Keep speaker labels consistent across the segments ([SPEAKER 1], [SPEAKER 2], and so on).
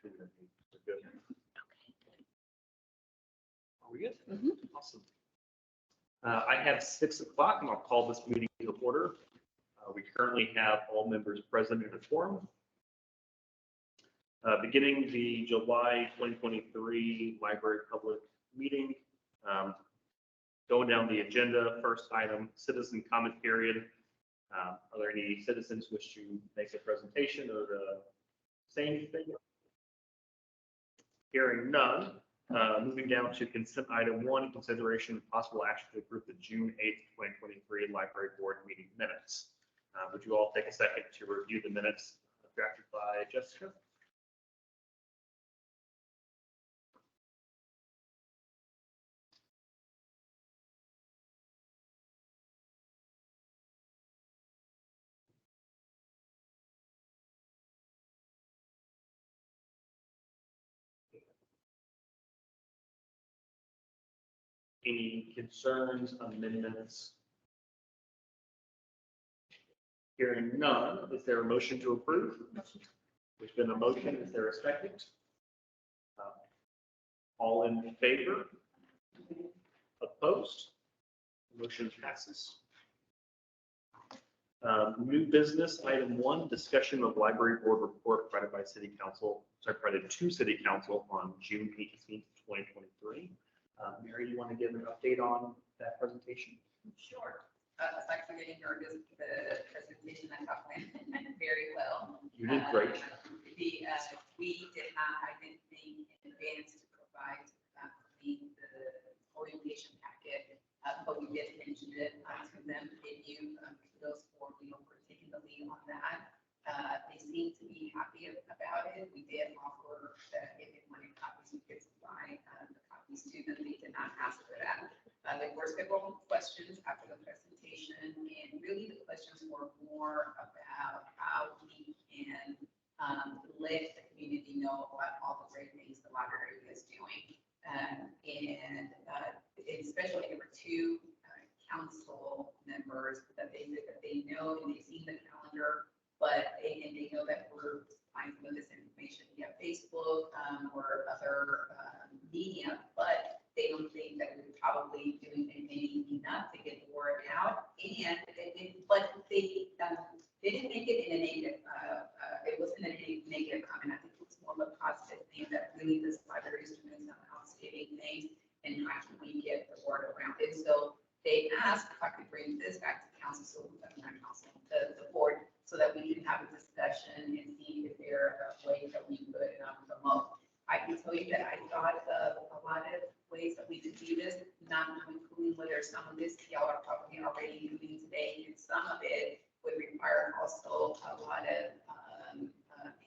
[SPEAKER 1] Good. Are we good? Awesome. I have 6 o'clock and I'll call this meeting to order. We currently have all members present in a quorum. Beginning the July 2023 library public meeting. Going down the agenda, first item, citizen comment period. Are there any citizens wish to make a presentation or say anything? Hearing none. Moving down to consent item 1, consideration of possible action to approve the June 8th, 2023 library board meeting minutes. Would you all take a second to review the minutes drafted by Jessica? Any concerns, amendments? Hearing none, is there a motion to approve? There's been a motion. Is there a second? All in favor? Opposed? Motion passes. New business, item 1, discussion of library board report provided by City Council, provided to City Council on June 18th, 2023. Mary, you want to give an update on that presentation?
[SPEAKER 2] Sure. It's actually getting your the presentation I thought went very well.
[SPEAKER 1] You did great.
[SPEAKER 2] We did not, I didn't think in advance to provide the orientation packet, but we did mention it to them. Thank you those for taking the lead on that. They seem to be happy about it. We did offer that if they wanted copies, we could supply the copies to them. They did not ask for that. There were several questions after the presentation, and really the questions were more about how we can let the community know about all the great things the library is doing. And especially there were 2 council members that they know and they've seen the calendar, but they know that we're finding some of this information via Facebook or other media, but they don't think that we're probably doing anything enough to get the word out. And but they didn't make it in a negative. It wasn't a negative comment. I think it was more of a positive thing that really this library is doing some outstanding things, and how can we get the word around it? So they asked if I could bring this back to council, so the board, so that we can have a discussion and see if there are ways that we could promote. I can tell you that I thought of a lot of ways that we could do this, not including whether some of this y'all are probably already doing today, and some of it would require also a lot of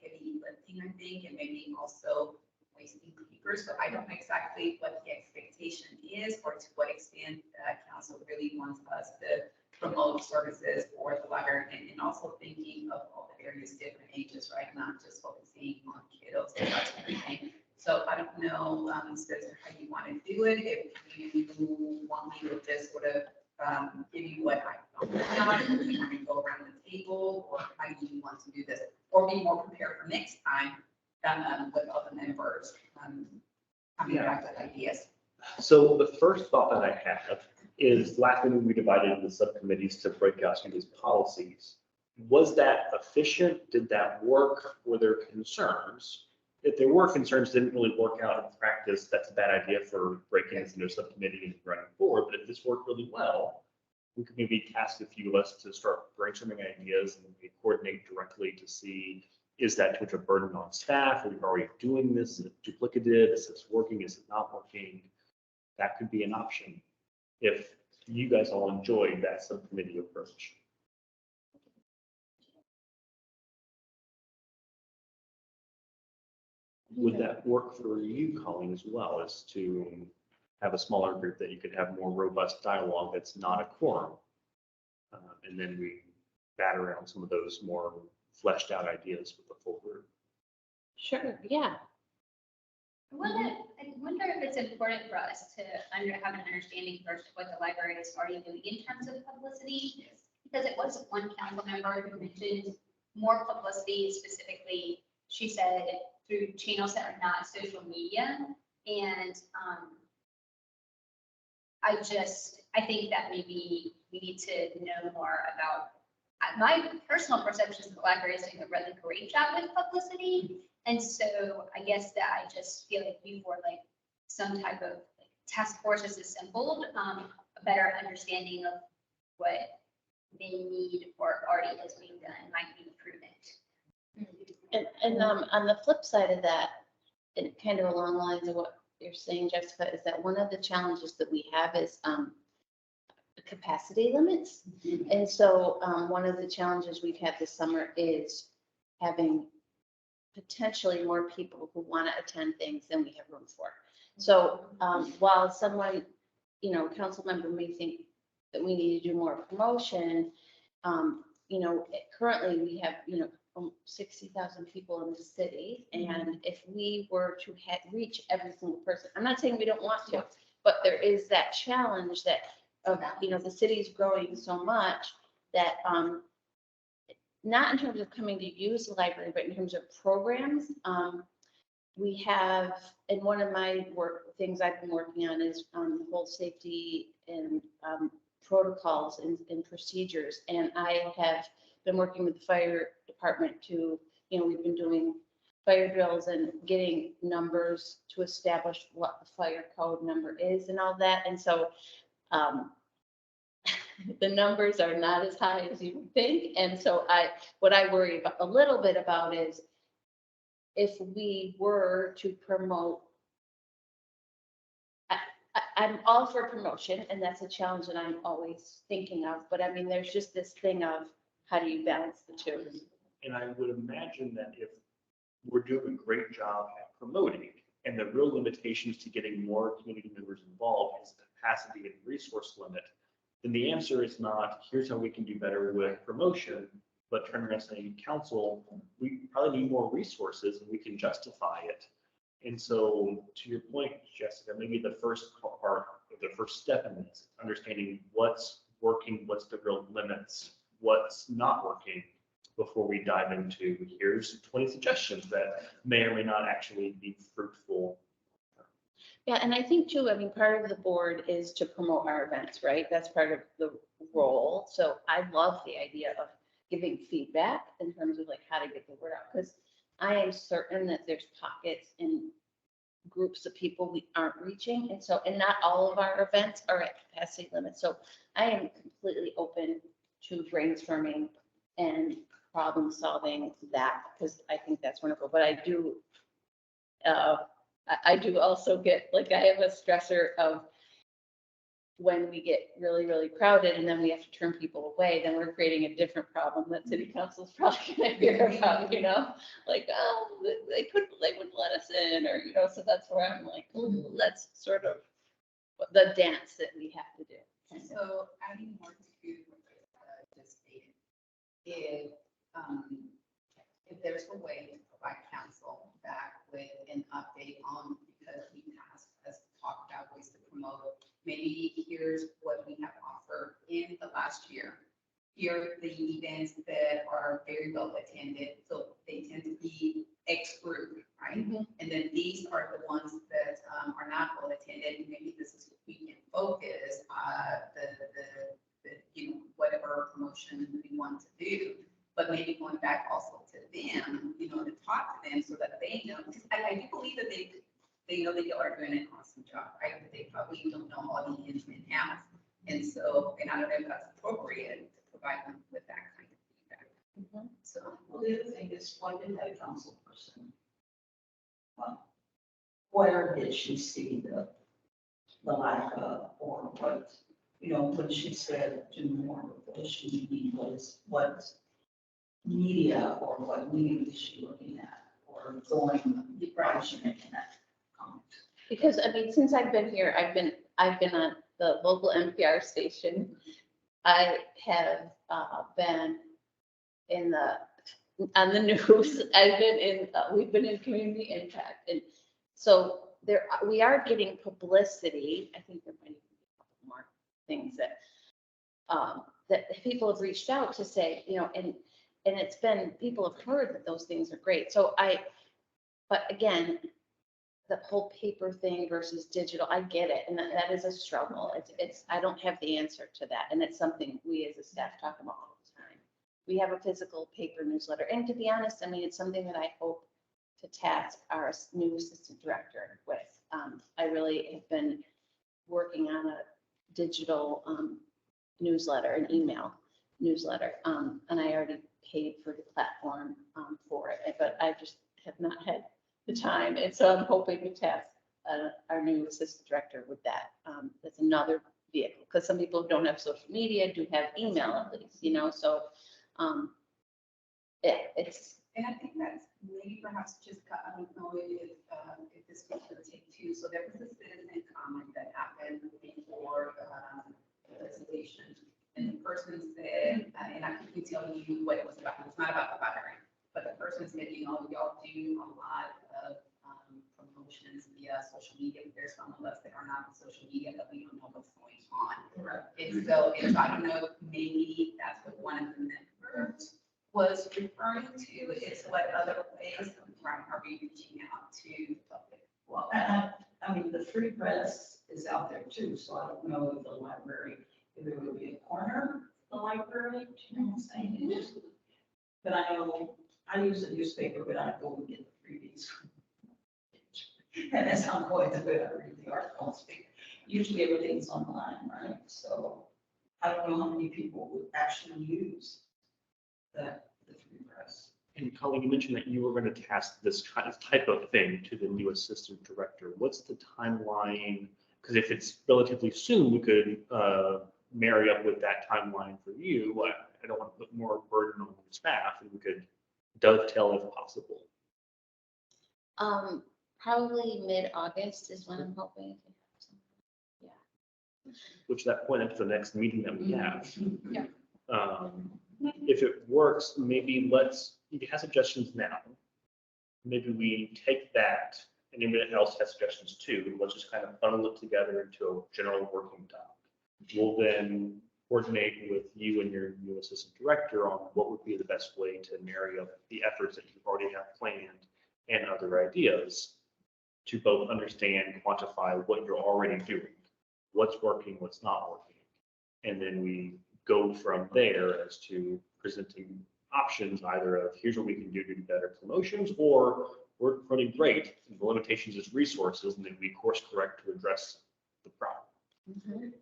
[SPEAKER 2] heavy lifting, I think, and maybe also wasting papers. So I don't know exactly what the expectation is, or to what extent council really wants us to promote services for the library, and also thinking of all the various different ages, right? Not just focusing on kiddos and that sort of thing. So I don't know, Spencer, how you want to do it. If you want me to just sort of give you what I found, if you want to go around the table, or how do you want to do this, or be more prepared for next time with other members coming back with ideas.
[SPEAKER 1] So the first thought that I have is last when we divided into subcommittees to break out some of these policies. Was that efficient? Did that work? Were there concerns? If there were concerns, didn't really work out in practice, that's a bad idea for breaking this into a subcommittee and running forward. But if this worked really well, we could maybe task a few of us to start brainstorming ideas and maybe coordinate directly to see, is that too much of a burden on staff? Are we already doing this? Is it duplicative? Is this working? Is it not working? That could be an option if you guys all enjoyed that subcommittee approach. Would that work for you, Colleen, as well, as to have a smaller group that you could have more robust dialogue that's not a quorum? And then we bat around some of those more fleshed out ideas with the full group.
[SPEAKER 3] Sure, yeah.
[SPEAKER 4] I wonder if it's important for us to have an understanding first of what the library is already doing in terms of publicity, because it was one council member who mentioned more publicity. Specifically, she said through channels that are not social media. And I think that maybe we need to know more about, my personal perception is the library is doing a really great job with publicity. And so I guess that I just feel like before like some type of like task force is assembled, a better understanding of what they need or already is being done might be prudent.
[SPEAKER 3] And on the flip side of that, and kind of along the lines of what you're saying, Jessica, is that one of the challenges that we have is capacity limits. And so one of the challenges we've had this summer is having potentially more people who want to attend things than we have room for. So while someone, council member may think that we need to do more promotion, currently we have, 60,000 people in the city. And if we were to reach every single person, I'm not saying we don't want to, but there is that challenge that, the city's growing so much that, not in terms of coming to use the library, but in terms of programs, we have, and one of my things I've been working on is the whole safety and protocols and procedures. And I have been working with the fire department to, we've been doing fire drills and getting numbers to establish what the fire code number is and all that. And so the numbers are not as high as you would think. And so what I worry about a little bit about is if we were to promote, I'm all for promotion, and that's a challenge that I'm always thinking of. But I mean, there's just this thing of how do you balance the two?
[SPEAKER 1] And I would imagine that if we're doing a great job at promoting, and the real limitations to getting more community members involved is capacity and resource limit, then the answer is not, here's how we can do better with promotion, but turn around saying, council, we probably need more resources and we can justify it. And so to your point, Jessica, maybe the first part, or the first step in this, understanding what's working, what's the real limits, what's not working, before we dive into here's 20 suggestions that may or may not actually be fruitful.
[SPEAKER 3] Yeah, and I think too, I mean, part of the board is to promote our events, right? That's part of the role. So I love the idea of giving feedback in terms of like how to get the word out, because I am certain that there's pockets and groups of people we aren't reaching. And so, and not all of our events are at capacity limits. So I am completely open to brainstorming and problem solving that, because I think that's wonderful. But I do also get, like, I have a stressor of when we get really, really crowded and then we have to turn people away, then we're creating a different problem that city council is probably going to hear about, like, oh, they wouldn't let us in, or, so that's where I'm like, ooh, that's sort of the dance that we have to do.
[SPEAKER 2] So adding more to what just stated, if there's a way to provide council back with an update on, because we has talked about ways to promote, maybe here's what we have offered in the last year. Here are the events that are very well attended, so they tend to be X group, right? Mm-hmm. And then these are the ones that are not well attended, and maybe this is what we can focus the whatever promotion we want to do. But maybe going back also to them, to talk to them so that they know, because I do believe that they know they are doing an awesome job, right? But they probably don't know all the ins and outs. And so, and I don't know if that's appropriate to provide them with that kind of feedback. Mm-hmm. So,
[SPEAKER 5] well, the other thing is, why did that council person? Where did she see the lack of, or what, when she said do more, what does she mean? What media or what news is she looking at or going right she making that comment?
[SPEAKER 3] Because I mean, since I've been here, I've been on the local NPR station. I have been on the news. I've been in we've been in community impact, and so we are getting publicity. I think there might be a couple more things that people have reached out to say, and it's been, people have heard that those things are great. So But again, the whole paper thing versus digital, I get it, and that is a struggle. I don't have the answer to that, and it's something we as a staff talk about all the time. We have a physical paper newsletter, and to be honest, I mean, it's something that I hope to task our new assistant director with. I really have been working on a digital newsletter, an email newsletter, and I already paid for the platform for it, but I just have not had the time, and so I'm hoping to task our new assistant director with that. That's another vehicle, because some people who don't have social media do have email at least, you know, so it's,
[SPEAKER 2] And I think that's maybe perhaps just, I don't know if this was going to take two. So there was a citizen comment that happened before the presentation. And the person said, and I can tell you what it was about. It's not about the firing, but the person said, you know, y'all do a lot of promotions via social media. There's some of us that are not on social media that we don't know what's going on. And so I don't know, maybe that's what one of the members was referring to, is what other ways are we reaching out to the public?
[SPEAKER 5] Well, I mean, the free press is out there too, so I don't know if the library, if there would be a corner of the library, you know what I'm saying? It just- But I know, I use a newspaper, but I go and get the freebies. And that's how I'm going to do it, I read the articles. Usually everything's online, right? So I don't know how many people would actually use the free press.
[SPEAKER 1] And Colleen, you mentioned that you were going to task this kind of type of thing to the new assistant director. What's the timeline? Because if it's relatively soon, we could marry up with that timeline for you. I don't want to put more burden on your staff, and we could dovetail if possible.
[SPEAKER 3] probably mid-August is when I'm hoping to have something.
[SPEAKER 1] Which that point up to the next meeting that we have.
[SPEAKER 2] Yeah.
[SPEAKER 1] If it works, maybe you can have suggestions now. Maybe we take that, and anybody else has suggestions too, and let's just kind of funnel it together into a general working doc. We'll then coordinate with you and your new assistant director on what would be the best way to marry up the efforts that you already have planned and other ideas to both understand, quantify what you're already doing, what's working, what's not working. And then we go from there as to presenting options, either of here's what we can do to do better promotions, or we're running great, and the limitations is resources, and then we course correct to address the problem.
[SPEAKER 3] Mhm.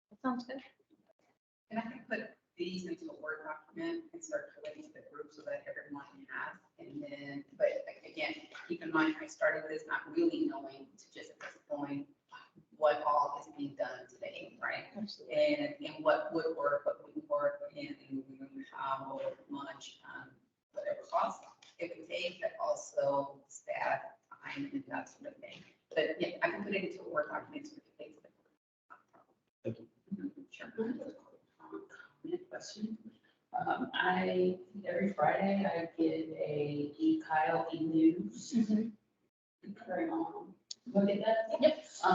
[SPEAKER 3] That sounds good.
[SPEAKER 2] And I can put these into a Word document and circulate to the group so that everyone has. And then, but again, keep in mind, I started this not really knowing to just at this point what all is being done today, right? And what would work, what wouldn't work, and how much, whatever cost it would take, but also staff, time, and that sort of thing. But yeah, I can put it into a Word document to replace it.
[SPEAKER 1] Thank you.
[SPEAKER 2] Sure.
[SPEAKER 5] Comment, question. Every Friday I get a Kyle e-news. Look at that.
[SPEAKER 3] Yep.
[SPEAKER 5] I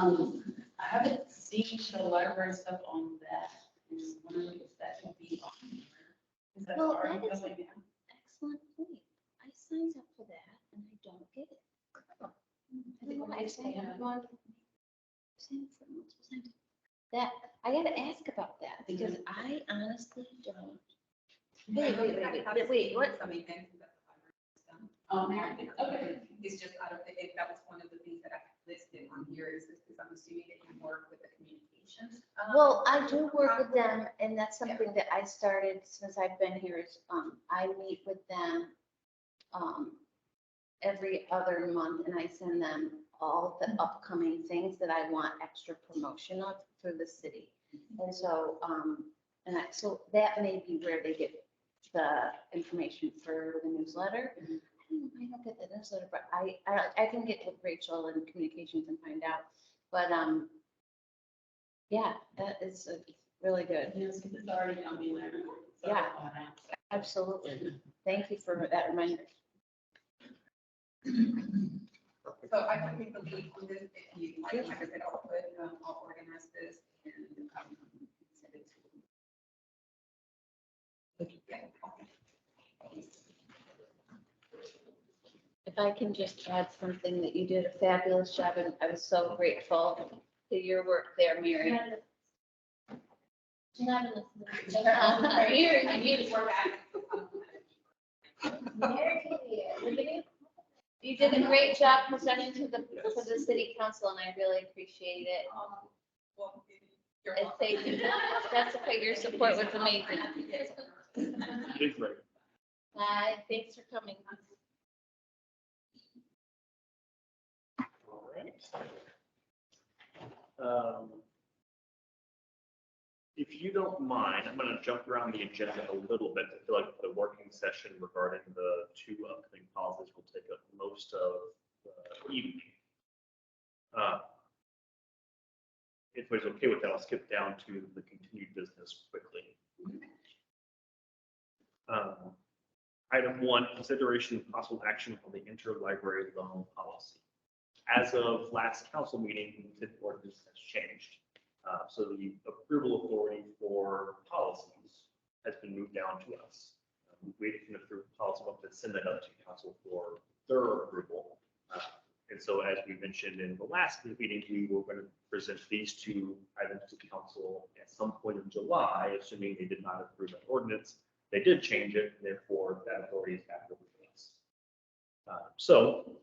[SPEAKER 5] haven't seen the library stuff on that. And wondering if that could be on there. Is that
[SPEAKER 3] Well,
[SPEAKER 5] already
[SPEAKER 3] that is
[SPEAKER 5] coming down?
[SPEAKER 3] Excellent point. I signed up for that and I don't get it. I think when I signed up, that, I gotta ask about that because I honestly don't. Wait, what?
[SPEAKER 2] I mean, things that the library has done.
[SPEAKER 5] Okay.
[SPEAKER 2] It's just, I don't think, if that was one of the things that I listed on here, is this, because I'm assuming that you work with the communications.
[SPEAKER 3] Well, I do work with them and that's something that I started since I've been here is, I meet with them every other month and I send them all the upcoming things that I want extra promotion of for the city. And so, so that may be where they get the information for the newsletter. I don't get the newsletter, but I can get with Rachel in communications and find out. But, yeah, that is really good.
[SPEAKER 5] Yes, because it's already coming there. So,
[SPEAKER 3] Yeah. Absolutely. Thank you for that reminder.
[SPEAKER 2] So I can make a lead on this, if you, like I said, I'll organize this and send it to you. Yeah.
[SPEAKER 3] If If I can just add something, that you did a fabulous job, and I was so grateful to your work there, Mary. You did a great job presenting to the city council, and I really appreciate it. And thank you. That's okay, your support was amazing.
[SPEAKER 1] Big break.
[SPEAKER 3] Thanks for coming.
[SPEAKER 1] All right. If you don't mind, I'm going to jump around the agenda a little bit. I feel like the working session regarding the two upcoming policies will take up most of the evening. If it's okay with that, I'll skip down to the continued business quickly. Item 1, consideration of possible action on the interlibrary loan policy. As of last council meeting, the ordinance has changed. So the approval authority for policies has been moved down to us. We can approve policy, we'll have to send that up to council for their approval. And so as we mentioned in the last meeting, we were going to present these two items to council at some point in July, assuming they did not approve that ordinance. They did change it, therefore that authority is back over to us. So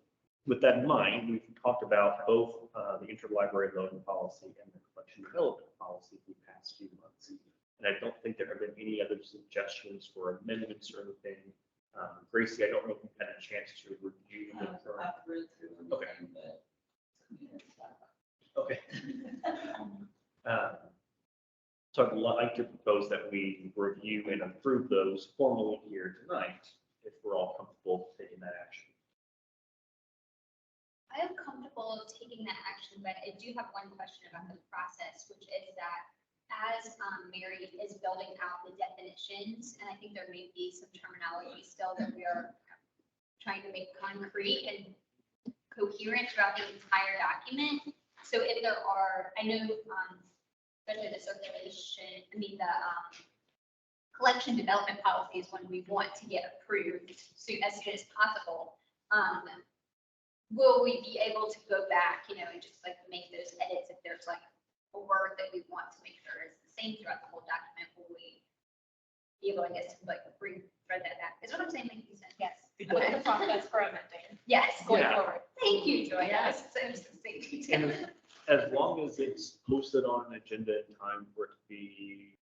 [SPEAKER 1] with that in mind, we've talked about both the interlibrary loan policy and the collection development policy the past few months. And I don't think there have been any other suggestions for amendments or anything. Gracie, I don't know if you've had a chance to review the current.
[SPEAKER 5] I've read through
[SPEAKER 1] Okay.
[SPEAKER 5] everything, but.
[SPEAKER 1] Okay. So I'd like to propose that we review and approve those formally here tonight, if we're all comfortable taking that action.
[SPEAKER 4] I am comfortable taking that action, but I do have one question about the process, which is that as Mary is building out the definitions, and I think there may be some terminology still that we are trying to make concrete and coherent throughout the entire document. So if there are, I know, especially the circulation, the collection development policy is one we want to get approved as soon as possible. Will we be able to go back, and just like make those edits if there's like a word that we want to make sure is the same throughout the whole document? Will we be able, I guess, to like thread that back? Is what I'm saying making sense? Yes.
[SPEAKER 6] What's the process for amending?
[SPEAKER 4] Yes.
[SPEAKER 6] Going
[SPEAKER 1] Yeah.
[SPEAKER 6] forward.
[SPEAKER 4] Thank you, Joy.
[SPEAKER 6] Yes.
[SPEAKER 4] That's so succinct.
[SPEAKER 1] And as long as it's posted on an agenda in time for it to be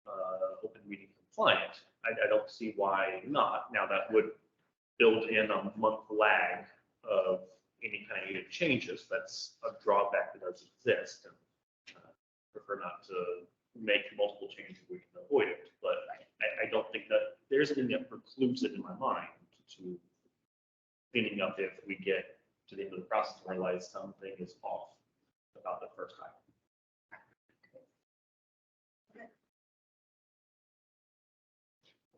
[SPEAKER 1] open meeting compliant, I don't see why not. Now that would build in a month lag of any kind of needed changes. That's a drawback that does exist, and prefer not to make multiple changes if we can avoid it. But I don't think that there's anything that precludes it in my mind to cleaning up if we get to the end of the process and realize something is off about the first time.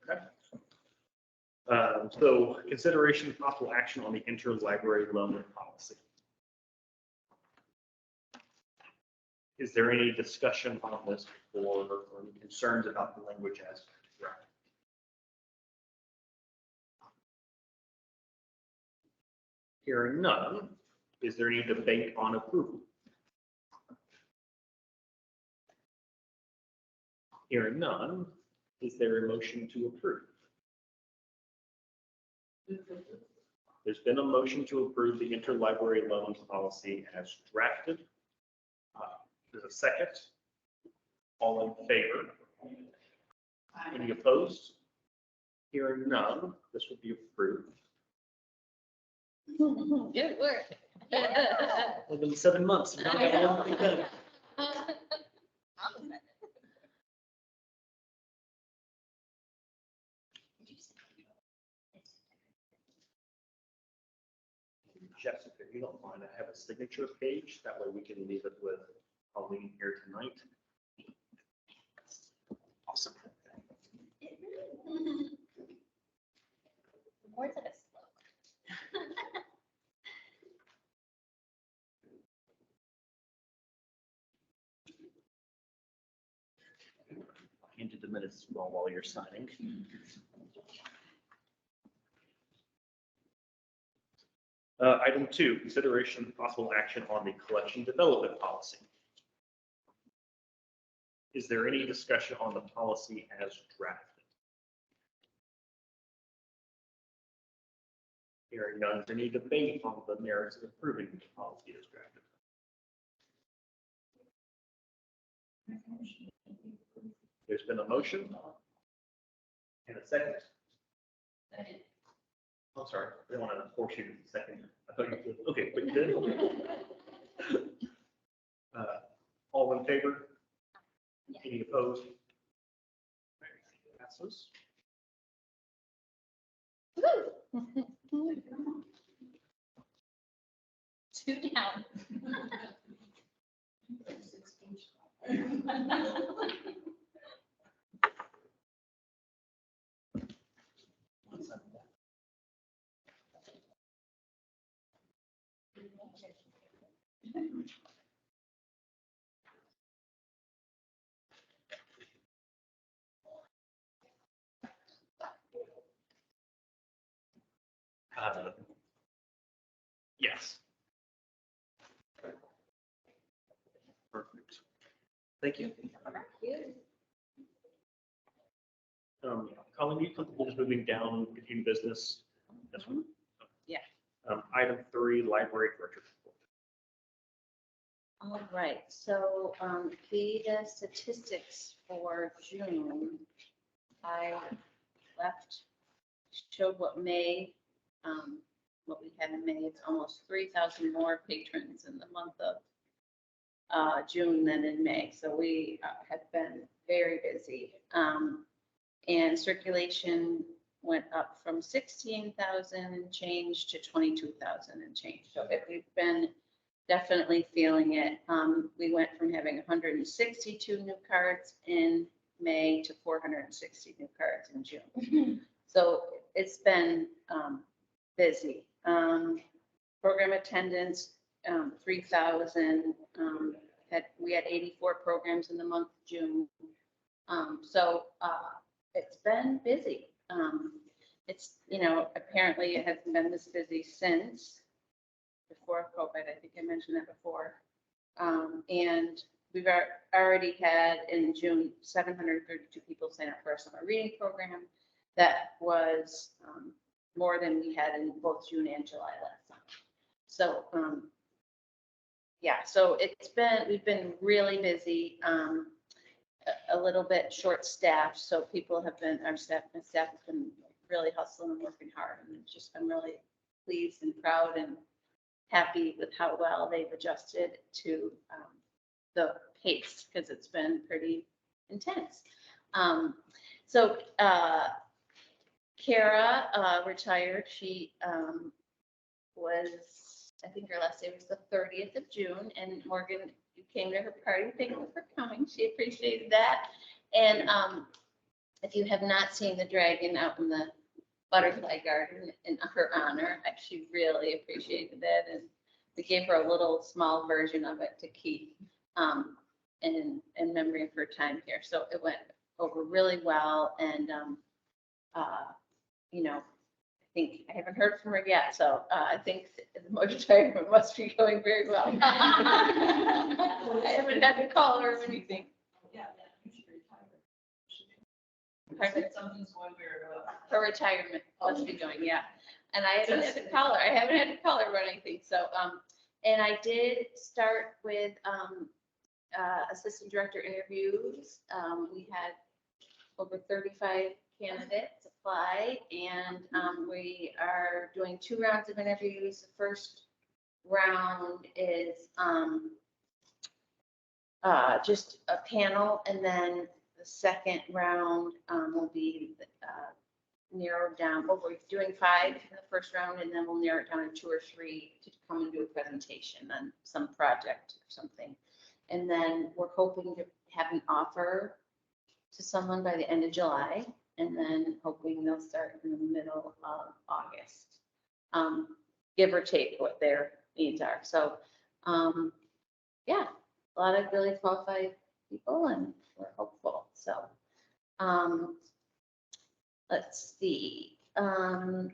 [SPEAKER 1] Okay. So consideration of possible action on the interlibrary loan policy. Is there any discussion on this or any concerns about the language as drafted? Hearing none, is there any debate on approval? Hearing none, is there a motion to approve? There's been a motion to approve the interlibrary loans policy as drafted. There's a second. All in favor? Any opposed? Hearing none, this will be approved.
[SPEAKER 3] Good work.
[SPEAKER 1] Within 7 months. Now we got one thing done. Jessica, if you don't mind, I have a signature page. That way we can leave it with Pauline here tonight. Awesome.
[SPEAKER 4] Words of a slow.
[SPEAKER 1] Into the minutes while you're signing. Item 2, consideration of possible action on the collection development policy. Is there any discussion on the policy as drafted? Hearing none, is there any debate on the merits of approving the policy as drafted? There's been a motion and a second. I'm sorry, I don't want to force you to second. I thought you did. Okay, but you did. All in favor? Any opposed? Passes.
[SPEAKER 4] Two down.
[SPEAKER 1] Yes. Perfect. Thank you. Colin, you comfortable just moving down, continuing business? This one?
[SPEAKER 3] Yeah.
[SPEAKER 1] Item 3, library director.
[SPEAKER 3] All right, so the statistics for June, I showed what we had in May. It's almost 3,000 more patrons in the month of June than in May. So we have been very busy. And circulation went up from 16,000 and change to 22,000 and change. So we've been definitely feeling it. We went from having 162 new cards in May to 460 new cards in June. So it's been busy. Program attendance, 3,000. We had 84 programs in the month of June. So it's been busy. It's, apparently it hasn't been this busy since before COVID. I think I mentioned that before. And we've already had in June, 732 people sign up for our summer reading program. That was more than we had in both June and July last summer. So, so we've been really busy, a little bit short staffed. So people have been, my staff has been really hustling and working hard. And I'm really pleased and proud and happy with how well they've adjusted to the pace, because it's been pretty intense. Kara retired. She I think her last day was the 30th of June, and Morgan, you came to her party. Thank you for coming. She appreciated that. And if you have not seen the dragon out in the butterfly garden in her honor, she really appreciated it. And we gave her a little small version of it to keep in memory of her time here. So it went over really well. And, I think I haven't heard from her yet. So I think the retirement must be going very well. I haven't had to call her or anything.
[SPEAKER 5] Yeah, you should retire.
[SPEAKER 3] Pardon?
[SPEAKER 5] Something's going very well.
[SPEAKER 3] Her retirement must be going, yeah. And I haven't had to call her. I haven't had to call her or anything. So, and I did start with assistant director interviews. We had over 35 candidates apply, and we are doing 2 rounds of interviews. The first round is just a panel, and then the second round will be narrowed down. Well, we're doing 5 in the first round, and then we'll narrow it down to 2 or 3 to come and do a presentation on some project or something. And then we're hoping to have an offer to someone by the end of July, and then hoping they'll start in the middle of August, give or take what their needs are. So, a lot of really qualified people, and we're hopeful. So, let's see. I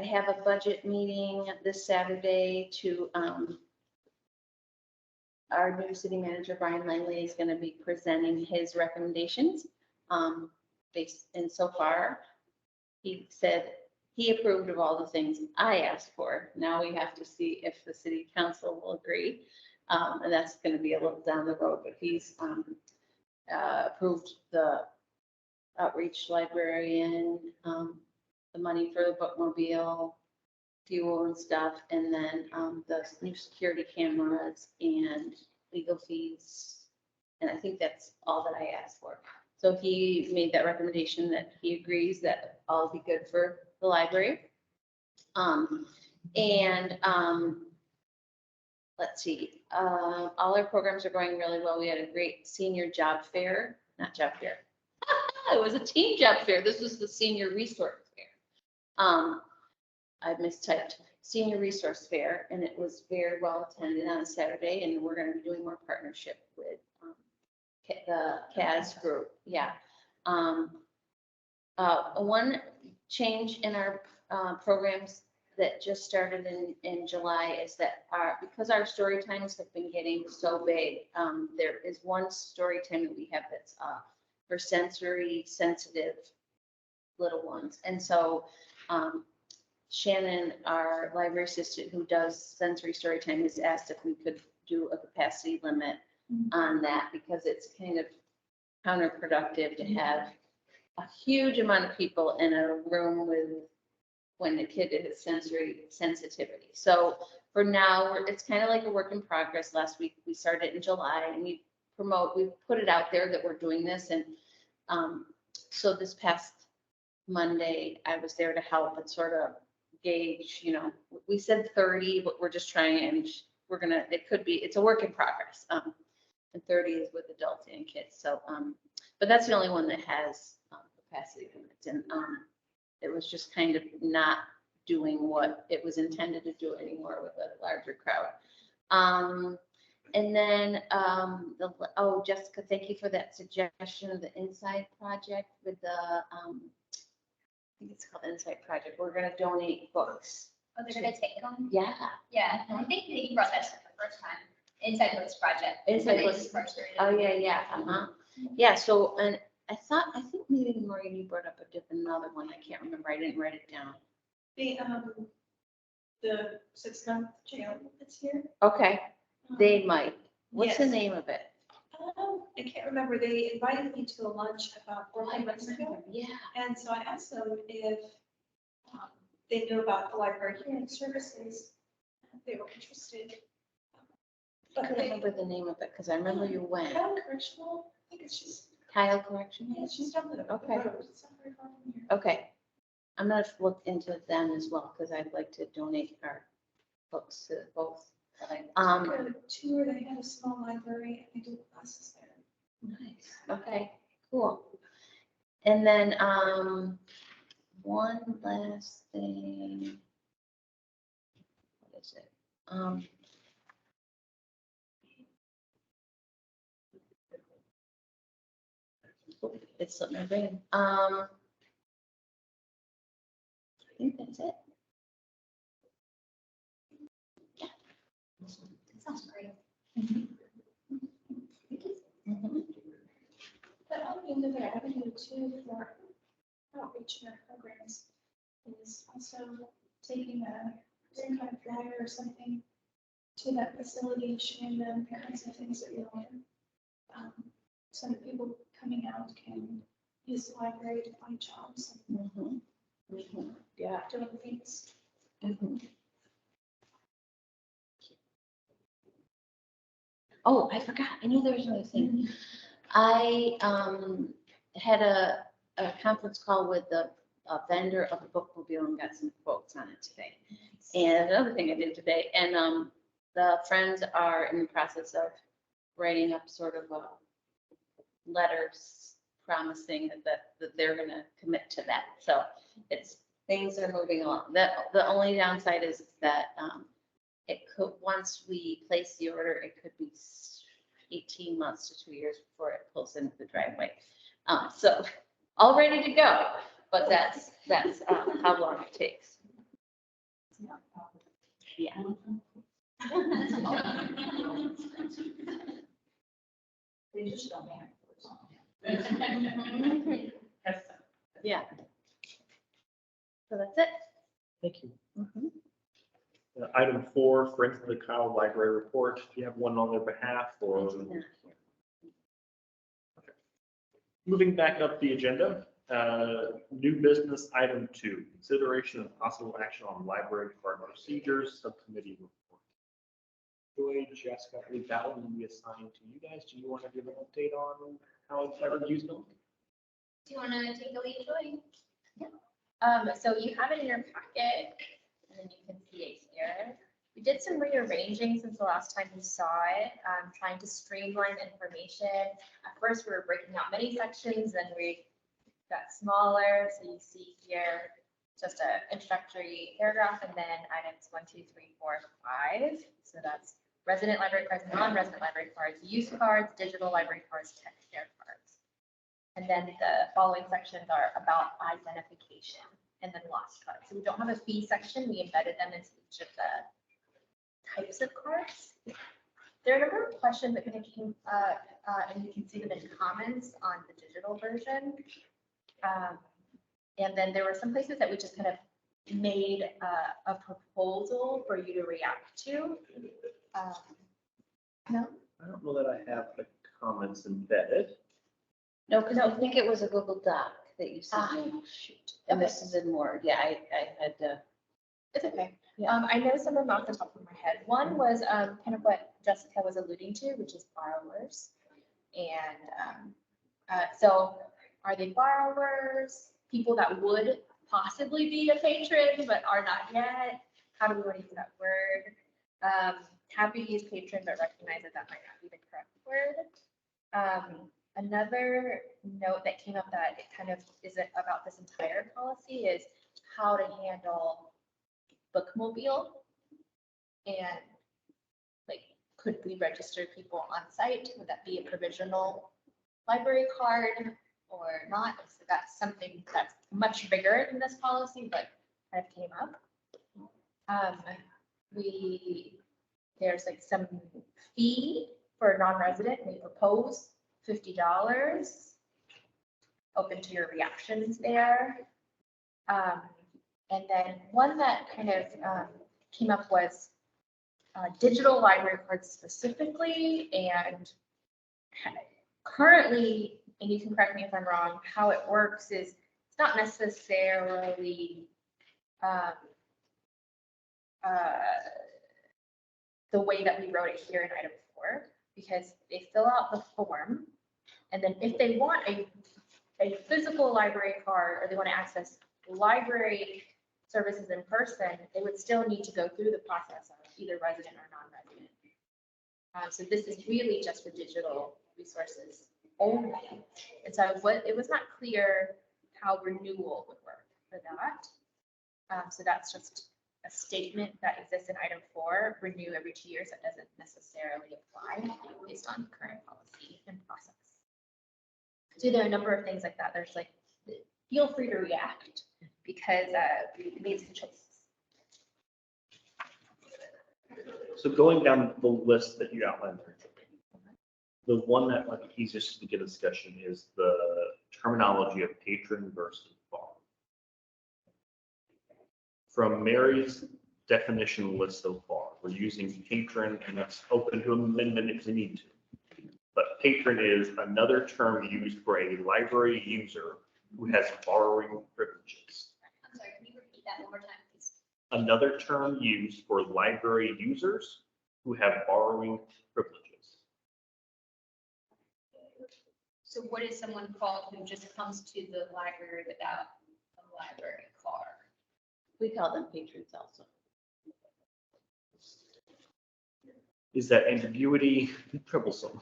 [SPEAKER 3] I have a budget meeting this Saturday to, our new city manager, Brian Langley, is gonna be presenting his recommendations. And so far, he said he approved of all the things I asked for. Now we have to see if the city council will agree. And that's gonna be a little down the road, but he's, approved the outreach librarian, the money for the bookmobile, fuel and stuff, and then, the new security cameras and legal fees. And I think that's all that I asked for. So he made that recommendation that he agrees that all be good for the library. Let's see, all our programs are going really well. We had a great senior job fair, not job fair. It was a teen job fair. This was the senior resource fair. I mistyped, senior resource fair, and it was very well attended on Saturday, and we're gonna be doing more partnership with the CAS group, yeah. One change in our programs that just started in July is that because our story times have been getting so big, there is one story time that we have that's for sensory sensitive little ones. And so Shannon, our library assistant who does sensory story time, has asked if we could do a capacity limit on that, because it's kind of counterproductive to have a huge amount of people in a room with, when the kid has sensory sensitivity. So for now, it's kind of like a work in progress. Last week, we started in July, and we put it out there that we're doing this. And so this past Monday, I was there to help and sort of gauge, we said 30, but we're just trying, and it's a work in progress. And 30 is with adults and kids. So, but that's the only one that has capacity limits. And it was just kind of not doing what it was intended to do anymore with a larger crowd. And then, Jessica, thank you for that suggestion of the Inside Project with the, I think it's called Inside Project. We're gonna donate books.
[SPEAKER 4] Oh, they're gonna take them?
[SPEAKER 3] Yeah.
[SPEAKER 4] Yeah, I think that you brought that up the first time. Inside Books Project.
[SPEAKER 3] Inside
[SPEAKER 4] They
[SPEAKER 3] Books.
[SPEAKER 4] just first started.
[SPEAKER 3] Oh, yeah. Yeah, so, and I think maybe Maureen, you brought up another one. I can't remember. I didn't write it down.
[SPEAKER 6] The 6-month jail that's here.
[SPEAKER 3] Okay, they might. What's the
[SPEAKER 6] Yes.
[SPEAKER 3] name of it?
[SPEAKER 6] I can't remember. They invited me to a lunch about 4 months ago.
[SPEAKER 3] Yeah.
[SPEAKER 6] And so I asked them if they knew about the library hearing services. If they were interested.
[SPEAKER 3] I couldn't remember the name of it because I remember you went.
[SPEAKER 6] Kyle Correctional, I think it's just,
[SPEAKER 3] Tile Collection?
[SPEAKER 6] yeah, she's down the
[SPEAKER 3] Okay.
[SPEAKER 6] road. It's not very far from here.
[SPEAKER 3] Okay. I'm gonna look into them as well because I'd like to donate our books to both.
[SPEAKER 6] I took a tour. They have a small library and they do classes there.
[SPEAKER 3] Nice. Okay, cool. And then, one last thing. What is it? It's slipped my brain. I think that's it.
[SPEAKER 4] That sounds great.
[SPEAKER 3] Mhm.
[SPEAKER 6] But on the other avenue too for outreach in our programs is also taking some kind of flyer or something to that facility, showing them the kinds of things that we learn. So that people coming out can use the library to find jobs
[SPEAKER 3] Mhm. Mhm. Yeah.
[SPEAKER 6] and doing things.
[SPEAKER 3] Mhm. Oh, I forgot. I knew there was another thing. I had a conference call with the vendor of the bookmobile and got some quotes on it today. And another thing I did today, and the friends are in the process of writing up sort of a letters promising that they're gonna commit to that. So things are moving along. The only downside is that it could, once we place the order, it could be 18 months to 2 years before it pulls into the driveway. So all ready to go, but that's how long it takes. Yeah.
[SPEAKER 5] They just don't have it or something.
[SPEAKER 3] Yeah. So that's it.
[SPEAKER 1] Thank you.
[SPEAKER 3] Mhm.
[SPEAKER 1] Item 4, Friends of the Kyle Library Report. Do you have one on their behalf or? Moving back up the agenda, new business item 2, consideration of possible action on library card procedures, subcommittee report. Joy, Jessica, that one will be assigned to you guys. Do you want to give an update on how libraries going?
[SPEAKER 4] Do you want to take the lead, Joy? So you have it in your packet, and then you can see it here. We did some rearranging since the last time you saw it, trying to streamline information. At first, we were breaking out many sections, then we got smaller. So you see here, just a introductory paragraph, and then items 1, 2, 3, 4, 5. So that's resident library cards, non-resident library cards, use cards, digital library cards, tech share cards. And then the following sections are about identification and then lost cards. So we don't have a fee section. We embedded them into each of the types of cards. There are a number of questions that kind of came, and you can see them in comments on the digital version. And then there were some places that we just kind of made a proposal for you to react to. No?
[SPEAKER 1] I don't know that I have the comments embedded.
[SPEAKER 3] No, because I think it was a Google Doc that you sent me.
[SPEAKER 4] Shoot.
[SPEAKER 3] And this is in Word. Yeah, I had to.
[SPEAKER 4] It's okay.
[SPEAKER 3] Yeah.
[SPEAKER 4] I know some of them off the top of my head. One was kind of what Jessica was alluding to, which is borrowers. And so are they borrowers, people that would possibly be a patron but are not yet? How do we want to use that word? Happy to use patron, but recognize that that might not be the correct word. Another note that came up that it kind of isn't about this entire policy is how to handle bookmobile. And like, could we register people on site? Would that be a provisional library card or not? So that's something that's much bigger than this policy, but kind of came up. There's like some fee for a non-resident. We propose $50. Open to your reactions there. And then one that kind of came up was digital library cards specifically, and currently, and you can correct me if I'm wrong, how it works is it's not necessarily the way that we wrote it here in item 4, because they fill out the form, and then if they want a physical library card or they want to access library services in person, they would still need to go through the process of either resident or non-resident. So this is really just for digital resources only. And so it was not clear how renewal would work for that. So that's just a statement that exists in item 4, renew every 2 years. That doesn't necessarily apply based on current policy and process. So there are a number of things like that. There's like, feel free to react because we made some choices.
[SPEAKER 1] So going down the list that you outlined, the one that might be easiest to get a discussion is the terminology of patron versus bar. From Mary's definition list so far, we're using patron, and that's open to amendment if we need to. But patron is another term used for a library user who has borrowing privileges.
[SPEAKER 4] I'm sorry, can you repeat that one more time, please?
[SPEAKER 1] Another term used for library users who have borrowing privileges.
[SPEAKER 4] So what is someone called who just comes to the library without a library card?
[SPEAKER 3] We call them patrons also.
[SPEAKER 1] Is that ambiguity troublesome?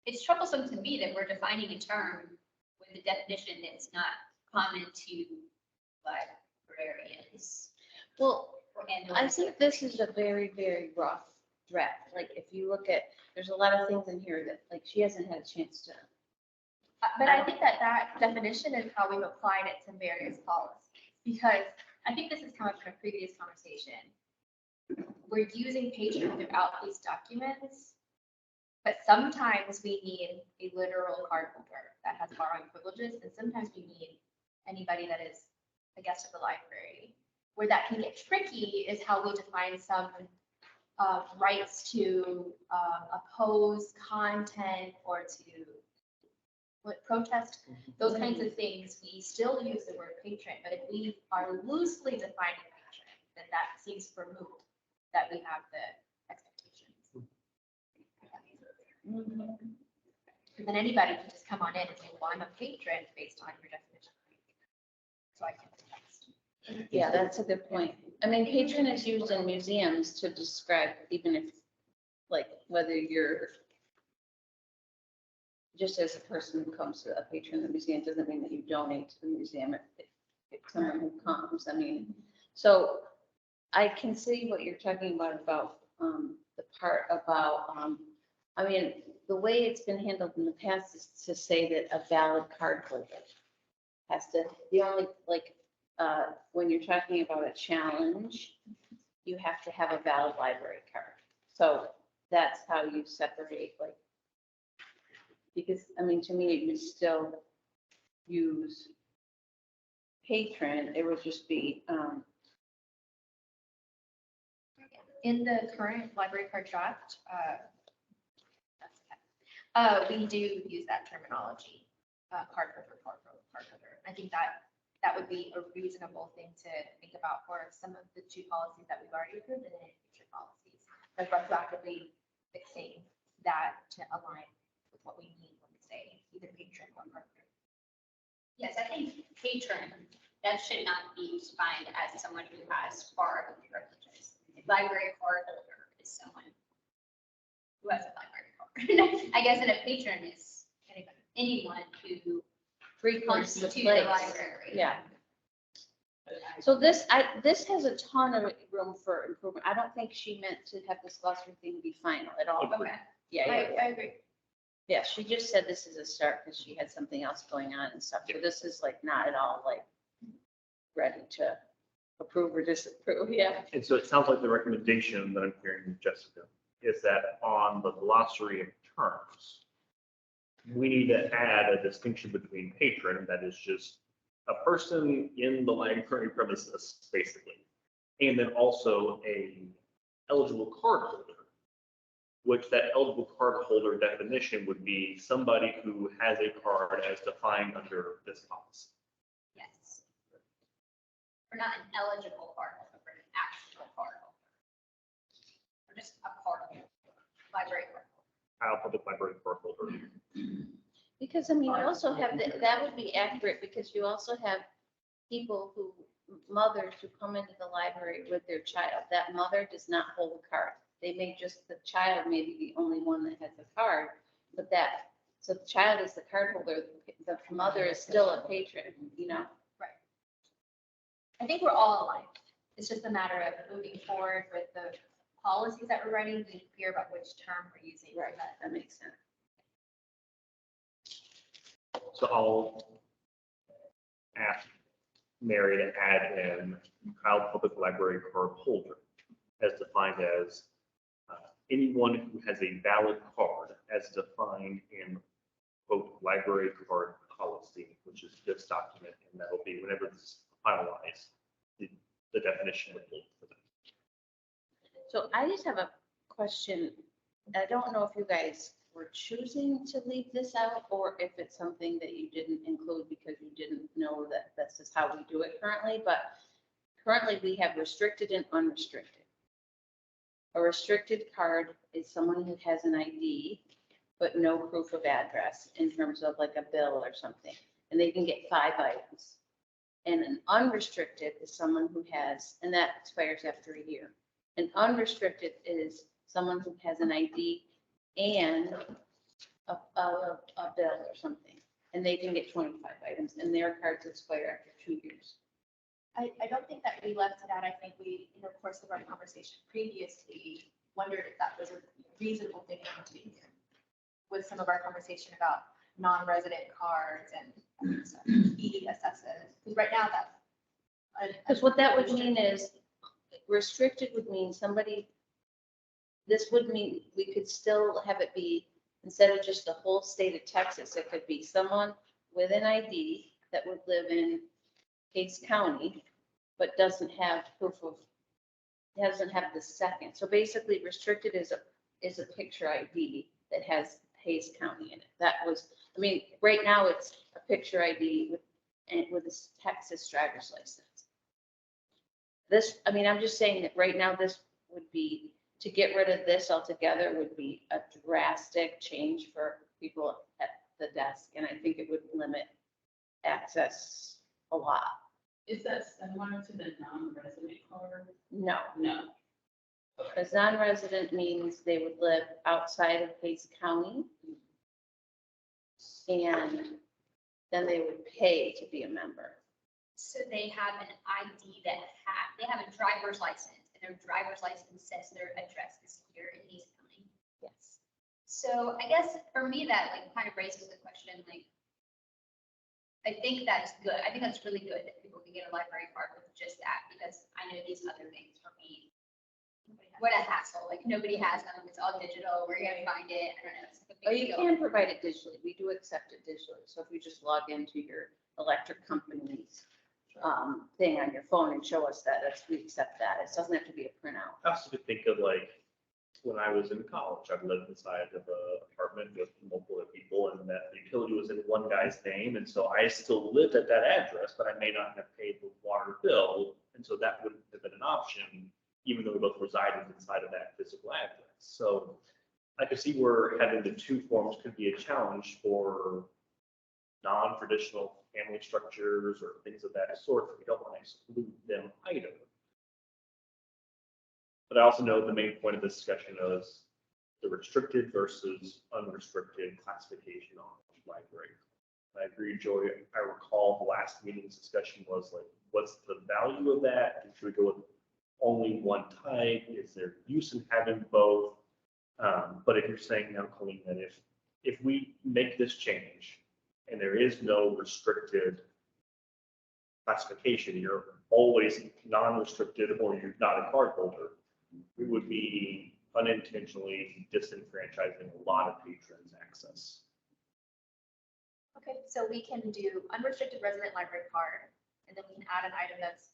[SPEAKER 4] It's troublesome to me that we're defining a term with a definition that's not common to librarians.
[SPEAKER 3] Well,
[SPEAKER 4] And
[SPEAKER 3] I think this is a very, very rough draft. Like, if you look at, there's a lot of things in here that, like, she hasn't had a chance to.
[SPEAKER 4] But I think that that definition is how we've applied it to various policies. Because I think this has come up in a previous conversation. We're using Patreon throughout these documents, but sometimes we need a literal card holder that has borrowing privileges, and sometimes we need anybody that is a guest of the library. Where that can get tricky is how we define some rights to oppose content or to protest, those kinds of things. We still use the word patron, but if we are loosely defining patron, then that seems to remove that we have the expectations. And then anybody can just come on in and say, well, I'm a patron based on your definition. So I can protest.
[SPEAKER 3] Yeah, that's a good point. I mean, patron is used in museums to describe, even if, like, whether you're just as a person who comes to a patron of the museum, doesn't mean that you donate to the museum. It's someone who comes, I mean, so I can see what you're talking about the part about, I mean, the way it's been handled in the past is to say that a valid card holder has to, the only, like, when you're talking about a challenge, you have to have a valid library card. So that's how you separate, like, because, I mean, to me, you would still use patron, it would just be,
[SPEAKER 4] In the current library card draft, we do use that terminology, card holder. I think that would be a reasonable thing to think about for some of the two policies that we've already approved and then future policies. Like retroactively fixing that to align with what we need when we say either patron or card holder.
[SPEAKER 7] Yes, I think patron, that should not be defined as someone who has borrowed privileges. A library card holder is someone who has a library card. I guess, and a patron is anyone who
[SPEAKER 3] frequents the
[SPEAKER 7] constitutes the
[SPEAKER 3] place.
[SPEAKER 7] library.
[SPEAKER 3] Yeah. So this has a ton of room for improvement. I don't think she meant to have this glossary thing be final at all.
[SPEAKER 7] Okay.
[SPEAKER 3] Yeah,
[SPEAKER 4] I agree.
[SPEAKER 3] yeah, she just said this is a start because she had something else going on and stuff. So this is like not at all like ready to approve or disapprove, yeah.
[SPEAKER 1] And so it sounds like the recommendation that I'm hearing from Jessica is that on the glossary of terms, we need to add a distinction between patron, that is just a person in the library premises, basically, and then also a eligible card holder, which that eligible card holder definition would be somebody who has a card as defined under this policy.
[SPEAKER 7] Yes. Or not an eligible card holder, but an actual card holder. Or just a card holder, library card holder.
[SPEAKER 1] Public library card holder.
[SPEAKER 3] Because I mean, you also have, that would be accurate because you also have people who, mothers who come into the library with their child. That mother does not hold a card. They may just, the child may be the only one that has a card, but that, so the child is the card holder, the mother is still a patron, you know?
[SPEAKER 4] I think we're all aligned. It's just a matter of moving forward with the policies that we're writing, being clear about which term we're using.
[SPEAKER 3] Right, that makes sense.
[SPEAKER 1] So I'll ask Mary to add in child public library card holder as defined as anyone who has a valid card as defined in quote library card policy, which is this document, and that'll be whenever this is finalized, the definition would hold for them.
[SPEAKER 3] So I just have a question. I don't know if you guys were choosing to leave this out or if it's something that you didn't include because you didn't know that this is how we do it currently, but currently we have restricted and unrestricted. A restricted card is someone who has an ID, but no proof of address in terms of like a bill or something, and they can get 5 items. And an unrestricted is someone who has, and that expires after a year. An unrestricted is someone who has an ID and a bill or something, and they can get 25 items, and their cards expire after 2 years.
[SPEAKER 4] I don't think that we left it out. I think we, in the course of our conversation previously, wondered if that was a reasonable thing to do with some of our conversation about non-resident cards and ESSs. Because right now
[SPEAKER 3] Because what that would mean is restricted would mean somebody, this would mean we could still have it be, instead of just the whole state of Texas, it could be someone with an ID that would live in Case County, but doesn't have proof of, doesn't have the second. So basically restricted is a picture ID that has Hayes County in it. That was, I mean, right now it's a picture ID with a Texas driver's license. This, I mean, I'm just saying that right now this would be, to get rid of this altogether would be a drastic change for people at the desk. And I think it would limit access a lot.
[SPEAKER 8] Is that similar to the non-resident card?
[SPEAKER 3] No,
[SPEAKER 8] No.
[SPEAKER 3] because non-resident means they would live outside of Hayes County. And then they would pay to be a member.
[SPEAKER 7] So they have an ID they have a driver's license, and their driver's license says their address is here in East County.
[SPEAKER 3] Yes.
[SPEAKER 7] So I guess for me, that like kind of raises the question, like, I think that's good. I think that's really good that people can get a library card with just that, because I know these other things for me. What a hassle, like nobody has them, it's all digital, where are you gonna find it? I don't know. It's like a
[SPEAKER 3] Oh,
[SPEAKER 7] big
[SPEAKER 3] you
[SPEAKER 7] deal.
[SPEAKER 3] can provide it digitally. We do accept it digitally. So if you just log into your electric company's thing on your phone and show us that, we accept that. It doesn't have to be a printout.
[SPEAKER 1] I also could think of like, when I was in college, I lived inside of an apartment with multiple other people, and that utility was in one guy's name, and so I still lived at that address, but I may not have paid the water bill, and so that wouldn't have been an option, even though we both resided inside of that physical address. So I could see where having the two forms could be a challenge for non-traditional family structures or things of that sort, that we don't want to exclude them either. But I also know the main point of this discussion is the restricted versus unrestricted classification on library. I agree, Joy. I recall the last meeting's discussion was like, what's the value of that? Should we go with only one type? Is there use in having both? But if you're saying now, Colleen, that if we make this change and there is no restricted classification, you're always non-restricted or you're not a card holder, we would be unintentionally disenfranchising a lot of patrons' access.
[SPEAKER 9] Okay, so we can do unrestricted resident library card, and then we can add an item that's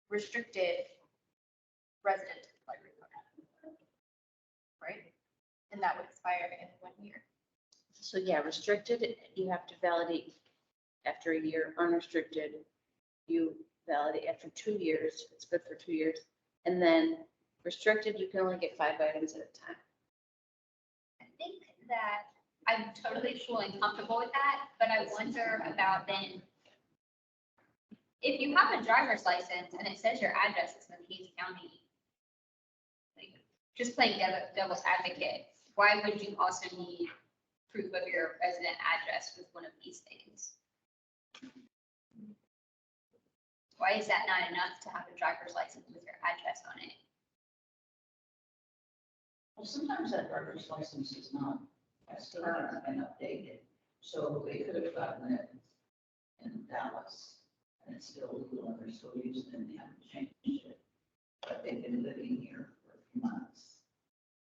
[SPEAKER 9] restricted resident library card. Right? And that would expire in 1 year.
[SPEAKER 3] So yeah, restricted, you have to validate after a year. Unrestricted, you validate after 2 years. It's good for 2 years. And then restricted, you can only get 5 items at a time.
[SPEAKER 7] I think that I'm totally fully comfortable with that, but I wonder about then, if you have a driver's license and it says your address is in Hayes County, like, just playing devil's advocate, why would you also need proof of your resident address with one of these things? Why is that not enough to have a driver's license with your address on it?
[SPEAKER 5] Well, sometimes that driver's license is not as current and updated, so they could have gotten it in Dallas, and it's still legal, and they're still using it, and they haven't changed it. But they've been living here for a few months,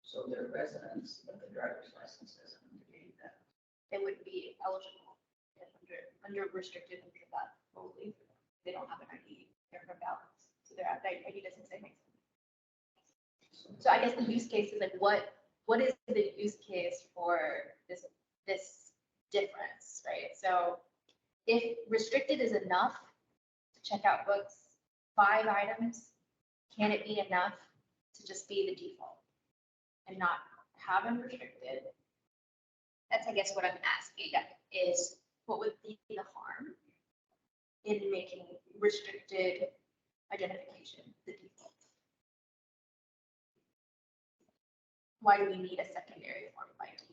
[SPEAKER 5] so they're residents, but the driver's license doesn't indicate that.
[SPEAKER 9] They would be eligible if under restricted under that fully. They don't have an ID, they're from Dallas, so their ID doesn't say anything. So I guess the use case is like, what is the use case for this difference, right? So if restricted is enough to check out books, 5 items, can it be enough to just be the default and not have them restricted?
[SPEAKER 7] That's, I guess, what I'm asking is,
[SPEAKER 9] What would be the harm in making restricted identification the default? Why do we need a secondary form of ID?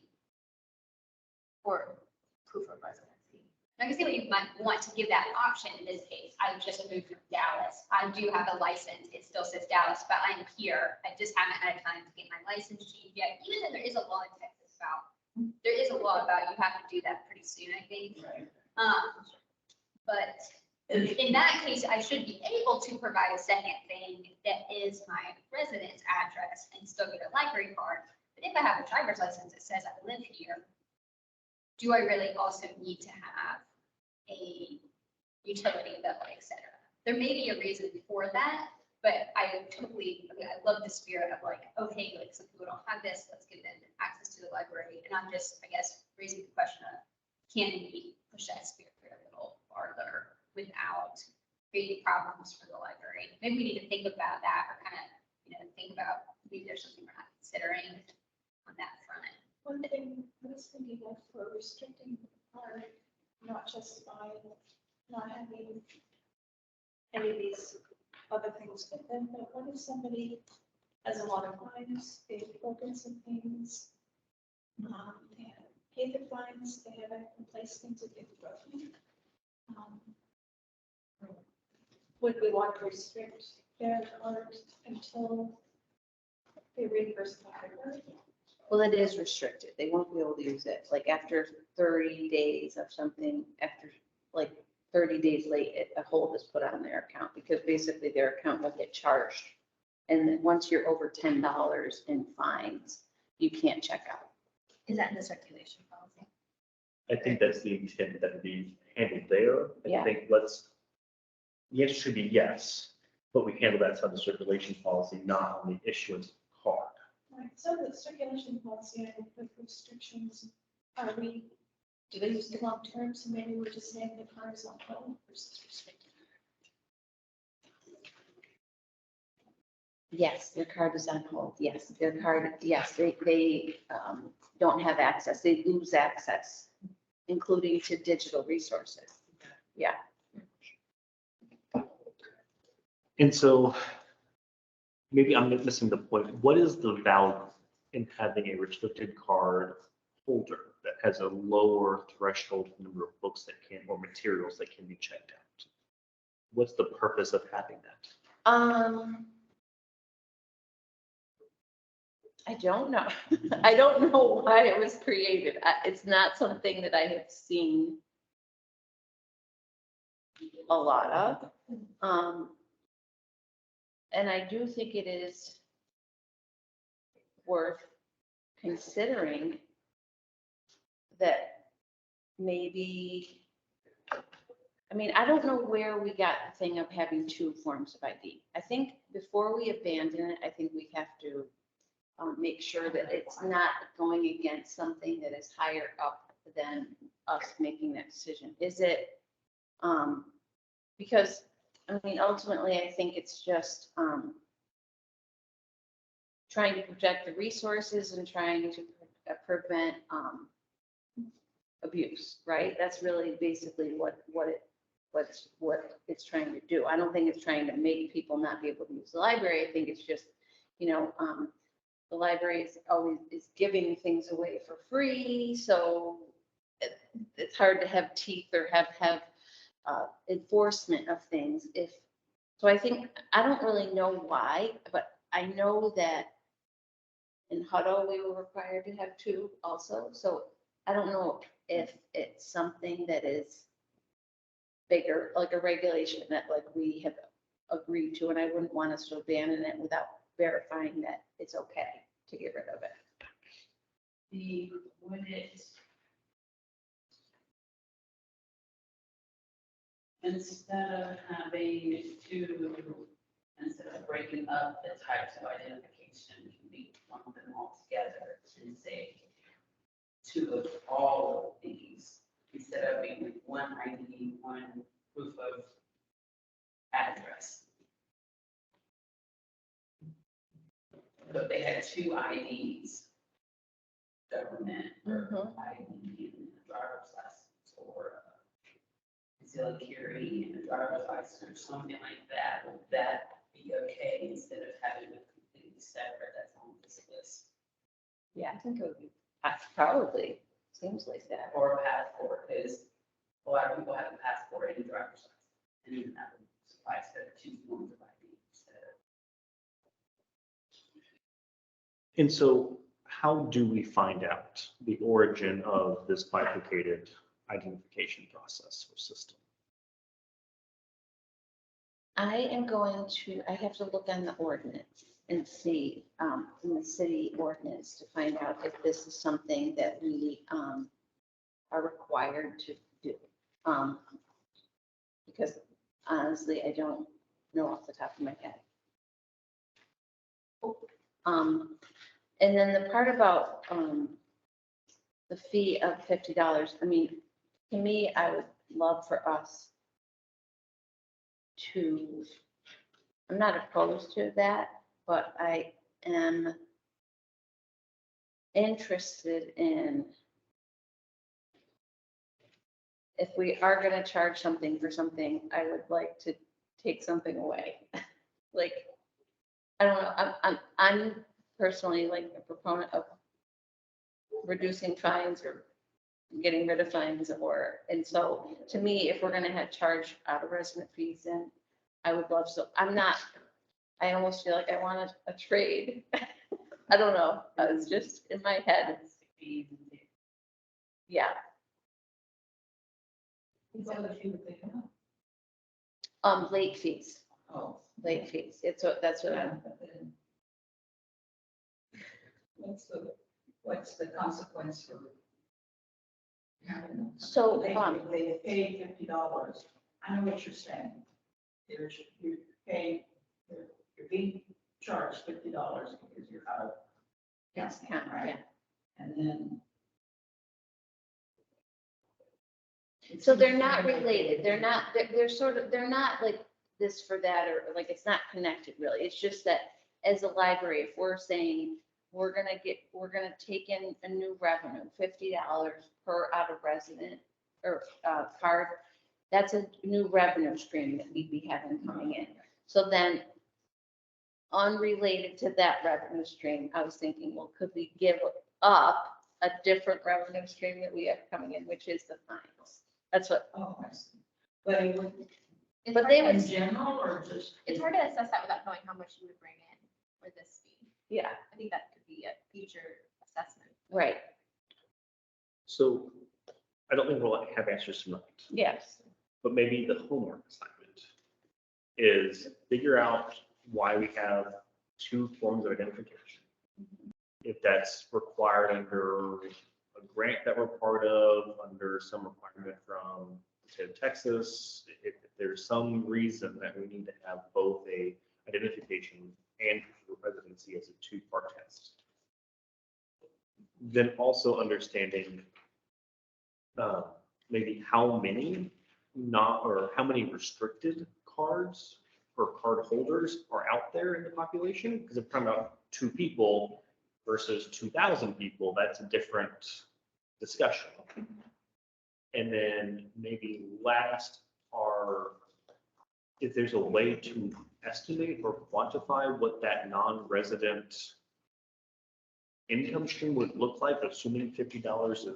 [SPEAKER 9] Or proof of residency?
[SPEAKER 7] I can see what you might want to give that option in this case. I just moved from Dallas. I do have a license. It still says Dallas, but I'm here. I just haven't had time to get my license changed yet, even though there is a law in Texas about, you have to do that pretty soon, I think.
[SPEAKER 5] Right.
[SPEAKER 7] But
[SPEAKER 4] In that case, I should be able to provide a second thing that is my residence address and still get a library card. But if I have a driver's license that says I live here, do I really also need to have a utility bill, et cetera? There may be a reason for that, but I love the spirit of like, oh, hey, like some people don't have this, let's give them access to the library. And I'm just, I guess, raising the question of, can we push that spirit a little farther without creating problems for the library? Maybe we need to think about that, or kind of, think about maybe there's something we're not considering on that front.
[SPEAKER 6] One thing I was thinking of for restricting are not just by not having any of these other things with them, but what if somebody has a lot of fines, they've broken some things, they have paid their fines, they haven't replaced things that they've broken. Would we want to restrict their card until they reimburse the hardware?
[SPEAKER 3] Well, it is restricted. They won't be able to use it. Like after 30 days of something, after like 30 days late, a hold is put on their account because basically their account will get charged. And then once you're over $10 in fines, you can't check out.
[SPEAKER 4] Is that in the circulation policy?
[SPEAKER 1] I think that's the intent that be handled there.
[SPEAKER 3] Yeah.
[SPEAKER 1] I think the answer should be yes, but we handle that on the circulation policy, not on the issuance of the card.
[SPEAKER 6] Right, so the circulation policy and the restrictions, are we, do they use the long term? So maybe we're just saying the car is on hold versus restricted.
[SPEAKER 3] Yes, their card is on hold. Yes, their card, yes, they don't have access. They lose access, including to digital resources. Yeah.
[SPEAKER 1] And so maybe I'm missing the point. What is the value in having a restricted card holder that has a lower threshold number of books that can, or materials that can be checked out? What's the purpose of having that?
[SPEAKER 3] I don't know. I don't know why it was created. It's not something that I have seen a lot of. And I do think it is worth considering that maybe, I mean, I don't know where we got the thing of having two forms of ID. I think before we abandon it, I think we have to make sure that it's not going against something that is higher up than us making that decision. Is it, because, I mean, ultimately, I think it's just trying to protect the resources and trying to prevent abuse, right? That's really basically what it's trying to do. I don't think it's trying to make people not be able to use the library. I think it's just, the library is always giving things away for free, so it's hard to have teeth or have enforcement of things. So I think, I don't really know why, but I know that in Hutto, we were required to have two also. So I don't know if it's something that is bigger, like a regulation that like we have agreed to, and I wouldn't want us to abandon it without verifying that it's okay to get rid of it.
[SPEAKER 8] Would it, instead of breaking up the types of identification, can we lump them all together and say to all of these, instead of being one ID, one proof of address? But they had two IDs, government or ID and a driver's license, or concealed carry and a driver's license, or something like that. Would that be okay instead of having it completely separate that's on this list?
[SPEAKER 3] Yeah, I think it would be, probably, seems like that.
[SPEAKER 8] Or a passport, because a lot of people have a passport and a driver's license, and even that would suffice for two forms of ID instead of.
[SPEAKER 1] And so how do we find out the origin of this bifurcated identification process or system?
[SPEAKER 3] I am going to, I have to look on the ordinance and see, in the city ordinance to find out if this is something that we, are required to do. Because honestly, I don't know off the top of my head. And then the part about, the fee of $50, I mean, to me, I would love for us to, I'm not opposed to that, but I am interested in if we are gonna charge something for something, I would like to take something away. Like, I don't know, I'm personally like a proponent of reducing fines or getting rid of fines and so to me, if we're gonna have charge out of resident fees, then I would love, so I almost feel like I want a trade. I don't know, it's just in my head, yeah.
[SPEAKER 5] What other fee would they have?
[SPEAKER 3] Late fees,
[SPEAKER 5] Oh.
[SPEAKER 3] late fees, that's what I'm,
[SPEAKER 5] What's the consequence for having them?
[SPEAKER 3] So,
[SPEAKER 5] They pay $50. I know what you're saying. You pay, you're being charged $50 because you're out of
[SPEAKER 3] yes,
[SPEAKER 5] count, right?
[SPEAKER 3] yeah.
[SPEAKER 5] And then.
[SPEAKER 3] So they're not related, they're sort of, they're not like this for that, or like, it's not connected really, it's just that as a library, if we're saying, we're gonna take in a new revenue, $50 per out of resident or card, that's a new revenue stream that we'd be having coming in. So then, unrelated to that revenue stream, I was thinking, well, could we give up a different revenue stream that we have coming in, which is the fines? That's what,
[SPEAKER 5] Oh, I see. But it would,
[SPEAKER 9] It's
[SPEAKER 3] but
[SPEAKER 9] hard
[SPEAKER 3] they
[SPEAKER 9] to-
[SPEAKER 3] would,
[SPEAKER 5] in general or just?
[SPEAKER 9] It's hard to assess that without knowing how much you would bring in with this fee.
[SPEAKER 3] yeah,
[SPEAKER 9] I think that could be a future assessment.
[SPEAKER 3] right,
[SPEAKER 1] So I don't think we'll have answers tonight,
[SPEAKER 3] yes.
[SPEAKER 1] but maybe the homework assignment is figure out why we have two forms of identification. If that's required under a grant that we're part of, under some requirement from the state of Texas, if there's some reason that we need to have both a identification and residency as a two-part test. Then also understanding maybe how many how many restricted cards or card holders are out there in the population. Because if we're talking about 2 people versus 2,000 people, that's a different discussion. And then maybe last if there's a way to estimate or quantify what that non-resident income stream would look like, assuming $50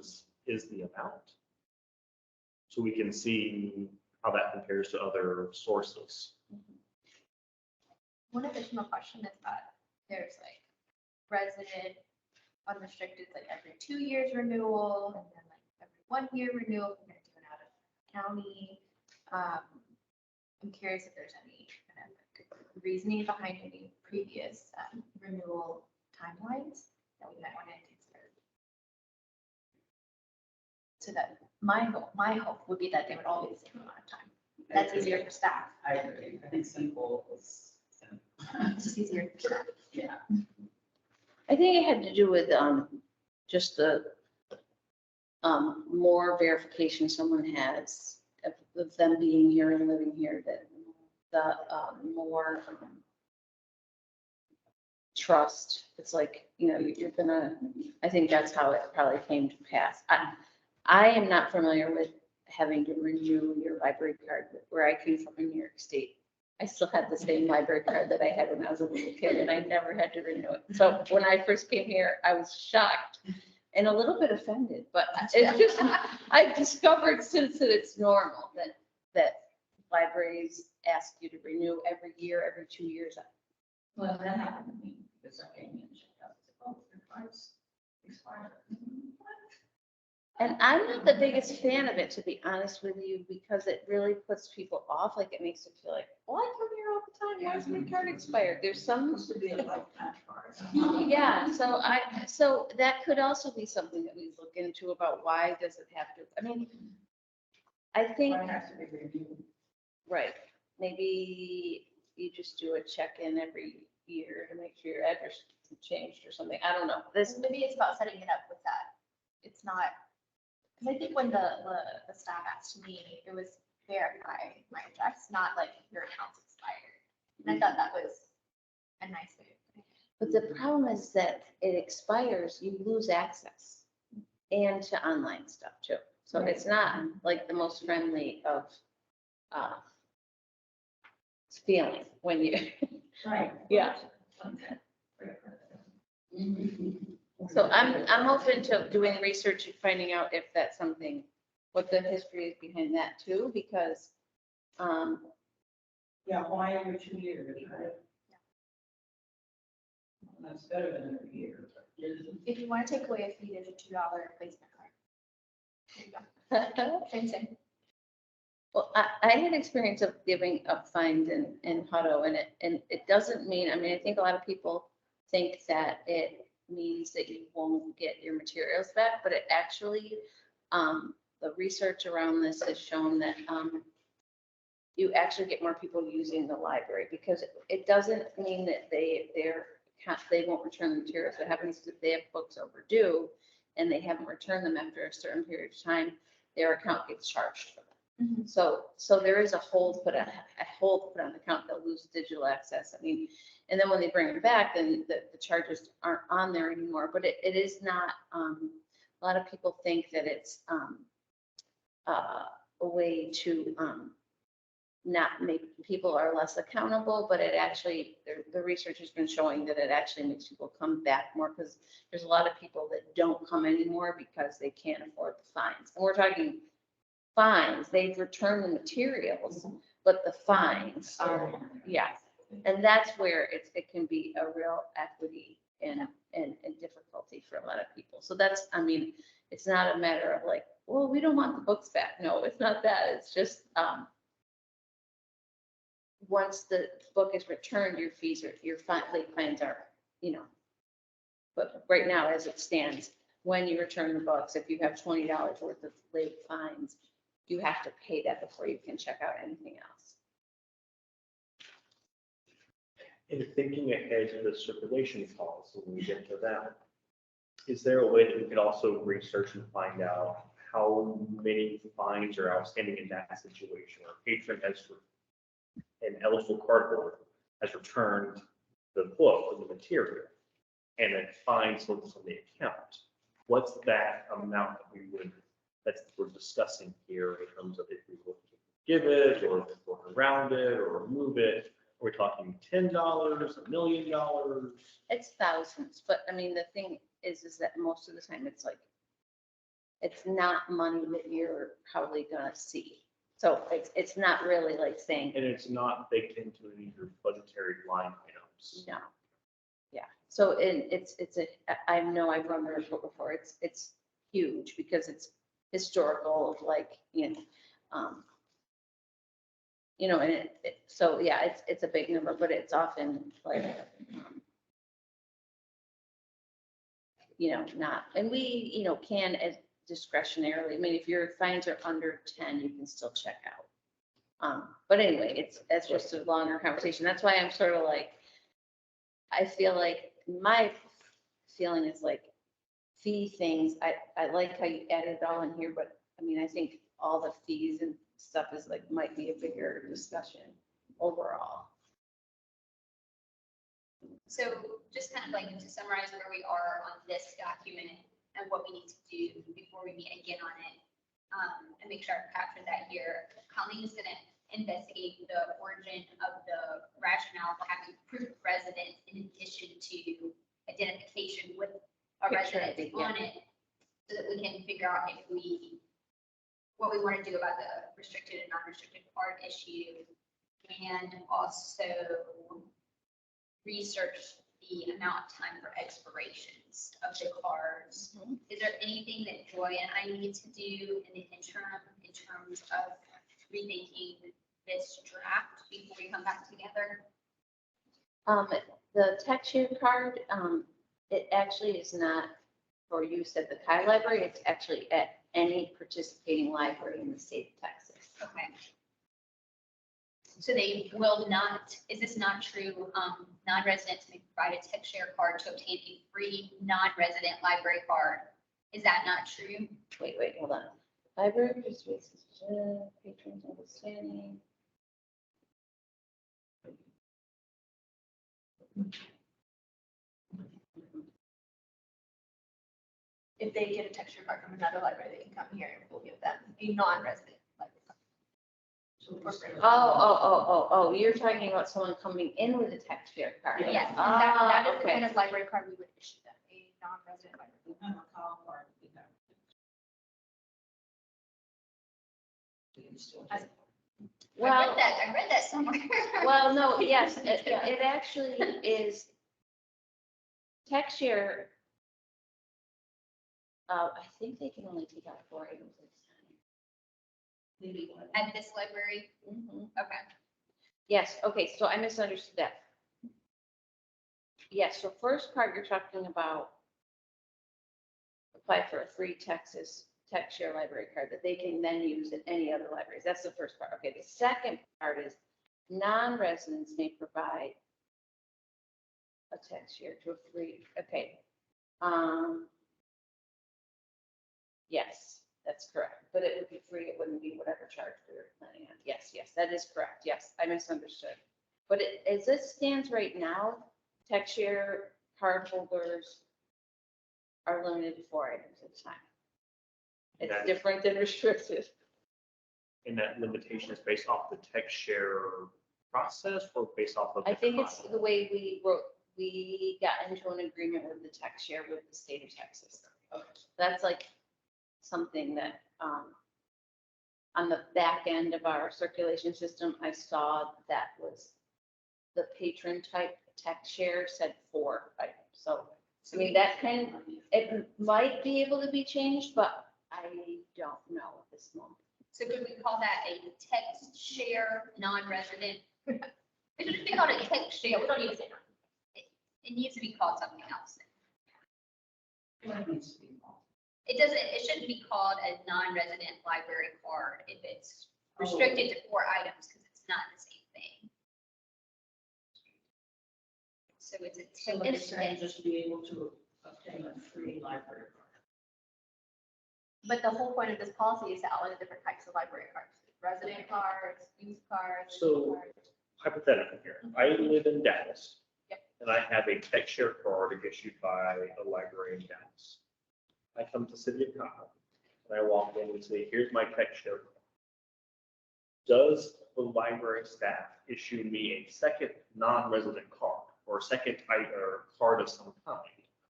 [SPEAKER 1] is the amount. So we can see how that compares to other sources.
[SPEAKER 9] One additional question is that there's like resident unrestricted, like every 2 years renewal, and then like every 1 year renewal, if you're doing out of county. I'm curious if there's any kind of like reasoning behind any previous renewal timelines that we might want to consider. So that my hope would be that they would all be the same amount of time. That's easier for staff.
[SPEAKER 8] I agree. I think simple is,
[SPEAKER 9] It's just easier for staff.
[SPEAKER 8] yeah.
[SPEAKER 3] I think it had to do with just the more verification someone has of them being here and living here, that the more trust. It's like, you're gonna, I think that's how it probably came to pass. I am not familiar with having to renew your library card. Where I came from in New York State, I still had the same library card that I had when I was a little kid, and I never had to renew it. So when I first came here, I was shocked and a little bit offended, but it's just, I've discovered since that it's normal that libraries ask you to renew every year, every 2 years.
[SPEAKER 5] Well, that happened to me because I came in and checked out, oh, your cards expired. What?
[SPEAKER 3] And I'm not the biggest fan of it, to be honest with you, because it really puts people off. Like, it makes it feel like, well, I come here all the time. Why is my card expired? There's some,
[SPEAKER 5] Supposed to be a lifetime card.
[SPEAKER 3] yeah, so that could also be something that we look into about why does it have to, I mean, I think,
[SPEAKER 5] Might have to be reviewed.
[SPEAKER 3] right, maybe you just do a check-in every year to make sure your address isn't changed or something. I don't know. This,
[SPEAKER 9] Maybe it's about setting it up with that. It's not, because I think when the staff asked me, it was verify my address, not like your account's expired. And I thought that was a nice way of putting it.
[SPEAKER 3] but the problem is that it expires, you lose access and to online stuff too. So it's not like the most friendly of, feeling when you,
[SPEAKER 5] Right.
[SPEAKER 3] yeah. So I'm open to doing research and finding out if that's something, what the history is behind that too, because,
[SPEAKER 5] Yeah, why every 2 years, right? That's better than every year.
[SPEAKER 9] If you want to take away a fee, there's a $2 replacement card. There you go. Same thing.
[SPEAKER 3] well, I had experience of giving up fines in Hutto, and it doesn't mean, I mean, I think a lot of people think that it means that you won't get your materials back, but it actually, the research around this has shown that, you actually get more people using the library, because it doesn't mean that they won't return the materials. What happens is if they have books overdue and they haven't returned them after a certain period of time, their account gets charged for them.
[SPEAKER 9] Mhm.
[SPEAKER 3] So there is a hold put on the account. They'll lose digital access. I mean, and then when they bring it back, then the charges aren't on there anymore. But it is not, a lot of people think that it's a way to not make, people are less accountable, but it actually, the research has been showing that it actually makes people come back more, because there's a lot of people that don't come anymore because they can't afford the fines. And we're talking fines, they've returned the materials, but the fines are, yeah. And that's where it can be a real equity and difficulty for a lot of people. So that's, I mean, it's not a matter of like, well, we don't want the books back. No, it's not that. It's just, once the book is returned, your fees are, late fines are, but right now, as it stands, when you return the books, if you have $20 worth of late fines, you have to pay that before you can check out anything else.
[SPEAKER 1] In thinking ahead to the circulation policy, when we get to that, is there a way that we could also research and find out how many fines are outstanding in that situation, or a patron has an eligible cardholder has returned the book or the material, and then fines looks on the account? What's that amount that we're discussing here in terms of if we will give it, or if we work around it, or remove it? We're talking $10, $1 million.
[SPEAKER 3] It's thousands, but I mean, the thing is that most of the time it's like, it's not money that you're probably gonna see. So it's not really like saying,
[SPEAKER 1] And it's not baked into any of your budgetary line items.
[SPEAKER 3] no. Yeah, so I know I've run the report before. It's huge because it's historical, like, and so yeah, it's a big number, but it's often like, not, and we, can as discretionarily, I mean, if your fines are under 10, you can still check out. But anyway, that's just a longer conversation. That's why I'm sort of like, I feel like my feeling is like fee things, I like how you added it all in here, but I mean, I think all the fees and stuff is like, might be a bigger discussion overall.
[SPEAKER 7] So just kind of like to summarize where we are on this document and what we need to do before we meet again on it, and make sure I capture that here. Colleen is going to investigate the origin of the rationale for having proof of residence in addition to identification with a
[SPEAKER 3] Picture
[SPEAKER 7] resident
[SPEAKER 3] ID,
[SPEAKER 7] on it, so that we can figure out what we want to do about the restricted and non-restricted card issue, and also research the amount of time for expirations of the cards. Is there anything that Joy and I need to do in the interim in terms of rethinking this draft before we come back together?
[SPEAKER 3] The tech share card, it actually is not for use at the Kai Library. It's actually at any participating library in the state of Texas.
[SPEAKER 7] Okay. So they will not, is this not true? Non-residents may provide a tech share card to obtain a free non-resident library card. Is that not true?
[SPEAKER 3] Wait, hold on. Library participates, patrons understanding.
[SPEAKER 9] If they get a texture card from another library, they can come here and we'll give them a non-resident library card.
[SPEAKER 3] Oh, you're talking about someone coming in with a tech share card.
[SPEAKER 9] Yes, and
[SPEAKER 3] Ah,
[SPEAKER 9] that is the
[SPEAKER 3] okay.
[SPEAKER 9] kind of library card we would issue them, a non-resident library.
[SPEAKER 5] We have a call card, we have. We can still take-
[SPEAKER 3] Well,
[SPEAKER 7] I read that somewhere.
[SPEAKER 3] well, no, yes, it actually is. Tech share. I think they can only take out 4 items at a time.
[SPEAKER 5] Maybe one.
[SPEAKER 7] At this library?
[SPEAKER 3] Mhm.
[SPEAKER 7] Okay.
[SPEAKER 3] Yes, okay, so I misunderstood that. Yes, so first part, you're talking about apply for a free Texas Tech Share library card that they can then use at any other libraries. That's the first part. Okay, the second part is non-residents may provide a Tech Share to a free, okay. Yes, that's correct, but it would be free. It wouldn't be whatever charge we were planning on. Yes, that is correct. Yes, I misunderstood. But as it stands right now, Tech Share card holders are limited to 4 items at a time. It's
[SPEAKER 1] That-
[SPEAKER 3] different than restricted.
[SPEAKER 1] And that limitation is based off the tech share process or based off of?
[SPEAKER 3] I
[SPEAKER 1] the
[SPEAKER 3] think it's
[SPEAKER 1] content?
[SPEAKER 3] the way we got into an agreement with the Tech Share with the state of Texas. That's like something that, on the back end of our circulation system, I saw that was the patron type Tech Share said 4 items. So, I mean, that kind of, it might be able to be changed, but I don't know at this moment.
[SPEAKER 7] So could we call that a text share non-resident? It should just be called a text share. We don't need to say. It needs to be called something else.
[SPEAKER 5] What needs to be involved?
[SPEAKER 7] It shouldn't be called a non-resident library card if it's restricted to 4 items because it's not the same thing. So it's a
[SPEAKER 5] So like you're
[SPEAKER 7] text.
[SPEAKER 5] saying, just be able to obtain a free library card.
[SPEAKER 9] But the whole point of this policy is to outline the different types of library cards, resident cards, youth cards.
[SPEAKER 1] So-
[SPEAKER 9] cards.
[SPEAKER 1] Hypothetical here, I live in Dallas.
[SPEAKER 9] Yep.
[SPEAKER 1] And I have a tech share card issued by a library in Dallas. I come to City of Tahoe and I walk in and say, here's my tech share card. Does the library staff issue me a second non-resident card or a second type or card of some kind?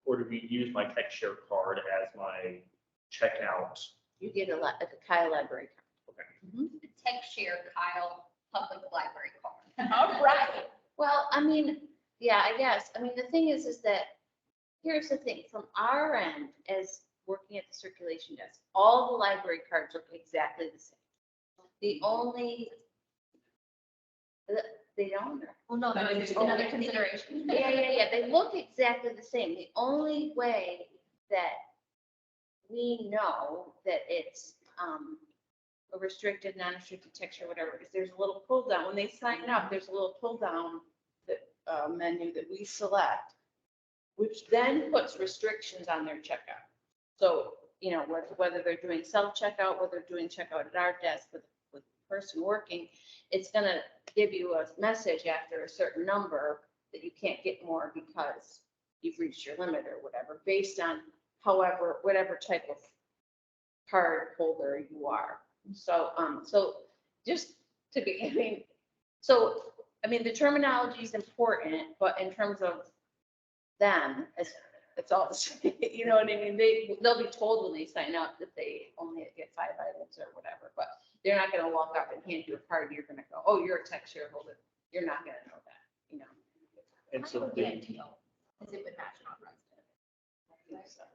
[SPEAKER 1] Or do we use my tech share card as my checkout?
[SPEAKER 3] You get a lot at the Kyle Library card.
[SPEAKER 7] The text share Kyle public library card.
[SPEAKER 9] All right.
[SPEAKER 3] Well, I mean, yeah, I guess. I mean, the thing is that, here's the thing, from our end, as working at the circulation desk, all the library cards look exactly the same. The only, they don't.
[SPEAKER 9] Well, no, that is another consideration.
[SPEAKER 3] Yeah, they look exactly the same. The only way that we know that it's, a restricted, non-restricted texture, whatever, is there's a little pull down. When they sign up, there's a little pull down that, menu that we select, which then puts restrictions on their checkout. So, you know, whether they're doing self-checkout, whether they're doing checkout at our desk with the person working, it's gonna give you a message after a certain number that you can't get more because you've reached your limit or whatever, based on whatever type of card holder you are. So, so just to be, I mean, the terminology is important, but in terms of them, it's all the same, you know what I mean? They'll be told when they sign up that they only get 5 items or whatever, but they're not gonna walk up and hand you a card and you're gonna go, oh, you're a tech shareholder. You're not gonna know that, you know?
[SPEAKER 1] And so
[SPEAKER 9] I would
[SPEAKER 1] the,
[SPEAKER 9] get a deal. As it would match non-resident.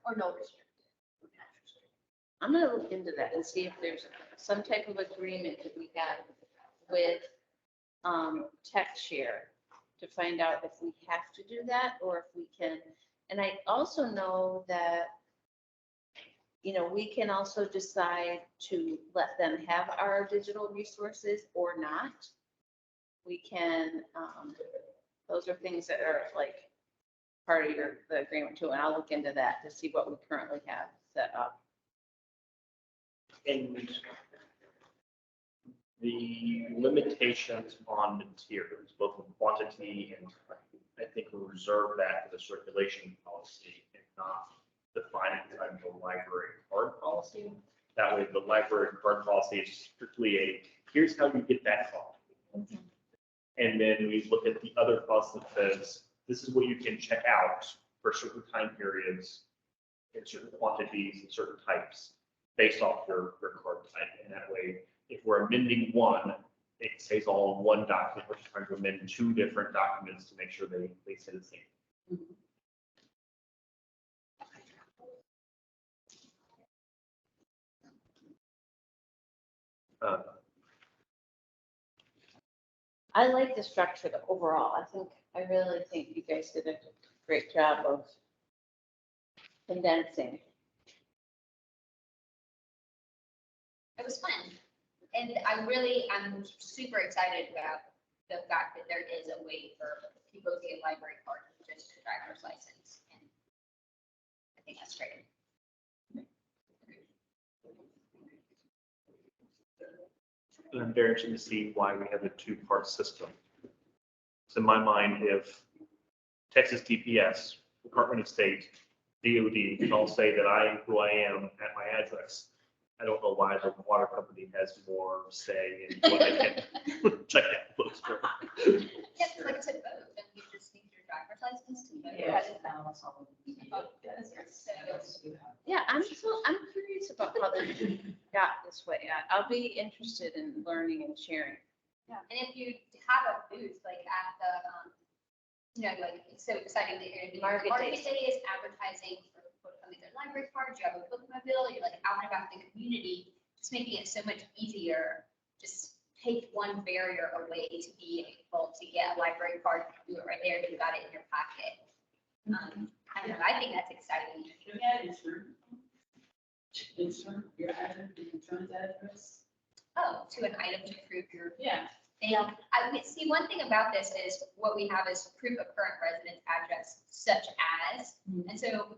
[SPEAKER 9] Or no restricted. Would match restricted.
[SPEAKER 3] I'm gonna look into that and see if there's some type of agreement that we have with tech share to find out if we have to do that or if we can. And I also know that, you know, we can also decide to let them have our digital resources or not. We can, those are things that are like part of the agreement too, and I'll look into that to see what we currently have set up.
[SPEAKER 1] And the limitations on materials, both in quantity and type, I think we reserve that for the circulation policy and not define it as the library card policy. That way, the library card policy is strictly here's how you get that card. And then we look at the other policy that says, this is what you can check out for certain time periods in certain quantities and certain types based off your card type. And that way, if we're amending one, it stays all in one document. We're just trying to amend two different documents to make sure they say the same.
[SPEAKER 3] I like the structure overall. I really think you guys did a great job of condensing.
[SPEAKER 7] It was fun. And I'm super excited about the fact that there is a way for people to get library cards with just a driver's license. And I think that's great.
[SPEAKER 1] And I'm very interested to see why we have a two-part system. So in my mind, if Texas DPS, Department of State, DOD can all say that I am who I am at my address, I don't know why the water company has more say in what I can check that books for.
[SPEAKER 7] Yes, like to vote, and you just need your driver's license to vote.
[SPEAKER 5] Yeah.
[SPEAKER 3] Yeah, I'm curious about how they got this way. I'll be interested in learning and sharing.
[SPEAKER 7] And if you have a booth like at the, like it's so exciting that you're gonna be
[SPEAKER 3] Market
[SPEAKER 7] Market
[SPEAKER 3] days.
[SPEAKER 7] Day is advertising for people to come get their library cards, you have a bookmobile, you're like out and about the community, just making it so much easier. Just take one barrier away to be able to get a library card, do it right there, you got it in your pocket. I don't know, I think that's exciting.
[SPEAKER 8] Yeah, insurance. Insurance, your address, insurance address.
[SPEAKER 7] Oh, to an item to prove your.
[SPEAKER 8] Yeah.
[SPEAKER 7] And I would see, one thing about this is what we have is proof of current residence address such as, and so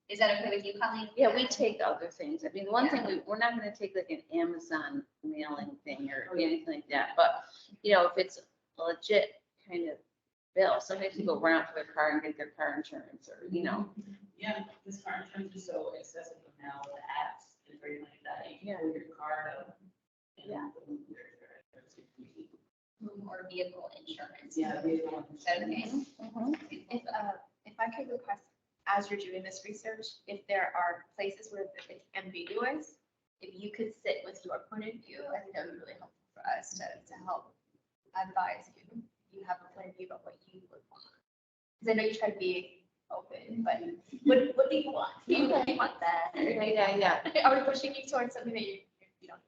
[SPEAKER 7] is that okay with you, Colleen?
[SPEAKER 3] Yeah, we take other things. I mean, the one thing we're not gonna take like an Amazon mailing thing or anything like that, but if it's a legit kind of bill, sometimes people run out to their car and get their car insurance or,
[SPEAKER 8] Yeah, this car insurance is so accessible now, the apps and everything like that. You
[SPEAKER 3] Yeah.
[SPEAKER 8] can pull your card up. and
[SPEAKER 3] Yeah.
[SPEAKER 8] pull your address if you need.
[SPEAKER 7] Or vehicle insurance.
[SPEAKER 8] Yeah, vehicle
[SPEAKER 7] Is that okay?
[SPEAKER 9] If I could request, as you're doing this research, if there are places where it's ambiguous, if you could sit with your point of view, I think that would be really helpful for us to help advise you. You have a point of view about what you would want. Because I know you try to be open, but what do you want? Do you really want that?
[SPEAKER 3] Yeah.
[SPEAKER 9] Are we pushing you towards something that you don't want?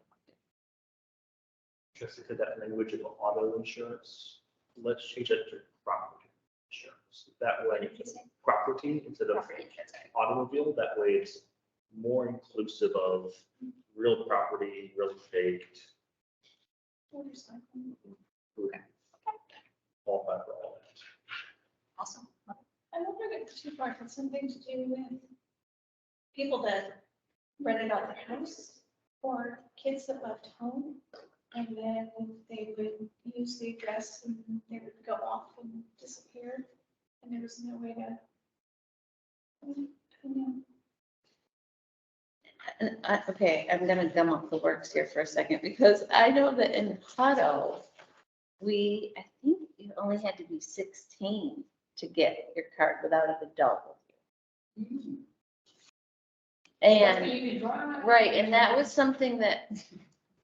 [SPEAKER 1] Just to that language of auto insurance, let's change it to property insurance. That
[SPEAKER 7] What
[SPEAKER 1] way,
[SPEAKER 7] did you say?
[SPEAKER 1] property instead of
[SPEAKER 7] Property insurance, sorry.
[SPEAKER 1] automobile, that way it's more inclusive of real property, real estate, all that, all that.
[SPEAKER 7] Awesome.
[SPEAKER 6] I wonder if two part had something to do with people that rented out their house or kids that left home. And then they would use the address and they would go off and disappear. And there was no way to. I don't know.
[SPEAKER 3] Okay, I'm gonna gum up the works here for a second because I know that in Hutto, I think you only had to be 16 to get your card without an adult with you. And,
[SPEAKER 8] You can drive.
[SPEAKER 3] right, and that was something that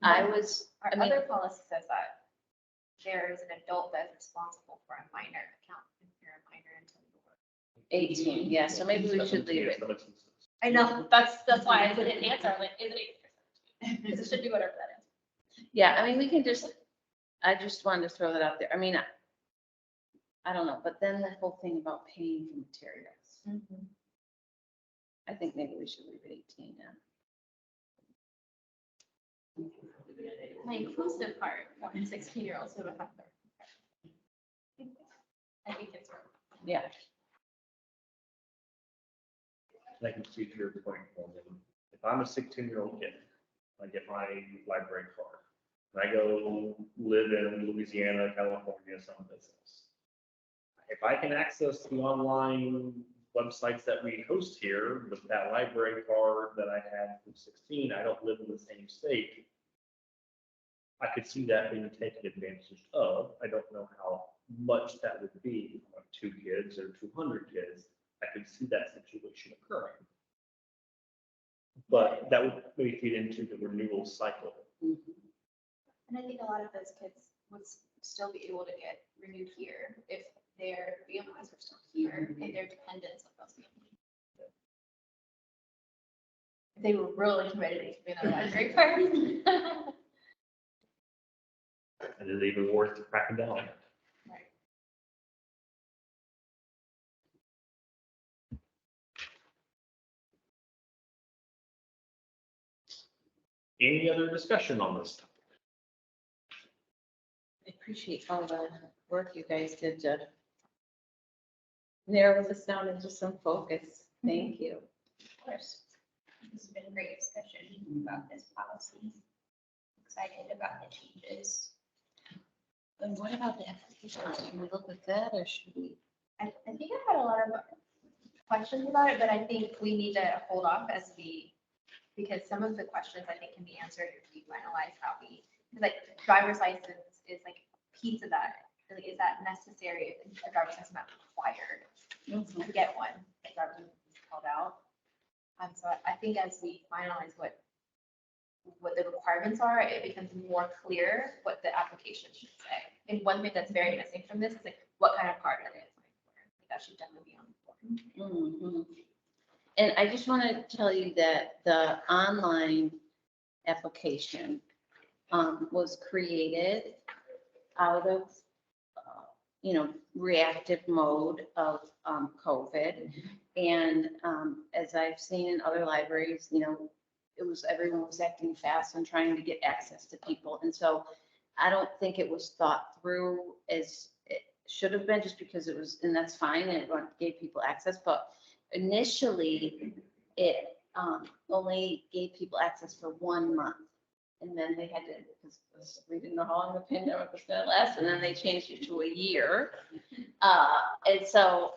[SPEAKER 3] I was,
[SPEAKER 9] Our
[SPEAKER 3] I mean-
[SPEAKER 9] other policy says that there is an adult that's responsible for a minor account if you're a minor until you work.
[SPEAKER 3] 18, yeah, so maybe we should leave it.
[SPEAKER 1] Some instances.
[SPEAKER 7] I know, that's why I didn't answer, I'm like, is it 8? Because it should be whatever that is.
[SPEAKER 3] Yeah, I mean, we can just, I just wanted to throw that out there. I mean, I don't know, but then the whole thing about paying for materials. I think maybe we should leave it 18 now.
[SPEAKER 9] My inclusive part, for 16-year-olds who have their. I think it's.
[SPEAKER 3] Yeah,
[SPEAKER 1] I can see your point, Coleman. If I'm a 16-year-old kid, I get my library card, and I go live in Louisiana, California, some business. If I can access the online websites that we host here with that library card that I had from 16, I don't live in the same state. I could see that being taken advantage of. I don't know how much that would be on 2 kids or 200 kids. I could see that situation occurring. But that would maybe feed into the renewal cycle.
[SPEAKER 9] And I think a lot of those kids would still be able to get renewed here if their families are still here and their dependents on those families. If they were really committed to keeping their library card.
[SPEAKER 1] And is it even worth cracking down on?
[SPEAKER 9] Right.
[SPEAKER 1] Any other discussion on this topic?
[SPEAKER 3] I appreciate all the work you guys did to narrow this down into some focus. Thank you.
[SPEAKER 7] Of course. This has been a great discussion about this policy. Excited about the changes.
[SPEAKER 3] And what about the applications? Can we look at that or should we?
[SPEAKER 9] I think I had a lot of questions about it, but I think we need to hold off because some of the questions I think can be answered if we finalize how we, like driver's license is like a piece of that. Like, is that necessary if a driver's license is not required to get one? The driver's license is called out. So I think as we finalize what the requirements are, it becomes more clear what the application should say. And one thing that's very missing from this is like what kind of card are they applying for? I think that should definitely be on the form.
[SPEAKER 3] And I just want to tell you that the online application was created out of, reactive mode of COVID. And as I've seen in other libraries, everyone was acting fast and trying to get access to people. And so I don't think it was thought through as it should have been, just because it was, and that's fine, and it gave people access. But initially, it only gave people access for 1 month. And then they had to, because we didn't know how long the pandemic was going to last, and then they changed it to a year. And so,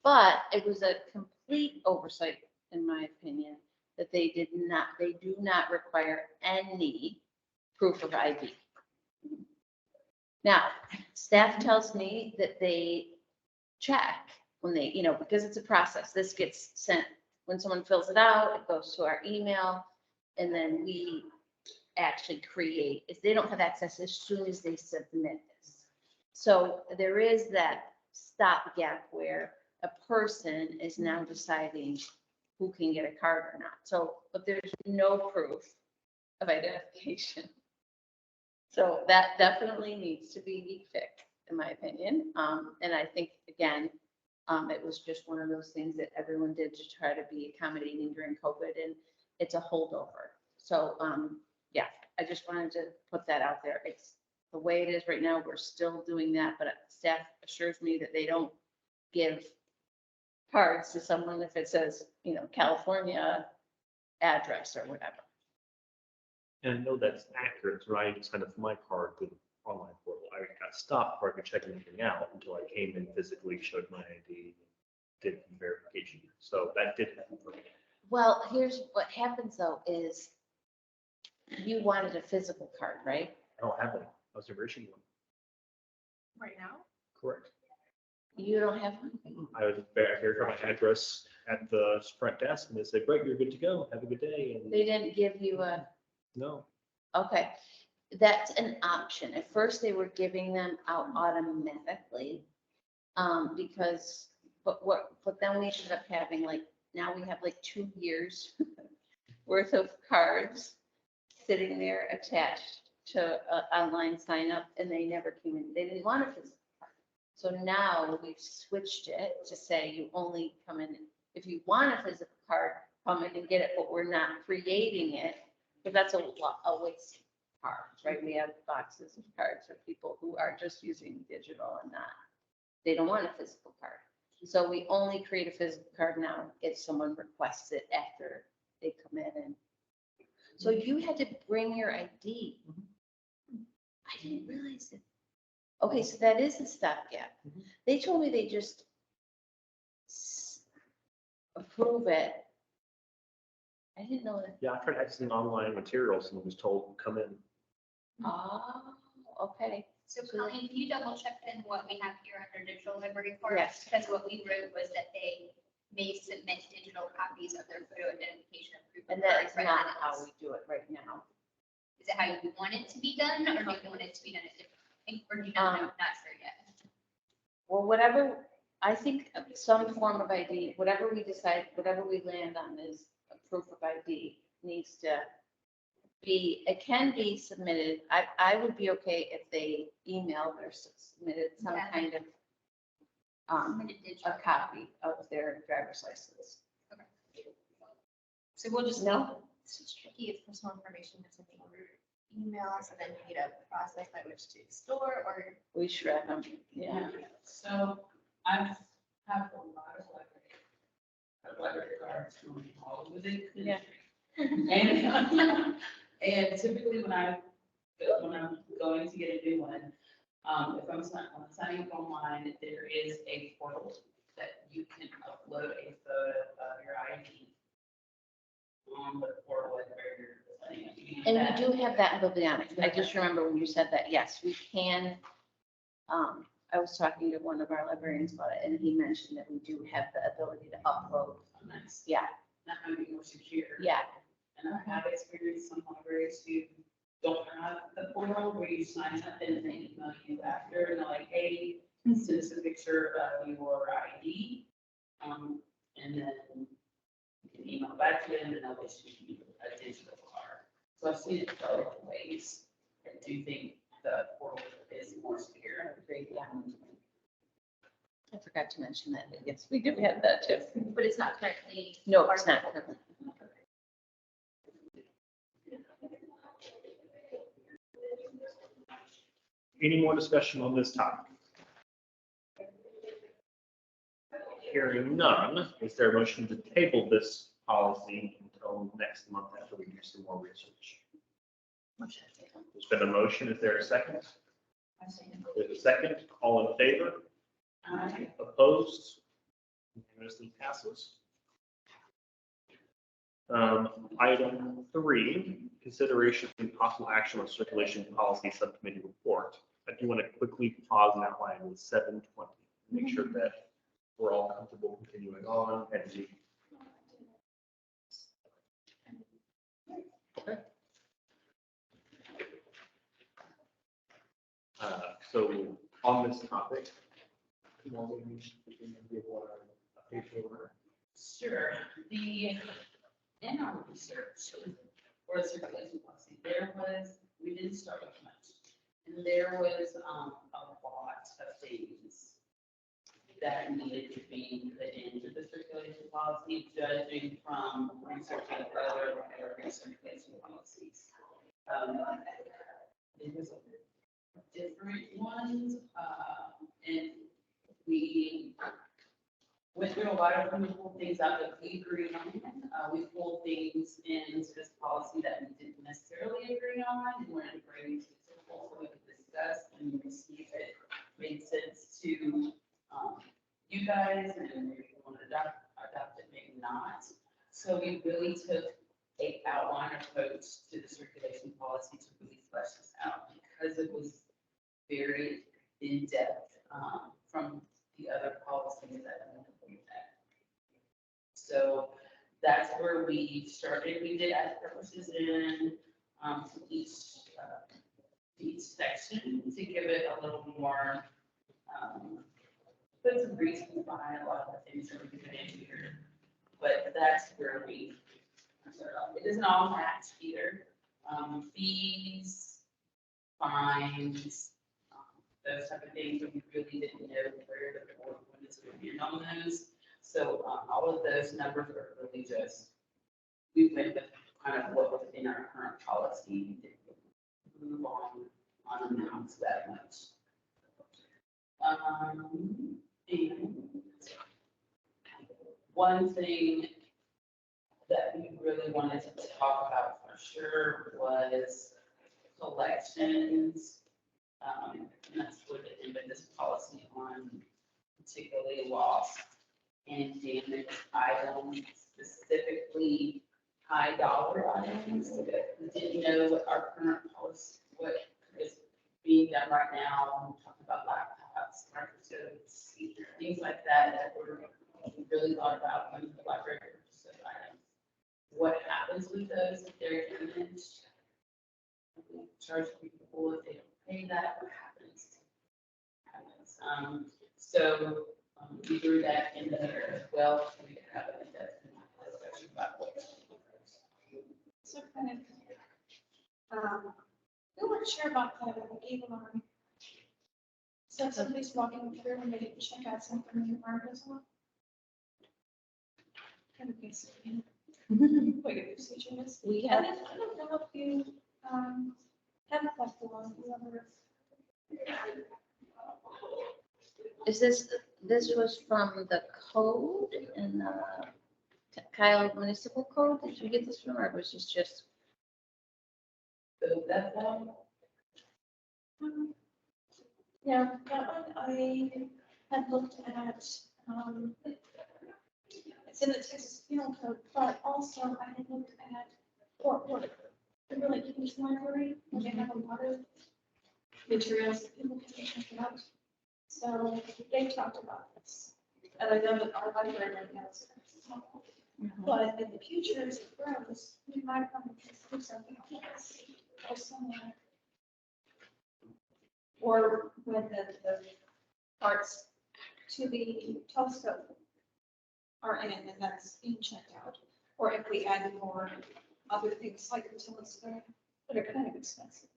[SPEAKER 3] but it was a complete oversight, in my opinion, that they do not require any proof of ID. Now, staff tells me that they check when they, because it's a process. This gets sent, when someone fills it out, it goes to our email, and then we actually create, if they don't have access as soon as they submit this. So there is that stopgap where a person is now deciding who can get a card or not. So, but there's no proof of identification. So that definitely needs to be fixed, in my opinion. And I think, again, it was just one of those things that everyone did to try to be accommodating during COVID, and it's a holdover. So, yeah, I just wanted to put that out there. It's the way it is right now. We're still doing that, but staff assures me that they don't give cards to someone if it says, California address or whatever.
[SPEAKER 1] And I know that's accurate, right? I signed up for my card through the online portal. I got stopped before I could check anything out until I came in physically, showed my ID, did verification. So that did happen for me.
[SPEAKER 3] Well, here's what happens though, is you wanted a physical card, right?
[SPEAKER 1] I don't have one. I was never issued one.
[SPEAKER 9] Right now?
[SPEAKER 1] Correct.
[SPEAKER 3] You don't have one?
[SPEAKER 1] I was verified my address at the front desk, and they said, "Great, you're good to go. Have a good day." And
[SPEAKER 3] They didn't give you a,
[SPEAKER 1] no,
[SPEAKER 3] okay, that's an option. At first, they were giving them out automatically, because but then we ended up having like, now we have like 2 years worth of cards sitting there attached to online sign up, and they never came in. They didn't want a physical card. So now we've switched it to say you only come in, if you want a physical card, come in and get it, but we're not creating it, but that's a waste of cards, right? We have boxes of cards for people who are just using digital and not, they don't want a physical card. So we only create a physical card now if someone requests it after they come in. And so you had to bring your ID. I didn't realize it. Okay, so that is a stopgap.
[SPEAKER 1] Mhm.
[SPEAKER 3] They told me they just approve it. I didn't know that.
[SPEAKER 1] Yeah, I tried accessing online materials and was told, come in.
[SPEAKER 3] Oh, okay.
[SPEAKER 7] So Colleen, can you double check then what we have here under digital library cards?
[SPEAKER 3] Yes.
[SPEAKER 7] Because what we wrote was that they may submit digital copies of their photo identification and proof of
[SPEAKER 3] And that is
[SPEAKER 7] birth
[SPEAKER 3] not how
[SPEAKER 7] residence.
[SPEAKER 3] we do it right now.
[SPEAKER 7] Is it how you want it to be done, or do you want it to be done a different way? Or do you not know, not sure yet?
[SPEAKER 3] Well, whatever, I think some form of ID, whatever we decide, whatever we land on is a proof of ID needs to be, it can be submitted. I would be okay if they emailed or submitted some
[SPEAKER 7] Yeah.
[SPEAKER 3] kind of
[SPEAKER 7] Submitted
[SPEAKER 3] a
[SPEAKER 7] digital.
[SPEAKER 3] copy of their driver's license.
[SPEAKER 9] So we'll just.
[SPEAKER 3] No?
[SPEAKER 9] It's just tricky if personal information is something over email, so then you need a process by which to store or.
[SPEAKER 3] We shred them, yeah.
[SPEAKER 8] So I have a lot of library cards from all over the country.
[SPEAKER 3] Yeah.
[SPEAKER 8] And typically when I'm going to get a new one, if I'm signing up online, there is a portal that you can upload a photo of your ID on the portal where you're signing up.
[SPEAKER 3] And we do have that in Biblionics. I just remember when you said that, yes, we can. I was talking to one of our librarians about it, and he mentioned that we do have the ability to upload.
[SPEAKER 8] Nice.
[SPEAKER 3] Yeah,
[SPEAKER 8] That might be more secure.
[SPEAKER 3] yeah.
[SPEAKER 8] And I have experienced some libraries who don't have the portal where you sign up and they email you after and they're like, hey, send us a picture of your ID. And then you can email back to them and they'll issue you a digital card. So I've seen it both ways. I do think the portal is more secure.
[SPEAKER 3] Great, yeah. I forgot to mention that, but yes, we do have that too.
[SPEAKER 7] But it's not currently.
[SPEAKER 3] No, it's not.
[SPEAKER 1] Any more discussion on this topic? Hearing none, is there a motion to table this policy until next month after we do some more research? There's been a motion. Is there a second? There's a second. All in favor? Opposed? Unanimously passes. Item 3, consideration and possible action on circulation policy subcommittee report. I do want to quickly pause and outline with 7:20. Make sure that we're all comfortable continuing on and we. Okay. So on this topic,
[SPEAKER 8] Sure. In our research for the circulation policy, we didn't start with much. And there was a lot of things that needed to be put into the circulation policy, judging from researching other library circulation policies. It was different ones, and we went through a lot of them, pulled things out that we agreed on. We pulled things into this policy that we didn't necessarily agree on and wanted to bring to the table so we could discuss and see if it made sense to you guys and maybe you want to adopt it, maybe not. So we really took a outline approach to the circulation policy to really flesh this out because it was very in-depth from the other policies that we looked at. So that's where we started. We did add purposes in each section to give it a little more put some reasons behind a lot of the things that we put in here, but that's where we, it doesn't all match either. Fees, fines, those type of things, we really didn't know where the board wanted to begin on those. So, all of those numbers are really just, we went with kind of what was in our current policy, we didn't move on amounts that much. And one thing that we really wanted to talk about for sure was collections. And that's what the end of this policy on, particularly lost and damaged items, specifically high dollar items. We didn't know what our current policy, what is being done right now. We're talking about laptops, microscopes, things like that, that we really thought about when the library purchases items. What happens with those if they're damaged? We charge people if they don't pay that, what happens? So we threw that in there as well, so we could have an in-depth discussion about what.
[SPEAKER 6] So kind of, we weren't sure about the Avon. So if somebody's walking through and they didn't check out something in the bar as well. Kind of basic, what your procedure is.
[SPEAKER 3] We
[SPEAKER 6] And
[SPEAKER 3] have,
[SPEAKER 6] then I don't know if you, have like the one, whoever.
[SPEAKER 3] is this was from the code and the Kyle Municipal Code? Did you get this from, or was this just?
[SPEAKER 8] So that's one.
[SPEAKER 6] Yeah, that one I had looked at, it's in the Texas Penal Code, but also I had looked at Fort Worth, the really huge library, where they have a lot of materials that people can check out. So they talked about this, and I know that our library right now is. But in the future, as it grows, we might want to consider something else or somewhere. Or when the parts to the telescope are in and that's being checked out. Or if we add more other things like the telescope that are kind of expensive.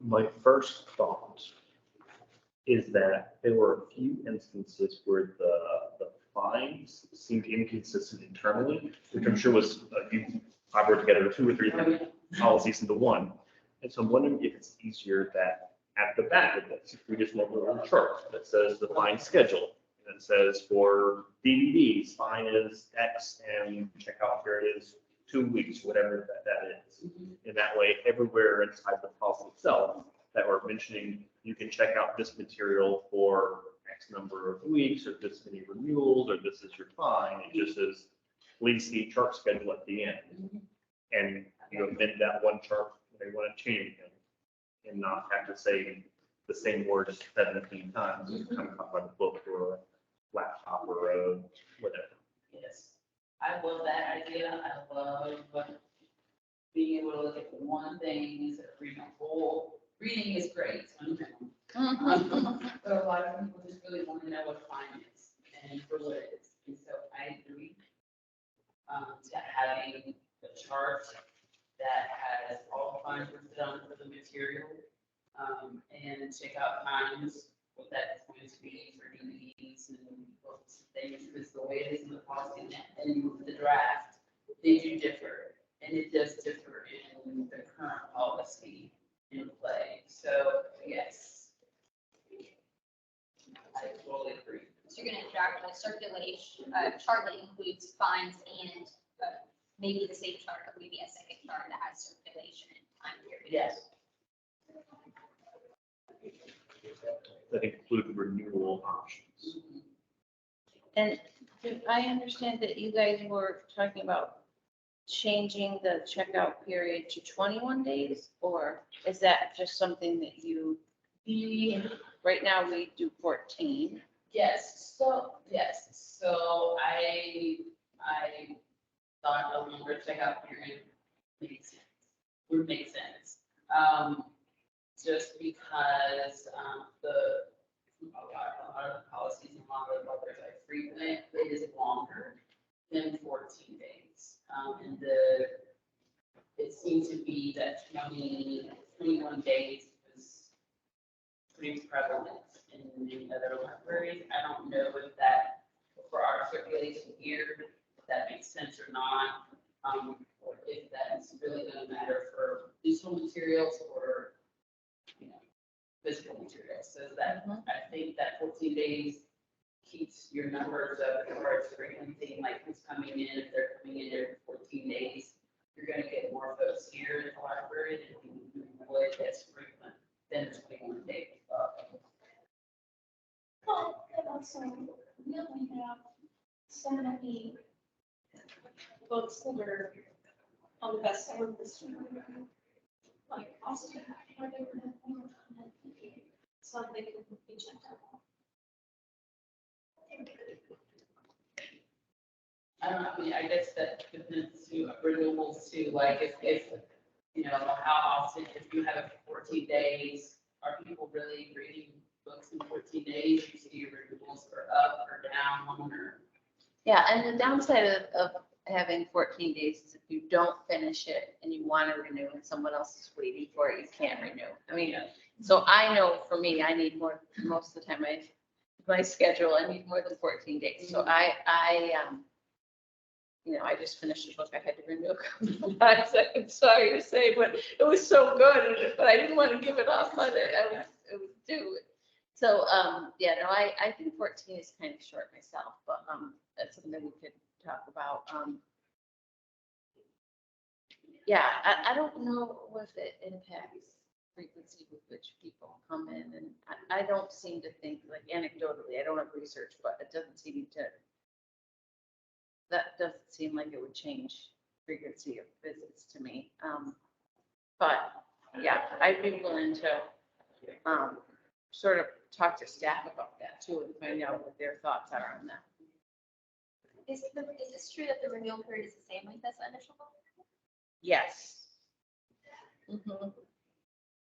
[SPEAKER 1] My first thought is that there were a few instances where the fines seemed inconsistent internally, which I'm sure was, you cobbled together 2 or 3 policies into one. And so I'm wondering if it's easier that at the back of this, if we just make a little chart that says the fine schedule, and it says for DVDs, fine is X, and checkout period is 2 weeks, whatever that is. And that way, everywhere inside the policy itself that we're mentioning, you can check out this material for X number of weeks, or this many renewals, or this is your fine. It just says, please see chart schedule at the end. And you amend that one chart when they want to change it, and not have to say the same word 17 times. Kind of by the book or a laptop or a whatever.
[SPEAKER 8] Yes, I love that idea. I love being able to look at one thing instead of reading a whole. Reading is great, so but a lot of people just really want to know what fine is and for what it is. And so I agree to having a chart that has all the fines listed on for the material and checkout times, what that is going to be for DVDs and books and things, because the way it is in the policy and the draft, they do differ, and it does differ in the current policy in play. So yes, I totally agree.
[SPEAKER 7] So you're gonna draft a circulation, chart that includes fines and maybe the same chart, or maybe a second chart that has circulation and time period.
[SPEAKER 8] Yes.
[SPEAKER 1] That include renewal options.
[SPEAKER 3] And do I understand that you guys were talking about changing the checkout period to 21 days? Or is that just something that you, right now we do 14?
[SPEAKER 8] Yes, so I thought a longer checkout period makes sense, would make sense. Just because, a lot of the policies and law that others are frequent, it is longer than 14 days. And it seems to be that 21 days is pretty prevalent in many other libraries. I don't know if that, for our circulation here, if that makes sense or not. Or if that's really gonna matter for digital materials or, physical materials. So that, I think that 14 days keeps your numbers up as far as frequency, like who's coming in, if they're coming in every 14 days, you're gonna get more folks here in the library than what that's frequent than 21 days.
[SPEAKER 6] Well, and also, we only have so many books that are on the bestseller list. Like, also, are they were more content, so they could be checked out.
[SPEAKER 8] I don't know, I mean, I guess that depends to renewals too, like if, how often, if you have 14 days, are people really reading books in 14 days? You see your renewals are up or down or?
[SPEAKER 3] Yeah, and the downside of having 14 days is if you don't finish it and you want to renew and someone else is waiting for it, you can't renew. I mean, so I know for me, I need more, most of the time, my schedule, I need more than 14 days. So I just finished a book I had to renew a couple of times. I'm sorry to say, but it was so good, but I didn't want to give it up, but it was due. So, I think 14 is kind of short myself, but that's something we could talk about. I don't know if it impacts frequency with which people come in, and I don't seem to think, like anecdotally, I don't have research, but it doesn't seem like it would change frequency of visits to me. But yeah, I'd be willing to sort of talk to staff about that too and find out what their thoughts are on that.
[SPEAKER 9] Is this true that the renewal period is the same length as the initial one?
[SPEAKER 3] Yes. Mhm.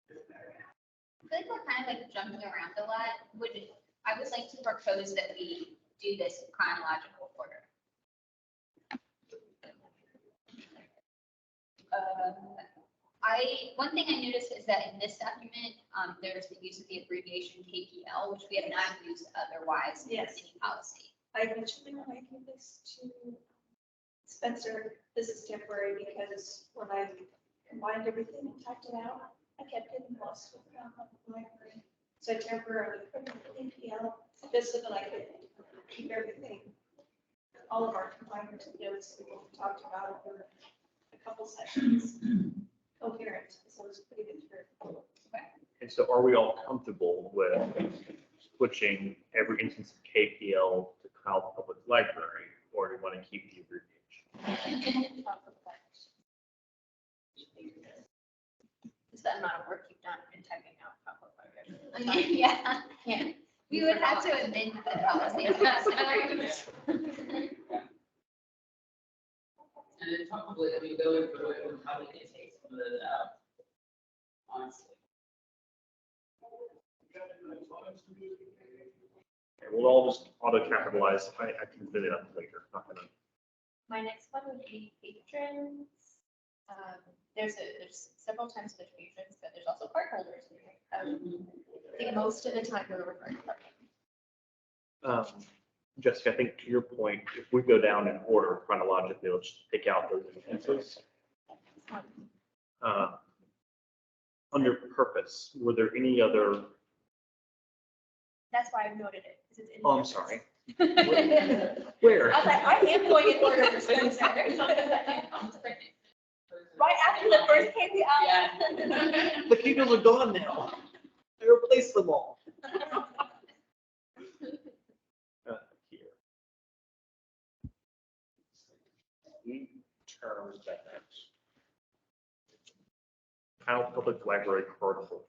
[SPEAKER 7] I feel like we're kind of like jumping around a lot. I would like to propose that we do this in chronological order. One thing I noticed is that in this document, there's the use of the abbreviation KPL, which we have not used otherwise in
[SPEAKER 6] Yes.
[SPEAKER 7] any policy.
[SPEAKER 6] I mentioned when I gave this to Spencer, this is temporary because when I combined everything and typed it out, I kept getting lost with the library. So I temporarily put in APL just so that I could keep everything, all of our combined notes that we talked about over a couple sessions coherent. So it was pretty good for.
[SPEAKER 1] And so are we all comfortable with switching every instance of KPL to Kyle Public Library, or do you want to keep the abbreviation?
[SPEAKER 9] Is the amount of work you've done in typing out public library?
[SPEAKER 7] Yeah, we would have to amend the policy.
[SPEAKER 8] And then probably, going through it, would probably take some of it out, honestly.
[SPEAKER 1] Okay, we'll all just auto capitalize. I can fit it up later. Not gonna.
[SPEAKER 9] My next one would be patrons. There's several times there's patrons, but there's also card holders. I think most of the time we're referring to card.
[SPEAKER 1] Jessica, I think to your point, if we go down in order chronologically, let's just pick out those instances. Under purpose, were there any other?
[SPEAKER 9] That's why I've noted it. 'Cause it's in
[SPEAKER 1] Oh, I'm
[SPEAKER 9] purpose.
[SPEAKER 1] sorry. Where?
[SPEAKER 9] I was like, I am going in order for Spencer. Right after the first KPI.
[SPEAKER 8] Yeah.
[SPEAKER 1] The Kegels are gone now. They replaced them all. Here. Terms that. Kyle Public Library card holder.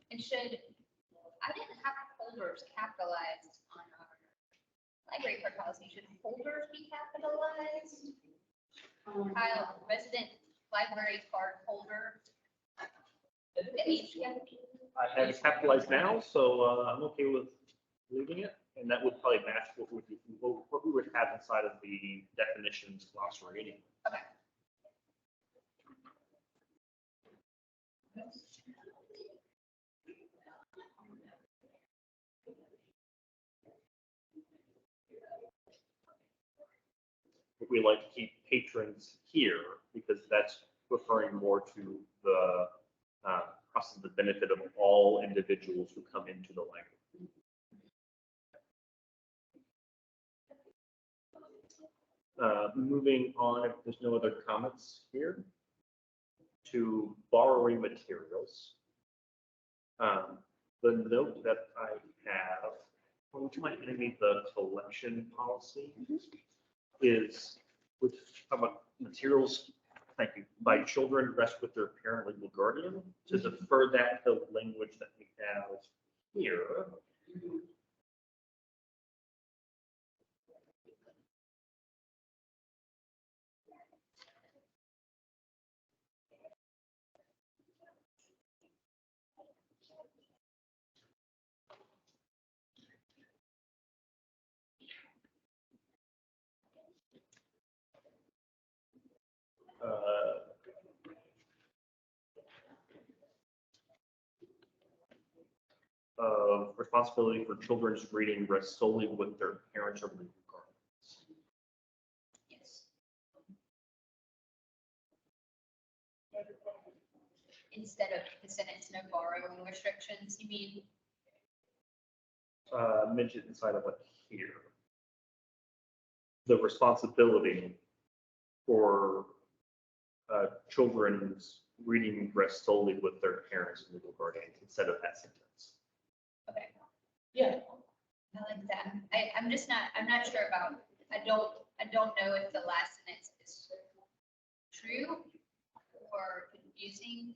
[SPEAKER 7] And I didn't have holders capitalized on our library card policy. Should holders be capitalized? Kyle, resident library card holder.
[SPEAKER 1] I have it capitalized now, so I'm okay with leaving it. And that would probably match what we would have inside of the definitions glossary anyway.
[SPEAKER 7] Okay.
[SPEAKER 1] But we like to keep patrons here because that's referring more to the process of the benefit of all individuals who come into the library. Moving on, if there's no other comments here, to borrowing materials. The note that I have, would you mind handing me the collection policy? Is with about materials, thank you, by children rest with their parent legal guardian, to defer that to language that we have here. Responsibility for children's reading rests solely with their parents or legal guardians.
[SPEAKER 7] Yes. Instead of the sentence, no borrowing restrictions, you mean?
[SPEAKER 1] Mentioned inside of it here. The responsibility for children's reading rests solely with their parents and legal guardians instead of that sentence.
[SPEAKER 7] Okay.
[SPEAKER 8] Yeah.
[SPEAKER 7] I like that. I'm not sure about, I don't know if the last sentence is true or confusing.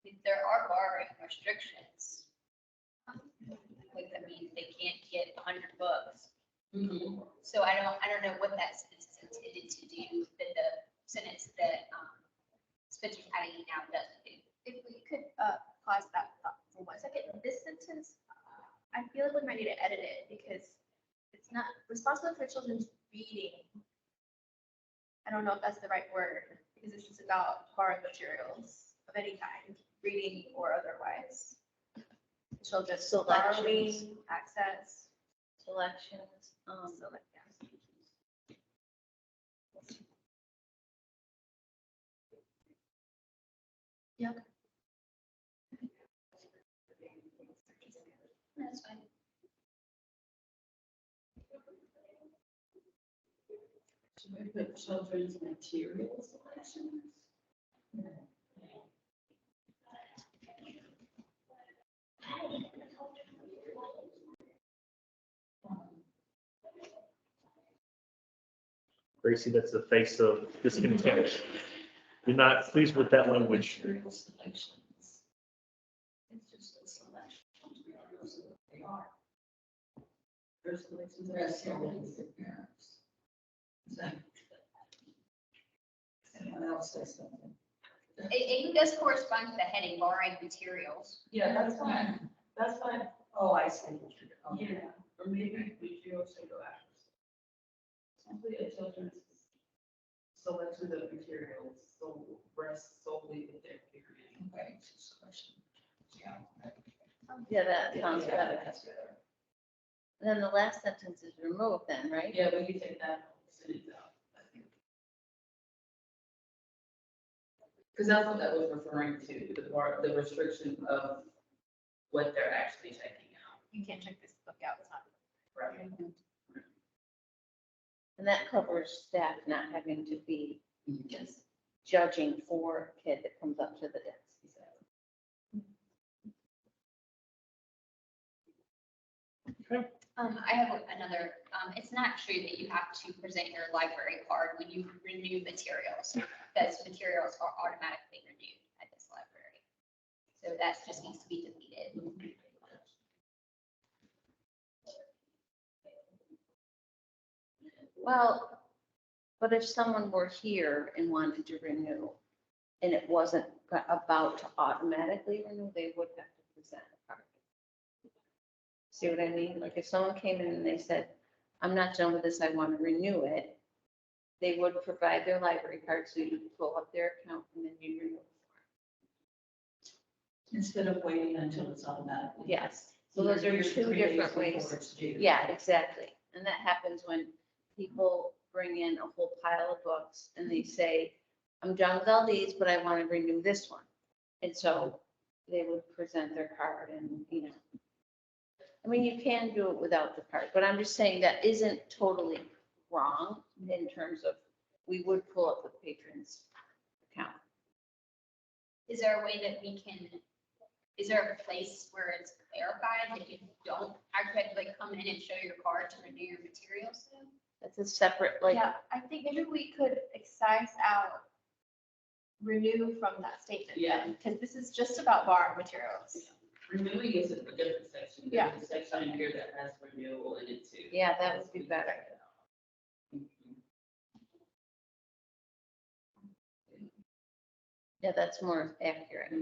[SPEAKER 7] If there are borrowing restrictions. Like, that means they can't get 100 books. So I don't know what that sentence is intended to do, that the sentence that Spencer's adding now doesn't do.
[SPEAKER 9] If we could pause that thought for 1 second, this sentence, I feel like we might need to edit it because it's not responsible for children's reading. I don't know if that's the right word because it's just about borrowing materials of any kind, reading or otherwise. Children's
[SPEAKER 3] Selections.
[SPEAKER 9] borrowing, access.
[SPEAKER 3] Selections,
[SPEAKER 9] Yeah.
[SPEAKER 7] That's fine.
[SPEAKER 8] Should we put children's materials selections?
[SPEAKER 1] Gracie, that's the face of discontent. You're not pleased with that language.
[SPEAKER 5] Material selections. It's just a selection. Those are what they are.
[SPEAKER 8] There's selections
[SPEAKER 5] They're assembling with their parents. Someone else says something.
[SPEAKER 7] It does correspond to the heading borrowing materials.
[SPEAKER 8] Yeah, that's fine. That's fine.
[SPEAKER 5] Oh, I see. Okay.
[SPEAKER 8] Yeah, or maybe we should also go after. Simply a children's selections of materials, so rest solely with their parent.
[SPEAKER 5] Okay, so selection. Yeah.
[SPEAKER 3] yeah, that sounds
[SPEAKER 5] Yeah,
[SPEAKER 3] better.
[SPEAKER 5] that's better.
[SPEAKER 3] And then the last sentence is removed then, right?
[SPEAKER 8] Yeah, we can take that sentence out, I think. Because that's what that was referring to, the restriction of what they're actually checking out.
[SPEAKER 9] You can't check this book out. It's not.
[SPEAKER 8] Right.
[SPEAKER 3] And that covers staff not having to be
[SPEAKER 5] Yes.
[SPEAKER 3] judging for a kid that comes up to the desk.
[SPEAKER 7] I have another, it's not true that you have to present your library card when you renew materials, because materials are automatically renewed at this library. So that just needs to be deleted.
[SPEAKER 3] Well, but if someone were here and wanted to renew and it wasn't about to automatically renew, they would have to present a card. See what I mean? Like if someone came in and they said, I'm not done with this, I want to renew it, they would provide their library card, so you pull up their account and then you renew it.
[SPEAKER 5] Instead of waiting until it's automatically.
[SPEAKER 3] Yes, so those are two different ways. Yeah, exactly. And that happens when people bring in a whole pile of books and they say, I'm done with all these, but I want to renew this one. And so they would present their card and, I mean, you can do it without the card, but I'm just saying that isn't totally wrong in terms of, we would pull up the patron's account.
[SPEAKER 7] Is there a way that we can, is there a place where it's clarified that you don't actually have to like come in and show your card to renew your materials?
[SPEAKER 3] That's a separate, like,
[SPEAKER 9] Yeah, I think maybe we could excise out renew from that statement.
[SPEAKER 8] Yeah.
[SPEAKER 9] Because this is just about borrowed materials.
[SPEAKER 8] Renewing is a different section.
[SPEAKER 9] Yeah.
[SPEAKER 8] There's a section in here that has renewal in it too.
[SPEAKER 3] yeah, that would be better. Yeah, that's more accurate.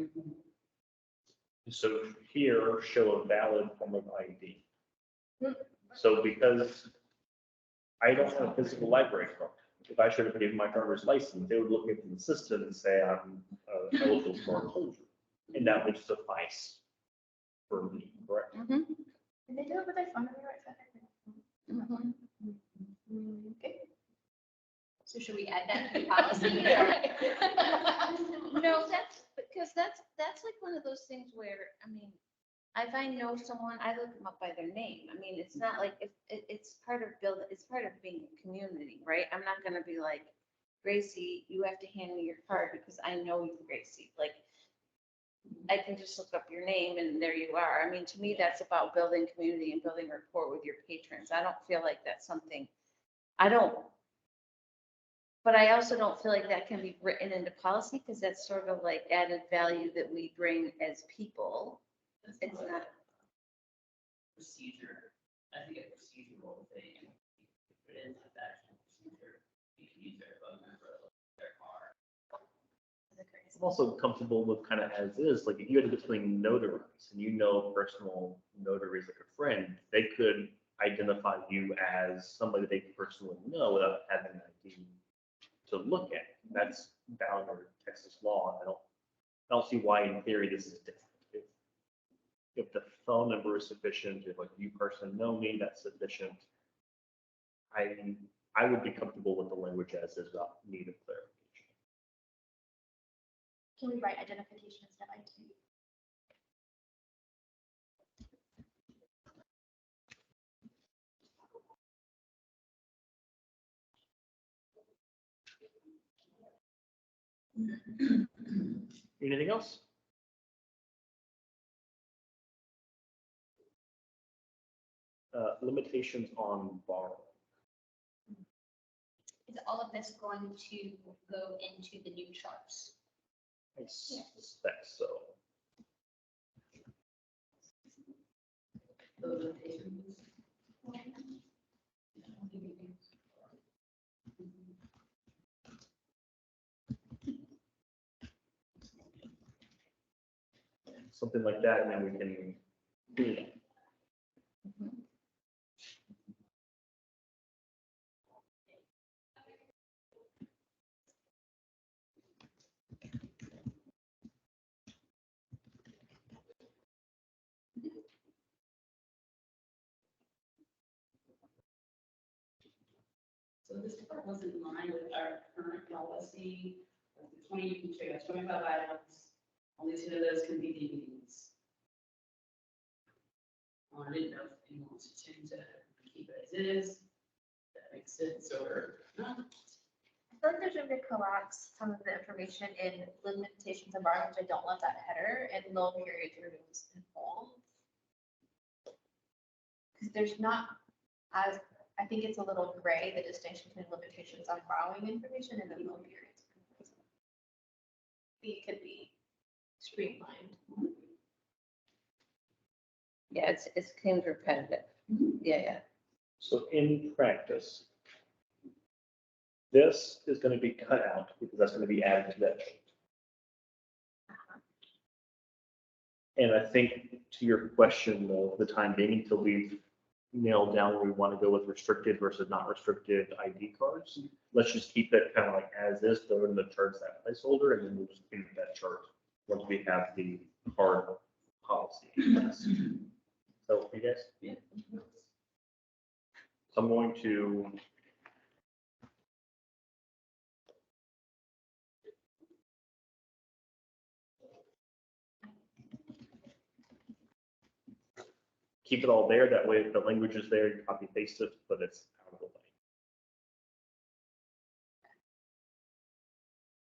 [SPEAKER 1] So here, show a valid form of ID.
[SPEAKER 9] Hmm.
[SPEAKER 1] So because I don't have a physical library card, if I should have given my driver's license, they would look at the system and say I'm eligible for a closure. And that would suffice for me, correct?
[SPEAKER 3] Mhm,
[SPEAKER 9] Did they do it with their phone number right there?
[SPEAKER 3] mhm.
[SPEAKER 9] Okay.
[SPEAKER 7] So should we add that to the policy?
[SPEAKER 3] No, that's, because that's like one of those things where, I mean, if I know someone, I look them up by their name. I mean, it's not like, if it's part of building, it's part of being a community, right? I'm not gonna be like, Gracie, you have to hand me your card because I know you, Gracie. Like, I can just look up your name and there you are. I mean, to me, that's about building community and building rapport with your patrons. I don't feel like that's something, but I also don't feel like that can be written into policy because that's sort of like added value that we bring as people. It's not.
[SPEAKER 8] Procedure, I think a procedural thing, if it is like that procedure, you can use their phone number, their card.
[SPEAKER 1] I'm also comfortable with kind of as is, like if you had to get something notarized and you know personal notaries like a friend, they could identify you as somebody they personally know without having an ID to look at. That's bound under Texas law. I don't see why in theory this is different. If the phone number is sufficient, if like you personally know me, that's sufficient. I would be comfortable with the language as is without need of clarification.
[SPEAKER 9] Can we write identification instead of ID?
[SPEAKER 1] Anything else? Limitations on borrowing.
[SPEAKER 7] Is all of this going to go into the new charts?
[SPEAKER 1] I suspect so. Something like that, and then we can do that.
[SPEAKER 8] So this part was in line with our current policy, like the 20, you can check out 25 items, only 2 of those can be DVDs. I didn't know if you want to change that, keep it as is, that makes sense, or not.
[SPEAKER 9] I feel like there's a big collapse some of the information in limitations of borrowing, which I don't love that header, and low period removes and holds. Because there's not as, I think it's a little gray, the distinction between limitations on borrowing information and then low periods. I think it could be streamlined.
[SPEAKER 3] Yeah, it's kind of repetitive. Yeah.
[SPEAKER 1] So in practice, this is going to be cut out because that's going to be added to that sheet. And I think to your question, though, the time being until we've nailed down where we want to go with restricted versus not restricted ID cards, let's just keep it kind of like as is, throw in the charts that placeholder, and then we'll just clean up that chart once we have the card policy. So, you guys?
[SPEAKER 8] Yeah.
[SPEAKER 1] So I'm going to keep it all there. That way, if the language is there, you copy paste it, but it's out of the way.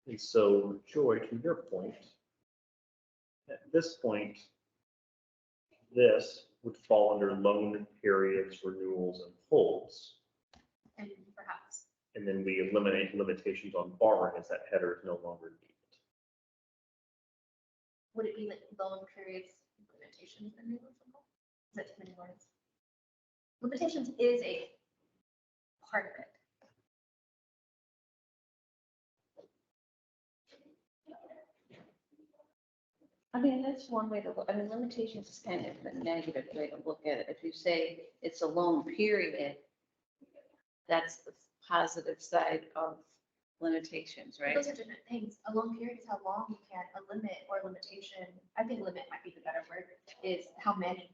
[SPEAKER 1] And so, Joy, to your point, at this point, this would fall under loan periods, renewals, and holds.
[SPEAKER 9] And perhaps,
[SPEAKER 1] And then we eliminate limitations on borrowing as that header is no longer needed.
[SPEAKER 9] would it be like loan periods, limitations, and renewals? Is that too many words? Limitations is a part of it.
[SPEAKER 3] I mean, that's one way to look. I mean, limitations is kind of a negative way to look at it. If you say it's a loan period, that's the positive side of limitations, right?
[SPEAKER 9] Those are different things. A loan period is how long you can, a limit or limitation, I think limit might be the better word, is how many.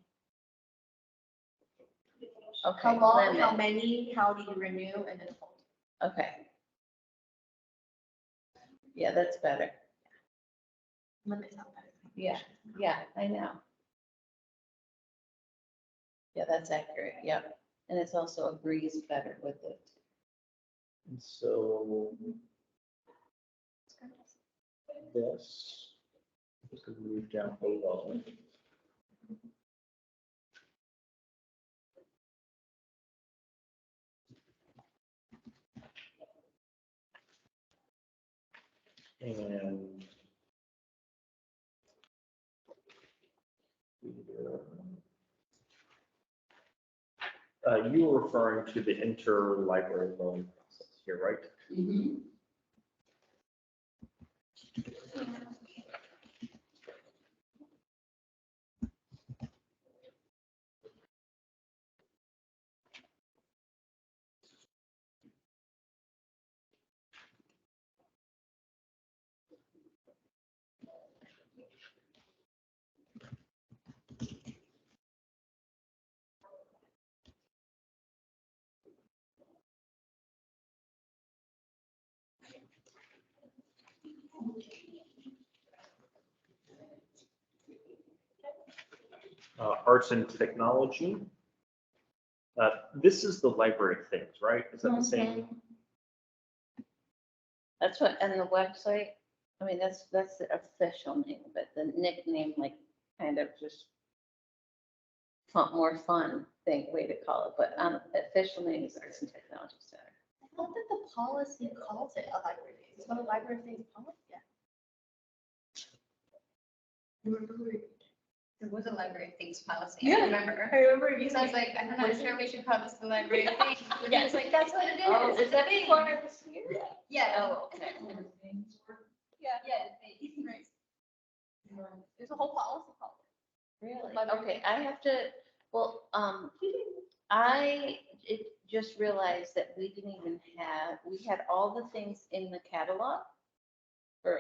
[SPEAKER 3] Okay,
[SPEAKER 9] How long,
[SPEAKER 3] limit.
[SPEAKER 9] how many, how do you renew, and then hold.
[SPEAKER 3] Okay. Yeah, that's better.
[SPEAKER 9] Limit sounds better.
[SPEAKER 3] Yeah, I know. Yeah, that's accurate. Yep. And it's also agrees better with it.
[SPEAKER 1] And so this is going to move down below. And you were referring to the interlibrary loan process here, right?
[SPEAKER 5] Mhm.
[SPEAKER 1] Arts and technology. This is the library of things, right? Is that the same?
[SPEAKER 3] That's what, and the website, I mean, that's the official name, but the nickname, like, kind of just more fun thing, way to call it, but official name is Arts and Technology Center.
[SPEAKER 9] I thought that the policy calls it a library thing. It's not a library thing policy. Yeah. Remember who we-
[SPEAKER 7] There was a library of things policy.
[SPEAKER 9] Yeah.
[SPEAKER 7] I remember.
[SPEAKER 9] I remember you
[SPEAKER 7] So I was like, I'm not sure we should call this the library of things. Yeah, I was like, that's what it is.
[SPEAKER 3] Oh, is
[SPEAKER 7] It's a
[SPEAKER 3] that
[SPEAKER 7] thing.
[SPEAKER 3] part of this here?
[SPEAKER 7] Yeah.
[SPEAKER 3] Oh, okay.
[SPEAKER 9] Yeah.
[SPEAKER 7] Yeah, the thing, right.
[SPEAKER 9] There's a whole policy called it.
[SPEAKER 3] Really?
[SPEAKER 9] Library.
[SPEAKER 3] Okay, I have to, well, I just realized that we didn't even have, we had all the things in the catalog for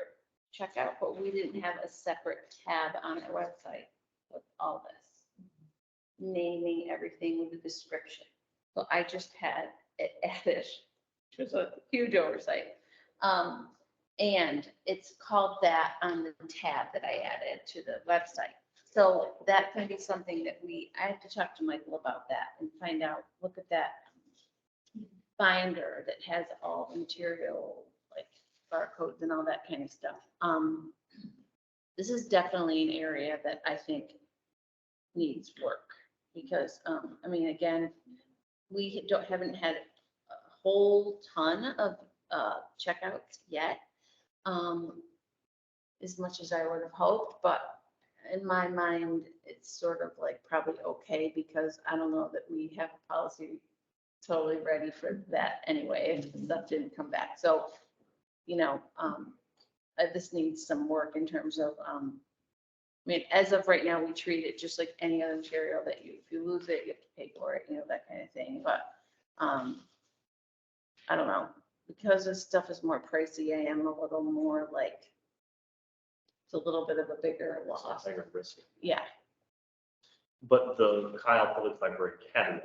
[SPEAKER 3] checkout, but we didn't have a separate tab on our website with all this. Naming everything with a description. So I just had it added, which was a huge oversight. And it's called that on the tab that I added to the website. So that can be something that I have to talk to Michael about that and find out, look at that binder that has all the material, like barcodes and all that kind of stuff. This is definitely an area that I think needs work because, I mean, again, we haven't had a whole ton of checkouts yet. as much as I would have hoped, but in my mind, it's sort of like probably okay, because I don't know that we have a policy totally ready for that anyway, if the stuff didn't come back. So, you know, this needs some work in terms of, I mean, as of right now, we treat it just like any other material that if you lose it, you have to pay for it, you know, that kind of thing. But, I don't know, because this stuff is more pricey, I am a little more like, it's a little bit of a bigger loss.
[SPEAKER 1] Higher risk.
[SPEAKER 3] Yeah,
[SPEAKER 1] But the Kyle Public Library catalog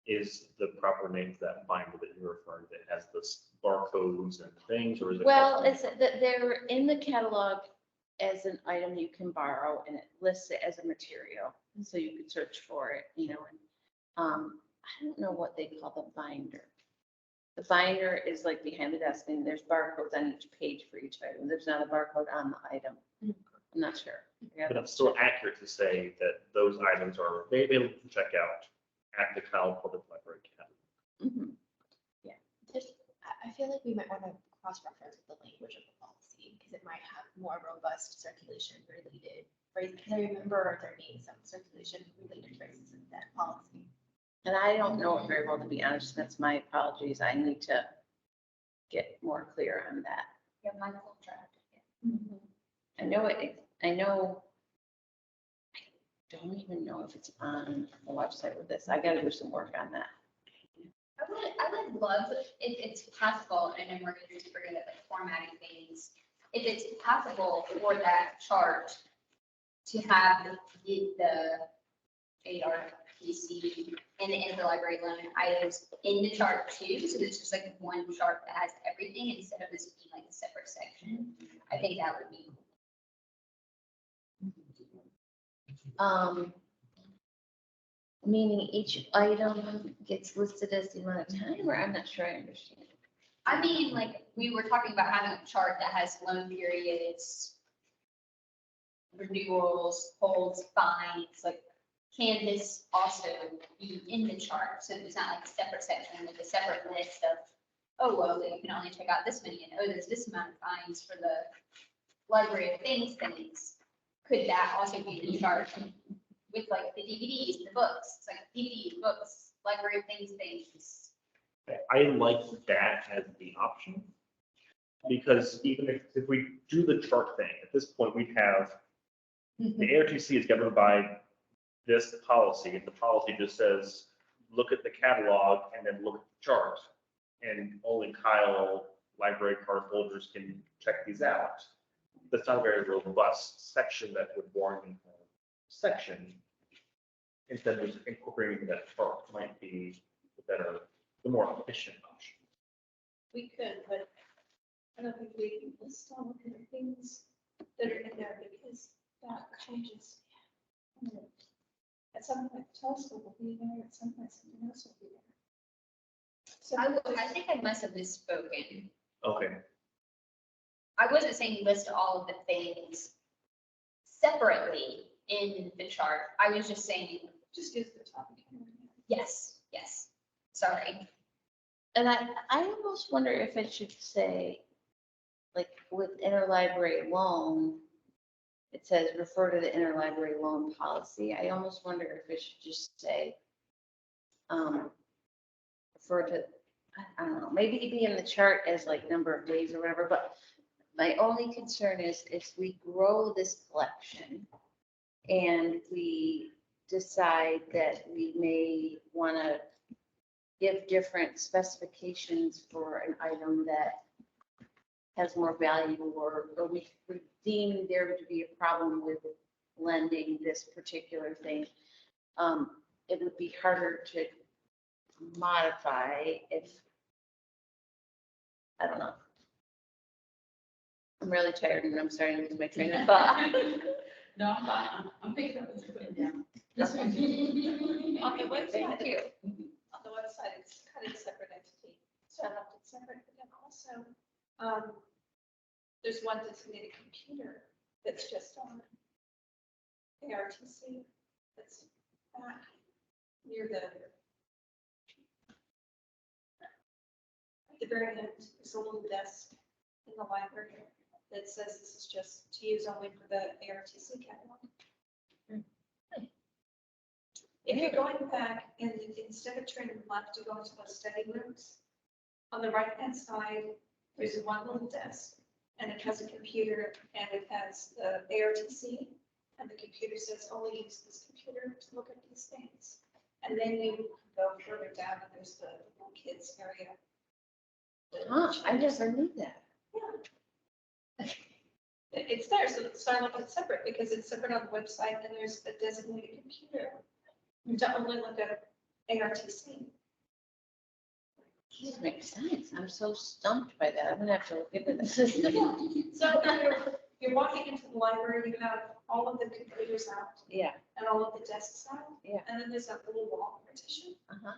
[SPEAKER 1] is the proper name for that binder that you're referring to, that has the barcodes and things, or is it?
[SPEAKER 3] well, it's that they're in the catalog as an item you can borrow, and it lists it as a material, so you could search for it, you know, and, I don't know what they call the binder. The binder is like behind the desk, and there's barcodes on each page for each item. There's not a barcode on the item. I'm not sure. Yeah.
[SPEAKER 1] But it's still accurate to say that those items are available to check out at the Kyle Public Library catalog.
[SPEAKER 3] Mhm.
[SPEAKER 9] Just, I feel like we might want to cross-reference with the language of the policy, because it might have more robust circulation related phrases. Because I remember there being some circulation related phrases in that policy.
[SPEAKER 3] And I don't know it very well, to be honest. That's my apologies. I need to get more clear on that.
[SPEAKER 7] Yeah, Michael tried.
[SPEAKER 3] I know it, I know, I don't even know if it's on the website with this. I gotta do some work on that.
[SPEAKER 7] I would love if it's possible, and I know we're going to forget it, like formatting things. If it's possible for that chart to have the ARPC and the interlibrary loan items in the chart too, so it's just like one chart that has everything instead of this being like a separate section. I think that would be.
[SPEAKER 3] Meaning each item gets listed as the amount of time, or I'm not sure I understand.
[SPEAKER 7] I mean, like, we were talking about having a chart that has loan periods, renewals, holds, fines, like, can this also be in the chart? So there's not like a separate section with a separate list of, oh, well, you can only check out this many, and oh, there's this amount of fines for the library of things. Could that also be in the chart with like the DVDs, the books? It's like DVDs, books, library of things.
[SPEAKER 1] I like that as the option, because even if we do the chart thing, at this point, we'd have, the ARTC is governed by this policy, and the policy just says, look at the catalog and then look at the chart. And only Kyle library card holders can check these out. That's not a very robust section that would warrant a section. Instead of just incorporating that chart might be the more efficient option.
[SPEAKER 6] We could, but I don't think we can list all of the things that are in there, because that changes. At some point, telescope will be there, at some point, something else will be there. So
[SPEAKER 7] I think I must have misspoken.
[SPEAKER 1] Okay,
[SPEAKER 7] I wasn't saying list all of the things separately in the chart. I was just saying,
[SPEAKER 6] just use the topic.
[SPEAKER 7] yes, sorry.
[SPEAKER 3] And I almost wonder if it should say, like with interlibrary loan, it says refer to the interlibrary loan policy. I almost wonder if it should just say, refer to, I don't know, maybe it'd be in the chart as like number of days or whatever, but my only concern is if we grow this collection and we decide that we may want to give different specifications for an item that has more value, or we deem there to be a problem with lending this particular thing, it would be harder to modify if, I don't know. I'm really tired and I'm starting to lose my train of thought.
[SPEAKER 8] No, I'm fine. I'm picking up what you're putting down.
[SPEAKER 6] On the website,
[SPEAKER 3] Thank you.
[SPEAKER 6] on the website, it's kind of a separate entity, so it's separate, but then also, there's one designated computer that's just on ARTC, that's back near the at the very end, there's a little desk in the library that says this is just to use only for the ARTC catalog. If you're going back and instead of turning left to go into those study rooms, on the right-hand side, there's one little desk and it has a computer and it has the ARTC. And the computer says only use this computer to look at these things. And then you go further down and there's the little kids area.
[SPEAKER 3] I never knew that.
[SPEAKER 6] Yeah. It's there, so it's not like it's separate because it's separate on the website and there's a designated computer. You don't only look at ARTC.
[SPEAKER 3] This makes sense. I'm so stumped by that. I'm gonna have to look into this.
[SPEAKER 6] So you're walking into the library, you have all of the computers out
[SPEAKER 3] Yeah,
[SPEAKER 6] and all of the desks out.
[SPEAKER 3] Yeah.
[SPEAKER 6] And then there's that little wall partition.
[SPEAKER 3] uh-huh.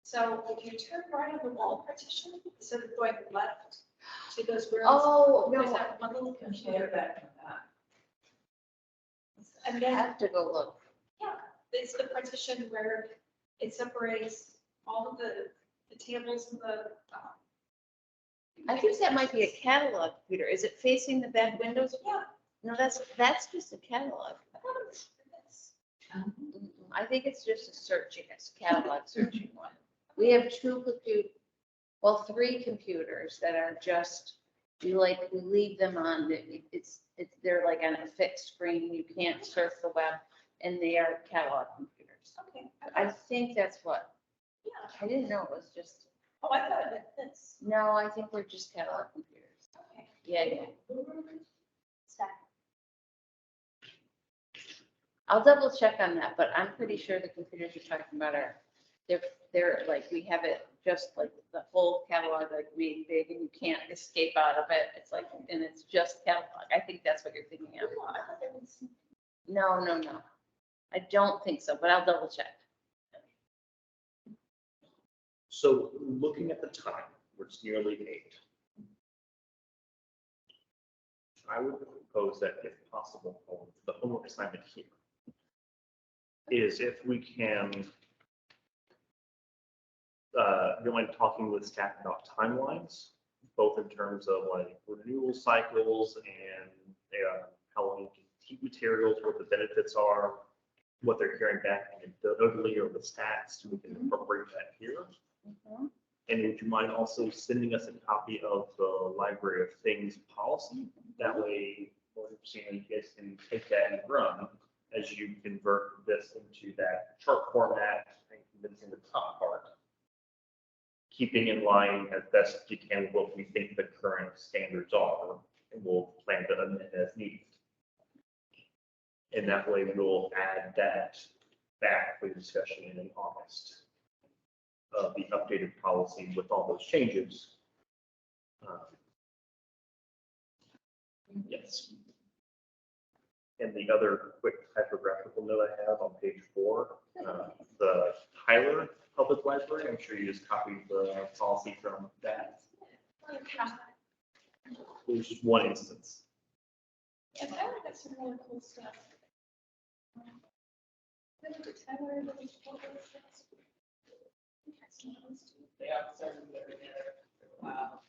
[SPEAKER 6] So if you turn right on the wall partition, instead of going left to those rooms,
[SPEAKER 3] Oh,
[SPEAKER 6] there's
[SPEAKER 3] no,
[SPEAKER 6] that one little
[SPEAKER 5] Compare
[SPEAKER 6] computer.
[SPEAKER 5] that to that.
[SPEAKER 6] And
[SPEAKER 3] I
[SPEAKER 6] then,
[SPEAKER 3] have to go look.
[SPEAKER 6] yeah, it's the partition where it separates all of the tables and the,
[SPEAKER 3] I think that might be a catalog computer. Is it facing the back windows?
[SPEAKER 6] yeah.
[SPEAKER 3] No, that's just a catalog. I think it's just a searching, it's a catalog searching one. We have three computers that are just, we leave them on, they're like on a fixed screen, you can't surf the web, and they are catalog computers.
[SPEAKER 6] Okay.
[SPEAKER 3] I think that's what,
[SPEAKER 6] Yeah.
[SPEAKER 3] I didn't know it was just,
[SPEAKER 6] Oh, I thought it meant this.
[SPEAKER 3] no, I think we're just catalog computers.
[SPEAKER 6] Okay.
[SPEAKER 3] Yeah. I'll double check on that, but I'm pretty sure the computers you're talking about are, they're like, we have it just like the whole catalog, like made big and you can't escape out of it. It's like, and it's just catalog. I think that's what you're thinking of. No. I don't think so, but I'll double check.
[SPEAKER 1] So looking at the time, we're nearly 8. I would propose that if possible, the homework assignment here is if we can go and talking with staff about timelines, both in terms of like renewal cycles and how long you can keep materials, what the benefits are, what they're carrying back anecdotally or the stats, so we can incorporate that here.
[SPEAKER 3] Mhm.
[SPEAKER 1] And would you mind also sending us a copy of the Library of Things policy? That way, you guys can take that and run as you convert this into that chart format and condensing the top part. Keeping in line as best you can what we think the current standards are, and we'll plan to amend as needed. And that way we'll add that back for discussion in August. Of the updated policy with all those changes. Yes. And the other quick typographical note I have on page 4, the Tyler Public Library, I'm sure you just copied the policy from that. There's just one instance.
[SPEAKER 6] Yeah, Tyler got some really cool stuff. Tyler,
[SPEAKER 8] They have certain that are there. Wow.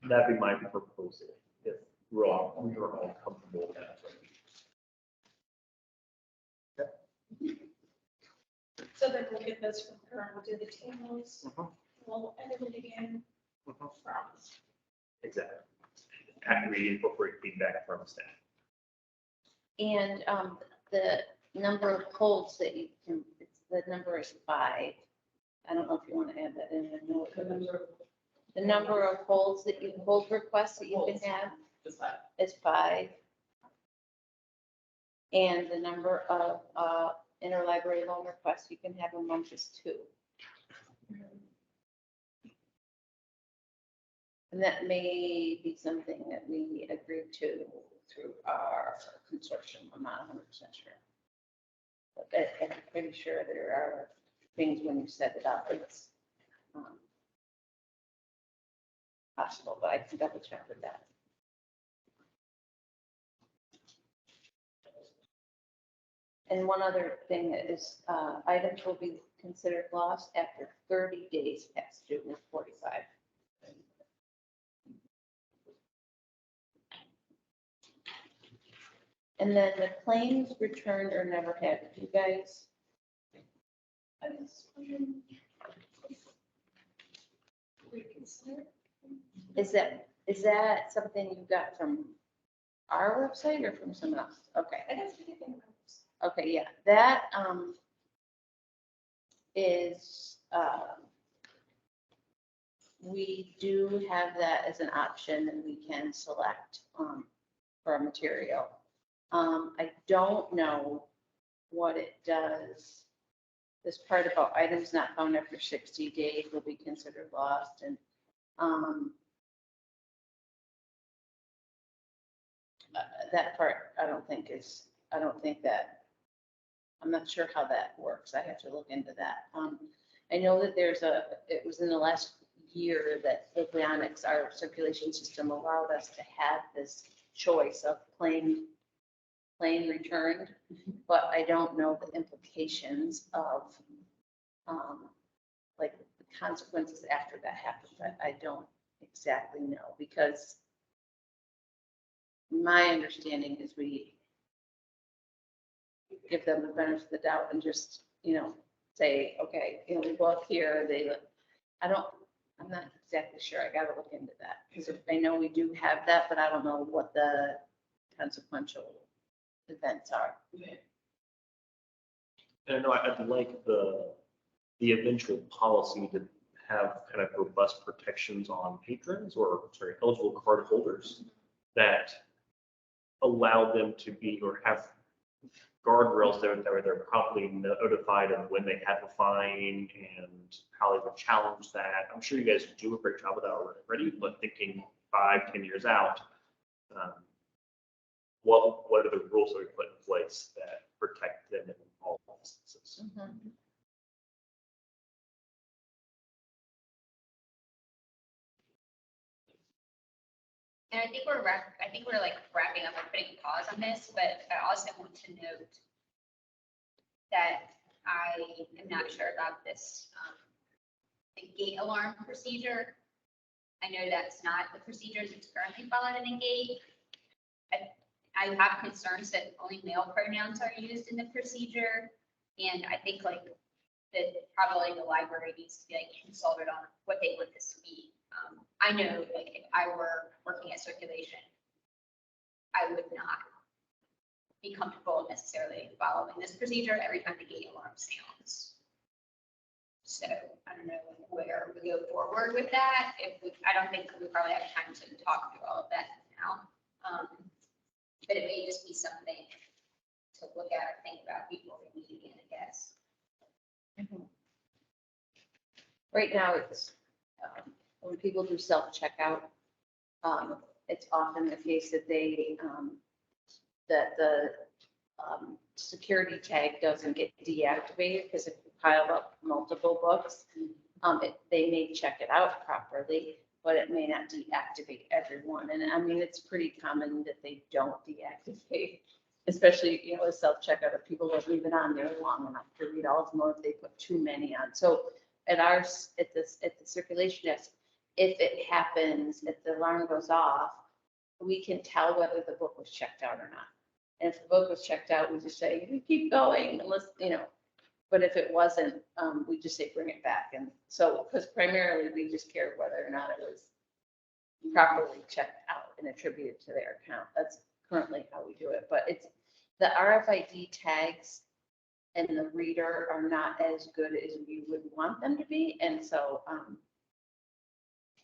[SPEAKER 1] That'd be my proposal, if we were all comfortable with that.
[SPEAKER 6] So then we'll get those from her, and we'll do the tables,
[SPEAKER 1] Mhm.
[SPEAKER 6] we'll edit it again. Promise.
[SPEAKER 1] Exactly. After we incorporate feedback from staff.
[SPEAKER 3] And the number of holds that you can, the number is 5. I don't know if you want to add that in. I know it could- The number of hold requests that you can have
[SPEAKER 8] Just that.
[SPEAKER 3] is 5. And the number of interlibrary loan requests you can have a month is 2. And that may be something that we agreed to through our consortium. I'm not 100% sure. But I'm pretty sure there are things when you set it up, it's possible, but I can double check with that. And one other thing is items will be considered lost after 30 days past June 45. And then the claims returned or never had, you guys,
[SPEAKER 6] I was wondering. Reconsider.
[SPEAKER 3] is that something you got from our website or from someone else? Okay.
[SPEAKER 6] I guess we can.
[SPEAKER 3] Okay, yeah, that is, we do have that as an option and we can select for a material. I don't know what it does. This part about items not found after 60 days will be considered lost, and that part I don't think that, I'm not sure how that works. I have to look into that. I know that it was in the last year that Biblionics, our circulation system, allowed us to have this choice of plain returned, but I don't know the implications of, like the consequences after that happens. I don't exactly know, because my understanding is we give them the benefit of the doubt and just, say, okay, we look here, I'm not exactly sure. I gotta look into that, because I know we do have that, but I don't know what the consequential events are.
[SPEAKER 1] And I know I'd like the eventual policy to have kind of robust protections on patrons or, sorry, eligible card holders that allow them to be, or have guardrails there that they're properly notified of when they have a fine and how they would challenge that. I'm sure you guys do a great job of that already, but thinking 5-10 years out, what are the rules that we put in place that protect them in all instances?
[SPEAKER 7] And I think we're like wrapping up and putting a pause on this, but I also want to note that I am not sure about this, the gate alarm procedure. I know that's not the procedures that's currently followed in a gate. I have concerns that only male pronouns are used in the procedure. And I think like that probably the library needs to be like consulted on what they want this to be. I know like if I were working at circulation, I would not be comfortable necessarily following this procedure every time the gate alarm sounds. So I don't know where we go forward with that. I don't think we probably have time to talk through all of that now. But it may just be something to look at or think about before we meet again, I guess.
[SPEAKER 3] Right now, it's, when people do self-checkout, it's often the case that that the security tag doesn't get deactivated, because if you pile up multiple books, they may check it out properly, but it may not deactivate everyone. And I mean, it's pretty common that they don't deactivate, especially, with self-checkout, if people don't leave it on there long enough to read all of them, or if they put too many on. So at the circulation desk, if it happens, if the alarm goes off, we can tell whether the book was checked out or not. And if the book was checked out, we just say, "You keep going," unless, but if it wasn't, we just say, "Bring it back." And so, because primarily we just care whether or not it was properly checked out and attributed to their account. That's currently how we do it. But it's the RFID tags and the reader are not as good as we would want them to be. And so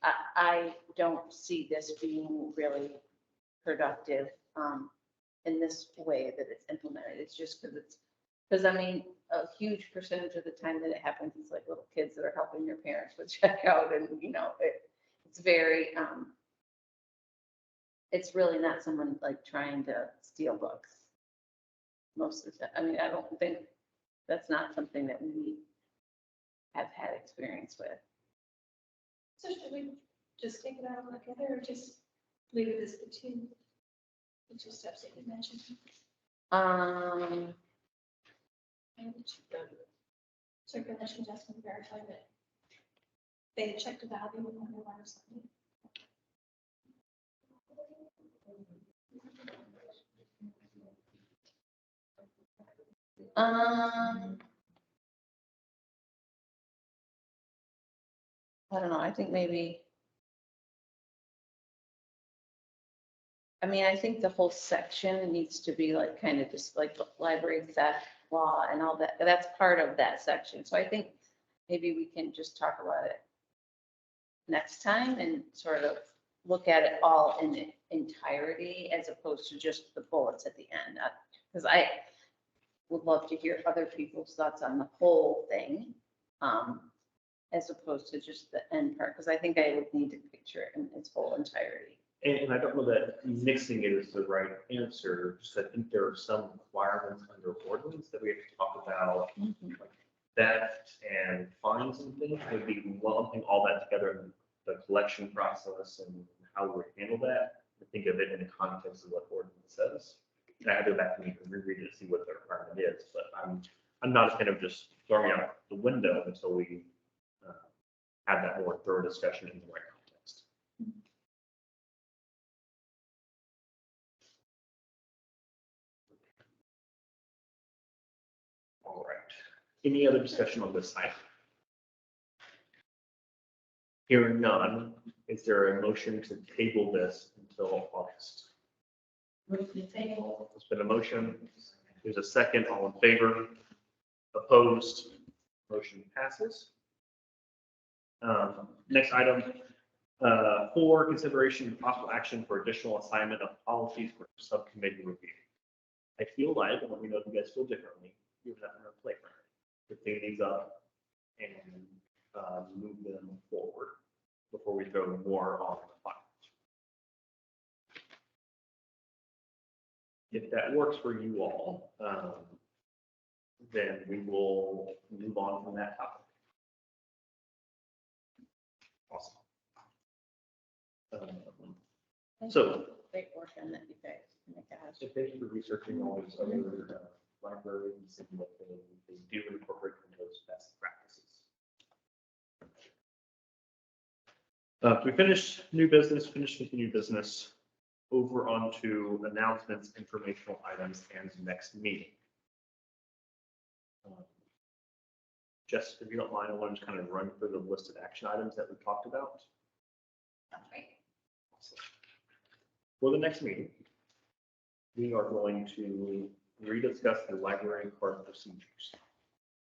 [SPEAKER 3] I don't see this being really productive in this way that it's implemented. It's just because I mean, a huge percentage of the time that it happens, it's like little kids that are helping their parents with checkout, and it's very, it's really not someone like trying to steal books most of the time. I mean, I don't think that's not something that we have had experience with.
[SPEAKER 6] So should we just take it out altogether, or just leave it as the two steps that you mentioned? circulation desk and verify that they checked the value when they want to send it.
[SPEAKER 3] I don't know, I think maybe. I mean, I think the whole section needs to be like, kind of just like the library theft law and all that, that's part of that section. So I think maybe we can just talk about it next time and sort of look at it all in its entirety as opposed to just the bullets at the end. Because I would love to hear other people's thoughts on the whole thing, as opposed to just the end part, because I think I would need to picture it in its whole entirety.
[SPEAKER 1] And I don't know that mixing it is the right answer, just I think there are some requirements under ordinance that we have to talk about, like theft and fines and things, maybe lumping all that together in the collection process and how we handle that, and think of it in the context of what ordinance says. And I have to go back and reread it to see what the requirement is, but I'm not a fan of just throwing out the window until we have that more thorough discussion in the right context. All right. Any other discussion on this item? Hearing none, is there a motion to table this until August?
[SPEAKER 5] Move the table.
[SPEAKER 1] There's been a motion. There's a second. All in favor? Opposed? Motion passes. Next item, 4, consideration of possible action for additional assignment of policies for subcommittee review. I feel like, and let me know if you guys feel differently, you have enough plate to clean these up and move them forward before we throw more on the file. If that works for you all, then we will move on from that topic. Awesome. So,
[SPEAKER 3] Great work on that, you guys. Oh my gosh.
[SPEAKER 1] so thank you for researching all these other libraries and what they do incorporate from those best practices. We finished new business, finished with new business, over onto announcements, informational items, and next meeting. Jessica, if you don't mind, I want to just kind of run through the listed action items that we talked about.
[SPEAKER 2] That's right.
[SPEAKER 1] For the next meeting, we are going to rediscuss the library card procedures.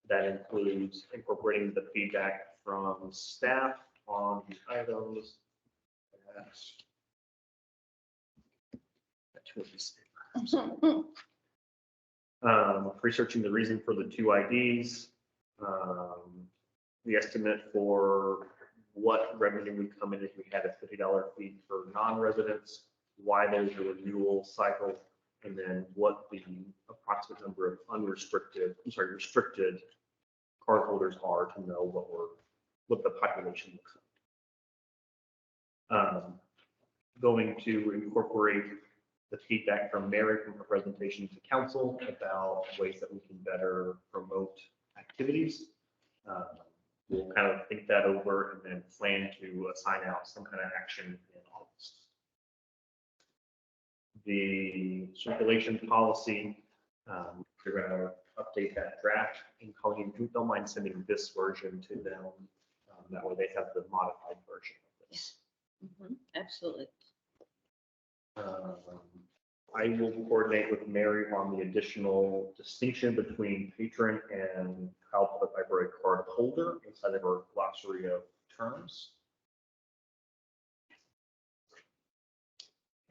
[SPEAKER 1] That includes incorporating the feedback from staff on the items. Researching the reason for the 2 IDs, the estimate for what revenue would come in if we had a $50 fee for non-residents, why there's a renewal cycle, and then what the approximate number of restricted cardholders are to know what the population looks like. Going to incorporate the feedback from Mary from her presentation to council about ways that we can better promote activities. We'll kind of think that over and then plan to assign out some kind of action in August. The circulation policy, we're going to update that draft, and Colleen, if you don't mind sending this version to them, that way they have the modified version of this.
[SPEAKER 3] Absolutely.
[SPEAKER 1] I will coordinate with Mary on the additional distinction between patron and Cal Public Library card holder inside of our glossary of terms.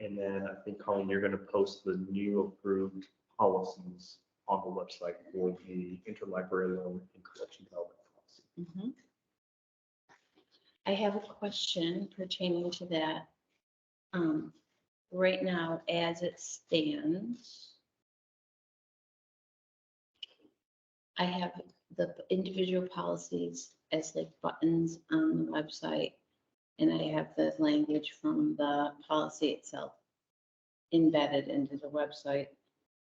[SPEAKER 1] And then I think, Colleen, you're going to post the new approved policies on the website for the interlibrary loan and collection development policy.
[SPEAKER 3] I have a question pertaining to that. Right now, as it stands, I have the individual policies as like buttons on the website, and I have the language from the policy itself embedded into the website.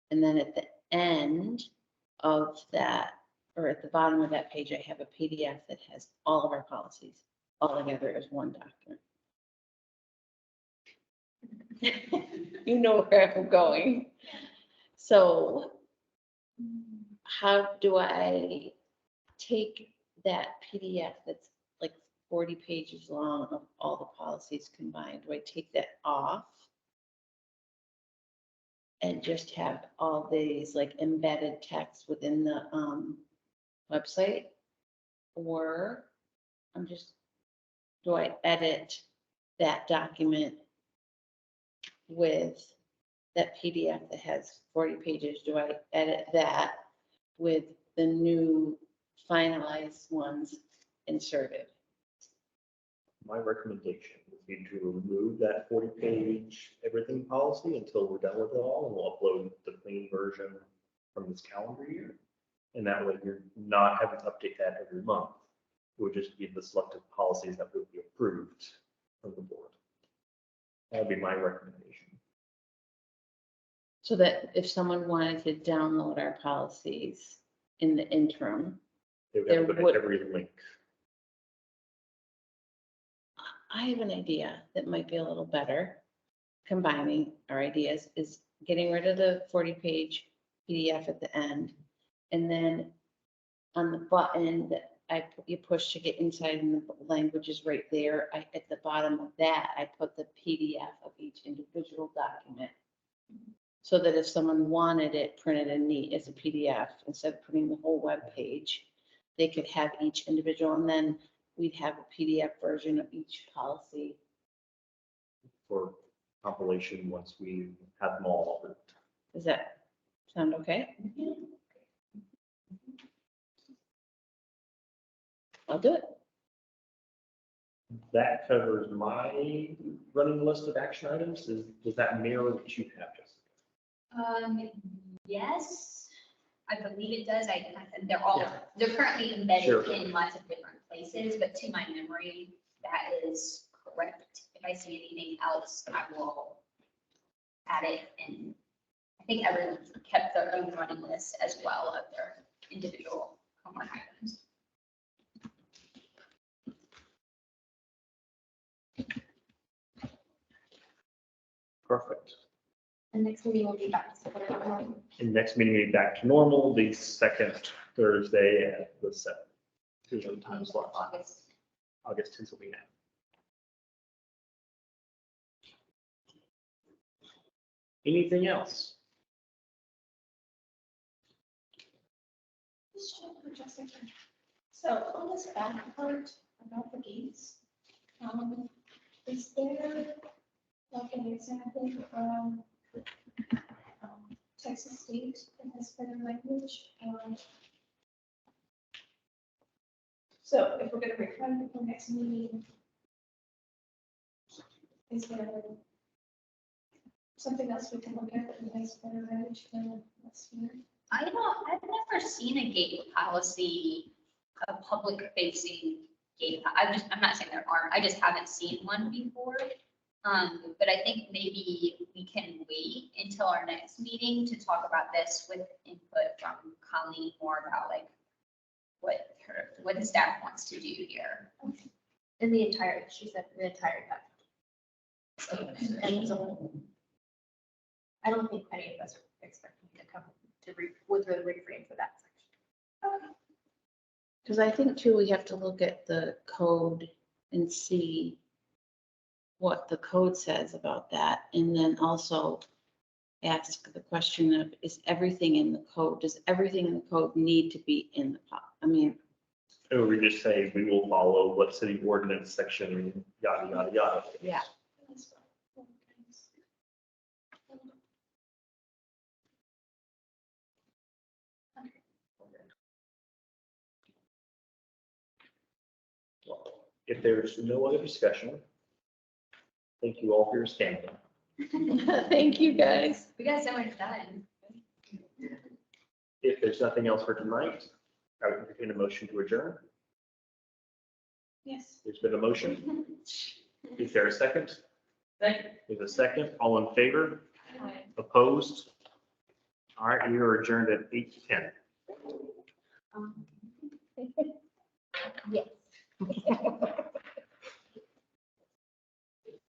[SPEAKER 3] And then at the end of that or at the bottom of that page, I have a PDF that has all of our policies all together as one document. You know where I'm going. So how do I take that PDF that's like 40 pages long of all the policies combined? Do I take that off and just have all these like embedded text within the website? Or do I edit that document with that PDF that has 40 pages? Do I edit that with the new finalized ones inserted?
[SPEAKER 1] My recommendation would be to remove that 40-page everything policy until we're done with it all, and we'll upload the clean version from this calendar year. And that way you're not having to update that every month. It would just be the selected policies that would be approved from the board. That would be my recommendation.
[SPEAKER 3] So that if someone wanted to download our policies in the interim,
[SPEAKER 1] They would have to
[SPEAKER 3] There
[SPEAKER 1] go
[SPEAKER 3] would-
[SPEAKER 1] to every link.
[SPEAKER 3] I have an idea that might be a little better. Combining our ideas is getting rid of the 40-page PDF at the end. And then on the button that you push to get inside and the language is right there. At the bottom of that, I put the PDF of each individual document. So that if someone wanted it printed and neat as a PDF, instead of putting the whole web page, they could have each individual, and then we'd have a PDF version of each policy.
[SPEAKER 1] For compilation once we have them all approved.
[SPEAKER 3] Does that sound okay? I'll do it.
[SPEAKER 1] That covers my running list of action items. Does that mirror what you have, Jessica?
[SPEAKER 7] Yes, I believe it does. They're
[SPEAKER 1] Yeah.
[SPEAKER 7] they're currently embedded
[SPEAKER 1] Sure.
[SPEAKER 7] in lots of different places, but to my memory, that is correct. If I see anything else, I will add it. And I think everyone's kept their own running list as well of their individual homework items.
[SPEAKER 1] Perfect.
[SPEAKER 9] And next meeting will be back.
[SPEAKER 1] And next meeting will be back to normal, the second Thursday at the 7th. Here's the time slot. August 10th will be now. Anything else?
[SPEAKER 6] Question for Jessica. So on this back part about the gates, is there like an example from Texas State that has better language? So if we're gonna return for next meeting, is there something else we can look at that has better language than what's here?
[SPEAKER 7] I've never seen a gate policy, a public facing gate. I'm not saying there aren't, I just haven't seen one before. But I think maybe we can wait until our next meeting to talk about this with input from Colleen more about like what the staff wants to do here.
[SPEAKER 9] In the entire, she said the entire document. And so I don't think any of us are expecting to come to with the refrain for that section.
[SPEAKER 3] Because I think too, we have to look at the code and see what the code says about that. And then also ask the question of, is everything in the code? Does everything in the code need to be in the I mean,
[SPEAKER 1] Or we just say we will follow what city ordinance section, yada, yada, yada.
[SPEAKER 3] yeah.
[SPEAKER 1] Well, if there's no other discussion, thank you all for your standing.
[SPEAKER 3] Thank you, guys.
[SPEAKER 7] We got so much done.
[SPEAKER 1] If there's nothing else for tonight, I would entertain a motion to adjourn.
[SPEAKER 6] Yes.
[SPEAKER 1] There's been a motion. Is there a second?
[SPEAKER 8] Second.
[SPEAKER 1] There's a second. All in favor? Opposed? All right, we are adjourned at 8:10.
[SPEAKER 4] Yes.